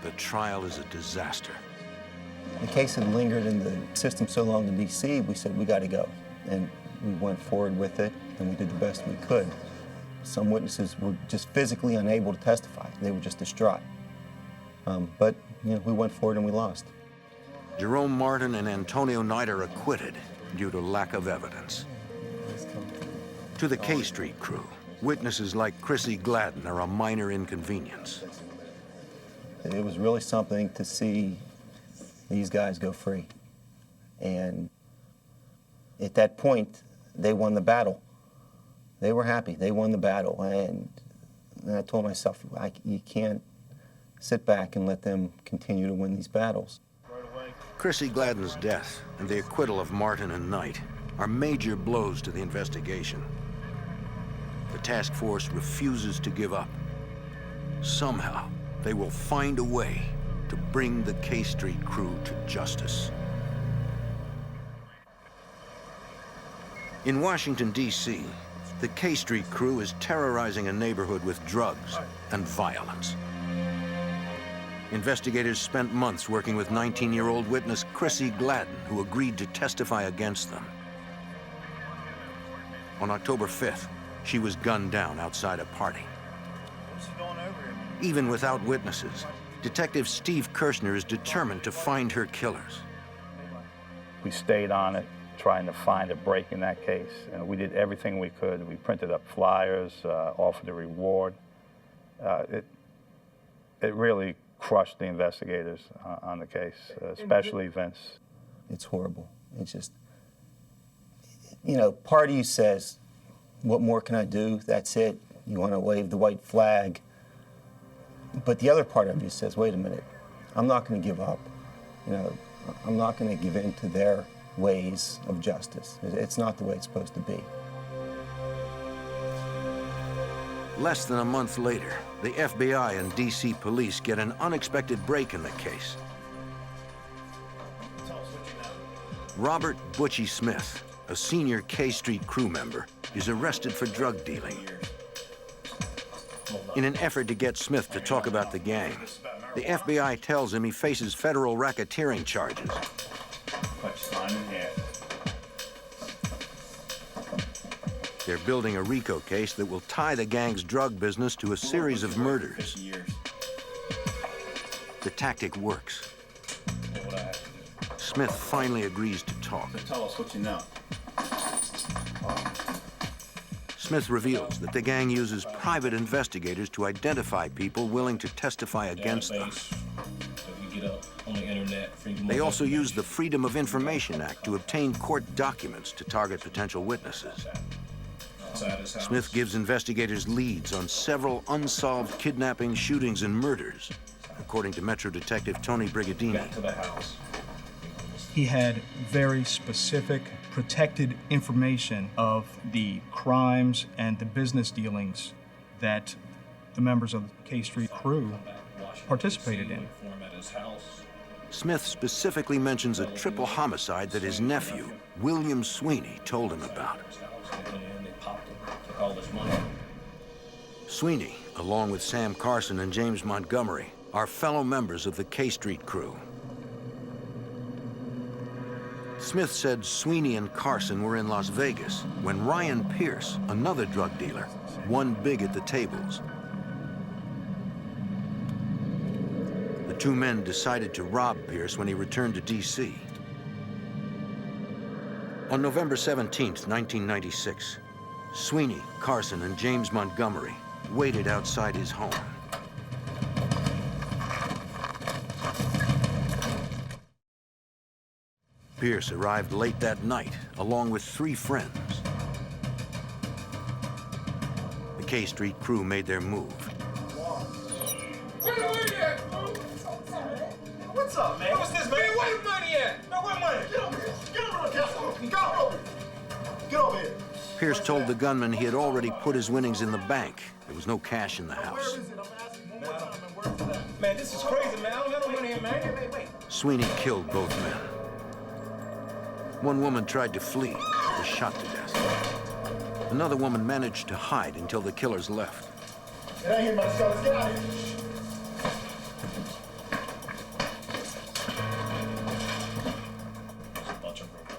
The trial is a disaster. The case had lingered in the system so long in D.C., we said, we got to go. And we went forward with it, and we did the best we could. Some witnesses were just physically unable to testify. They were just distraught. But we went forward and we lost. Jerome Martin and Antonio Knight are acquitted due to lack of evidence. To the K Street crew, witnesses like Chrissy Gladden are a minor inconvenience. It was really something to see these guys go free. And at that point, they won the battle. They were happy. They won the battle. And I told myself, you can't sit back and let them continue to win these battles. Chrissy Gladden's death and the acquittal of Martin and Knight are major blows to the investigation. The task force refuses to give up. Somehow, they will find a way to bring the K Street crew to justice. In Washington, D.C., the K Street crew is terrorizing a neighborhood with drugs and violence. Investigators spent months working with 19-year-old witness Chrissy Gladden, who agreed to testify against them. On October 5th, she was gunned down outside a party. Even without witnesses, Detective Steve Kirshner is determined to find her killers. We stayed on it, trying to find a break in that case. And we did everything we could. We printed up flyers, offered a reward. It really crushed the investigators on the case, especially Vince. It's horrible. It's just, part of you says, what more can I do? That's it. You want to wave the white flag. But the other part of you says, wait a minute, I'm not going to give up. I'm not going to give in to their ways of justice. It's not the way it's supposed to be. Less than a month later, the FBI and D.C. police get an unexpected break in the case. Robert Butchie Smith, a senior K Street crew member, is arrested for drug dealing. In an effort to get Smith to talk about the gang, the FBI tells him he faces federal racketeering charges. They're building a RICO case that will tie the gang's drug business to a series of murders. The tactic works. Smith finally agrees to talk. Tell us what you know. Smith reveals that the gang uses private investigators to identify people willing to testify against them. They also use the Freedom of Information Act to obtain court documents to target potential witnesses. Smith gives investigators leads on several unsolved kidnappings, shootings, and murders, according to Metro Detective Tony Brigadini. He had very specific, protected information of the crimes and the business dealings that the members of the K Street crew participated in. Smith specifically mentions a triple homicide that his nephew, William Sweeney, told him about. Sweeney, along with Sam Carson and James Montgomery, are fellow members of the K Street crew. Smith said Sweeney and Carson were in Las Vegas when Ryan Pierce, another drug dealer, won big at the tables. The two men decided to rob Pierce when he returned to D.C. On November 17th, 1996, Sweeney, Carson, and James Montgomery waited outside his home. Pierce arrived late that night, along with 3 friends. The K Street crew made their move. Where you at, fool? What's up, man? What's this, man? Where the money at? No, where money? Get over here. Get over here, Castle. Get over here. Get over here. Pierce told the gunman he had already put his winnings in the bank. There was no cash in the house. Man, this is crazy, man. I don't have no money here, man. Wait. Sweeney killed both men. One woman tried to flee, but was shot to death. Another woman managed to hide until the killers left. Get out of here, my fellas. Get out of here.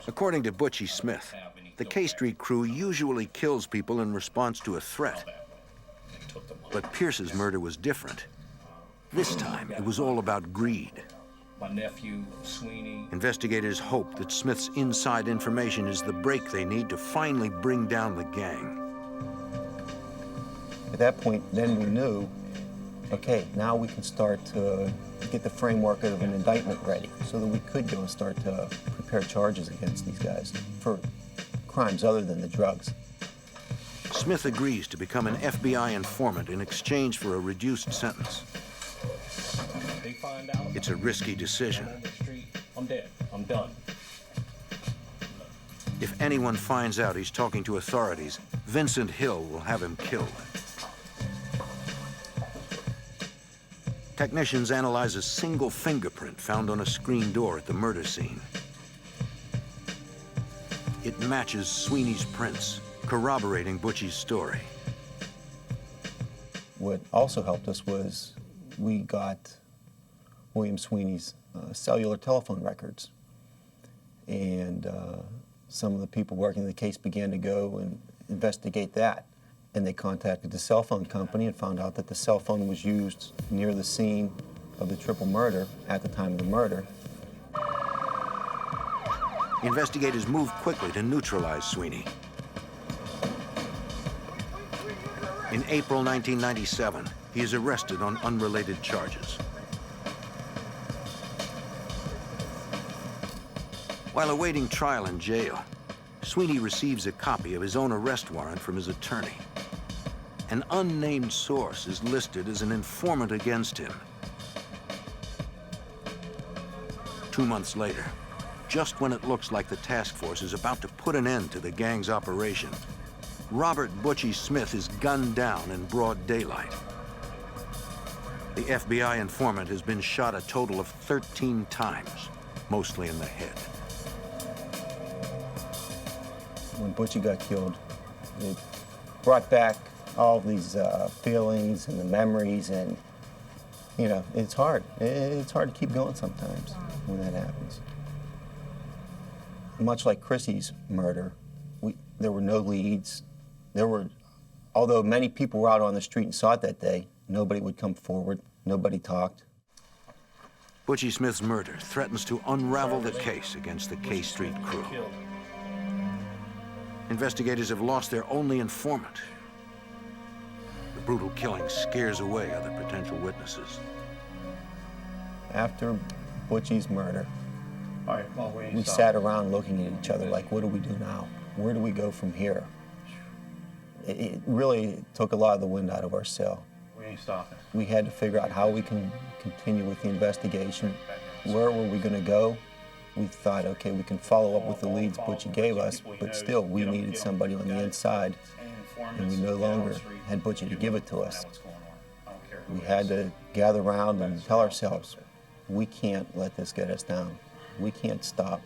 According to Butchie Smith, the K Street crew usually kills people in response to a threat. But Pierce's murder was different. This time, it was all about greed. My nephew, Sweeney. Investigators hope that Smith's inside information is the break they need to finally bring down the gang. At that point, then we knew, okay, now we can start to get the framework of an indictment ready so that we could go and start to prepare charges against these guys for crimes other than the drugs. Smith agrees to become an FBI informant in exchange for a reduced sentence. It's a risky decision. I'm dead. I'm done. If anyone finds out he's talking to authorities, Vincent Hill will have him killed. Technicians analyze a single fingerprint found on a screen door at the murder scene. It matches Sweeney's prints, corroborating Butchie's story. What also helped us was we got William Sweeney's cellular telephone records. And some of the people working the case began to go and investigate that. And they contacted the cell phone company and found out that the cell phone was used near the scene of the triple murder at the time of the murder. Investigators moved quickly to neutralize Sweeney. In April 1997, he is arrested on unrelated charges. While awaiting trial in jail, Sweeney receives a copy of his own arrest warrant from his attorney. An unnamed source is listed as an informant against him. 2 months later, just when it looks like the task force is about to put an end to the gang's operation, Robert Butchie Smith is gunned down in broad daylight. The FBI informant has been shot a total of 13 times, mostly in the head. When Butchie got killed, it brought back all these feelings and the memories, and you know, it's hard. It's hard to keep going sometimes when that happens. Much like Chrissy's murder, there were no leads. Although many people were out on the street and saw it that day, nobody would come forward, nobody talked. Butchie Smith's murder threatens to unravel the case against the K Street crew. Investigators have lost their only informant. The brutal killing scares away other potential witnesses. After Butchie's murder, we sat around looking at each other like, what do we do now? Where do we go from here? It really took a lot of the wind out of our sail. We ain't stopping. We had to figure out how we can continue with the investigation. Where were we going to go? We thought, okay, we can follow up with the leads Butchie gave us, but still, we needed somebody on the inside, and we no longer had Butchie to give it to us. We had to gather around and tell ourselves, we can't let this get us down. We can't stop.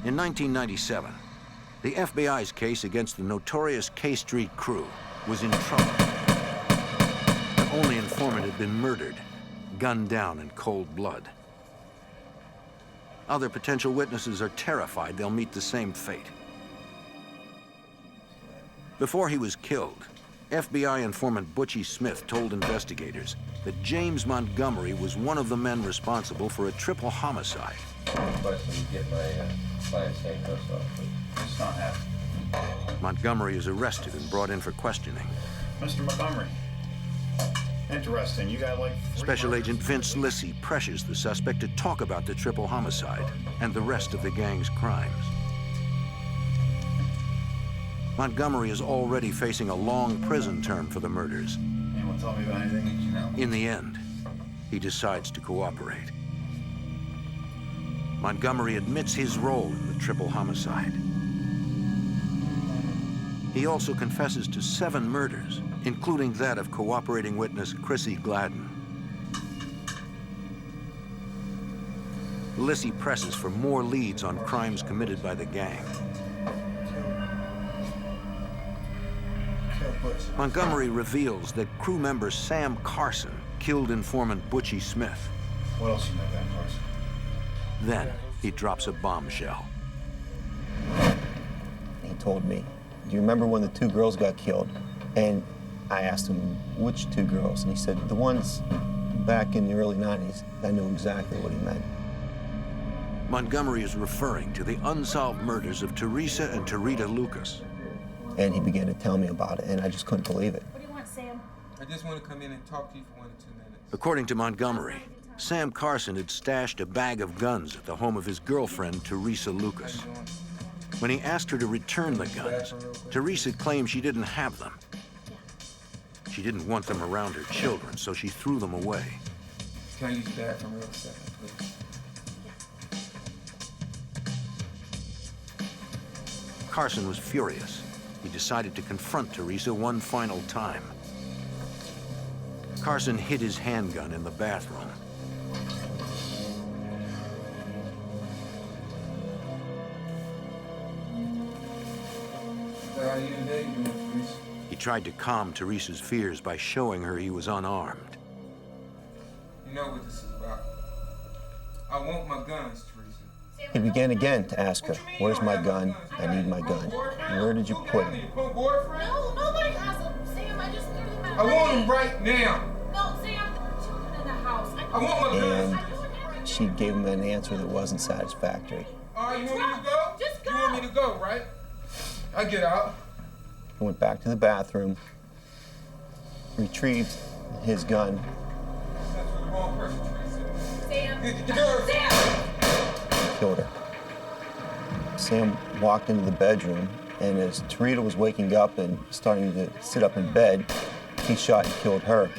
In 1997, the FBI's case against the notorious K Street crew was in trouble. The only informant had been murdered, gunned down in cold blood. Other potential witnesses are terrified they'll meet the same fate. Before he was killed, FBI informant Butchie Smith told investigators that James Montgomery was one of the men responsible for a triple homicide. Montgomery is arrested and brought in for questioning. Mr. Montgomery, interesting. You got like Special Agent Vince Lissy pressures the suspect to talk about the triple homicide and the rest of the gang's crimes. Montgomery is already facing a long prison term for the murders. You want to tell me about anything you know? In the end, he decides to cooperate. Montgomery admits his role in the triple homicide. He also confesses to 7 murders, including that of cooperating witness Chrissy Gladden. Lissy presses for more leads on crimes committed by the gang. Montgomery reveals that crew member Sam Carson killed informant Butchie Smith. What else you know about Carson? Then he drops a bombshell. He told me, "Do you remember when the 2 girls got killed?" And I asked him, "Which 2 girls?" And he said, "The ones back in the early 90s. I knew exactly what he meant. Montgomery is referring to the unsolved murders of Teresa and Tarita Lucas. And he began to tell me about it, and I just couldn't believe it. What do you want, Sam? I just want to come in and talk to you for 1 or 2 minutes. According to Montgomery, Sam Carson had stashed a bag of guns at the home of his girlfriend, Teresa Lucas. When he asked her to return the guns, Teresa claimed she didn't have them. She didn't want them around her children, so she threw them away. Can I use the bathroom real second, please? Carson was furious. He decided to confront Teresa one final time. Carson hid his handgun in the bathroom. He tried to calm Teresa's fears by showing her he was unarmed. You know what this is about. I want my guns, Teresa. He began again to ask her, "Where's my gun? I need my gun. Where did you put it?" No, nobody has them. Sam, I just literally met I want them right now. No, Sam, children in the house. I want my guns. And she gave him an answer that wasn't satisfactory. All right, you want me to go? Just go. You want me to go, right? I get out. He went back to the bathroom, retrieved his gun, That's for the wrong person, Teresa. Sam. Get the girl. Sam! killed her. Sam walked into the bedroom, and as Tarita was waking up and starting to sit up in bed, he shot and killed her.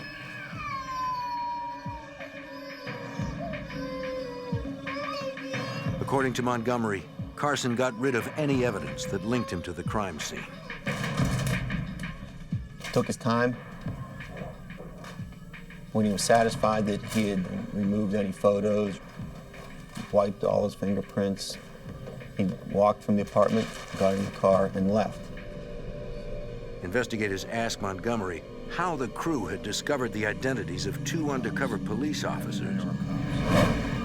According to Montgomery, Carson got rid of any evidence that linked him to the crime scene. Took his time. When he was satisfied that he had removed any photos, wiped all his fingerprints, he walked from the apartment, got in the car, and left. Investigators asked Montgomery how the crew had discovered the identities of 2 undercover police officers,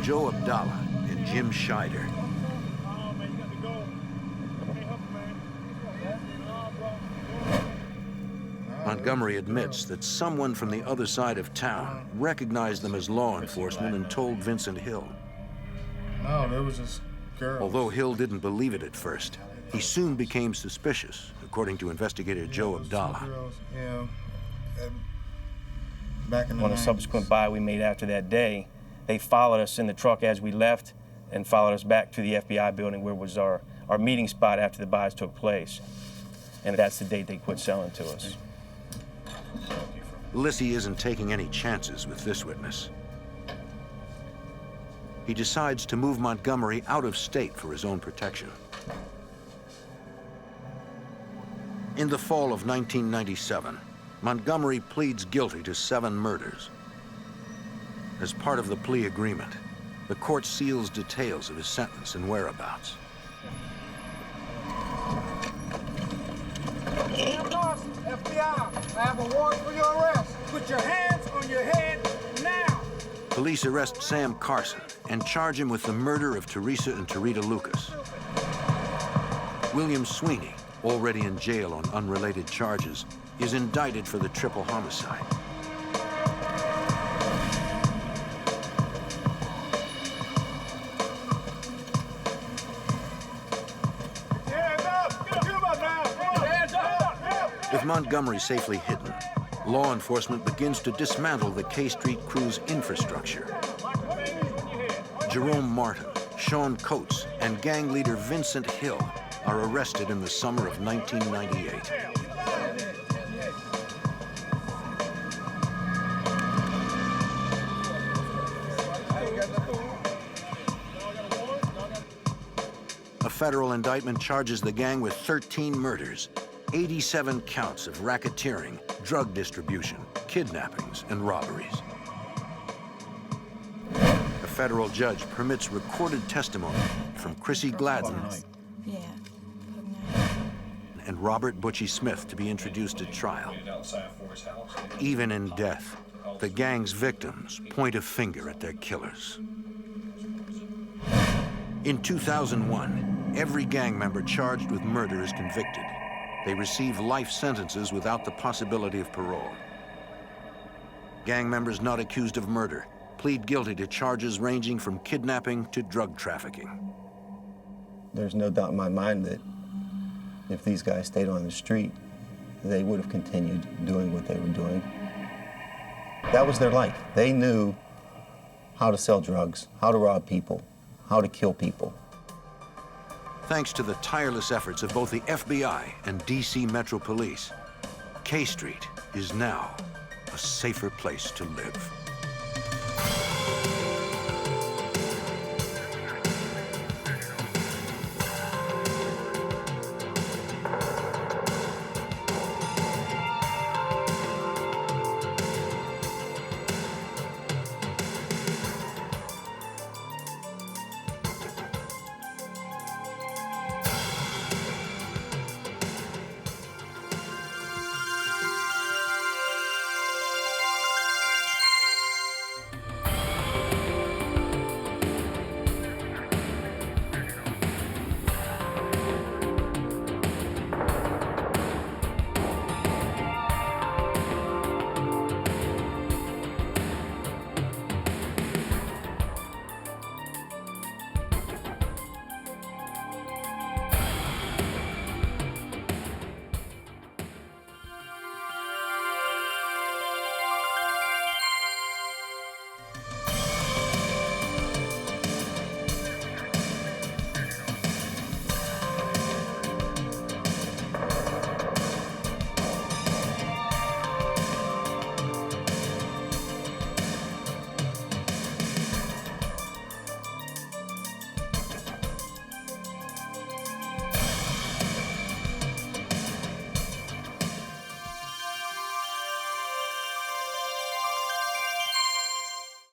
Joe Abdallah and Jim Scheider. Montgomery admits that someone from the other side of town recognized them as law enforcement and told Vincent Hill. No, there was this girl. Although Hill didn't believe it at first, he soon became suspicious, according to investigator Joe Abdallah. Yeah. Back in the On a 90s. subsequent buy we made after that day, they followed us in the truck as we left and followed us back to the FBI building where was our meeting spot after the buys took place. And that's the date they quit selling to us. Lissy isn't taking any chances with this witness. He decides to move Montgomery out of state for his own protection. In the fall of 1997, Montgomery pleads guilty to 7 murders. As part of the plea agreement, the court seals details of his sentence and whereabouts. Sam, boss. FBI, I have a warrant for your arrest. Put your hands on your head now. Police arrest Sam Carson and charge him with the murder of Teresa and Tarita Lucas. William Sweeney, already in jail on unrelated charges, is indicted for the triple homicide. With Montgomery safely hidden, law enforcement begins to dismantle the K Street crew's infrastructure. Jerome Martin, Sean Coates, and gang leader Vincent Hill are arrested in the summer of 1998. A federal indictment charges the gang with 13 murders, 87 counts of racketeering, drug distribution, kidnappings, and robberies. A federal judge permits recorded testimony from Chrissy Gladden and Robert Butchie Smith to be introduced at trial. Even in death, the gang's victims point a finger at their killers. In 2001, every gang member charged with murder is convicted. They receive life sentences without the possibility of parole. Gang members not accused of murder plead guilty to charges ranging from kidnapping to drug trafficking. There's no doubt in my mind that if these guys stayed on the street, they would have continued doing what they were doing. That was their life. They knew how to sell drugs, how to rob people, how to kill people. Thanks to the tireless efforts of both the FBI and DC Metro Police, K Street is now a safer place to live.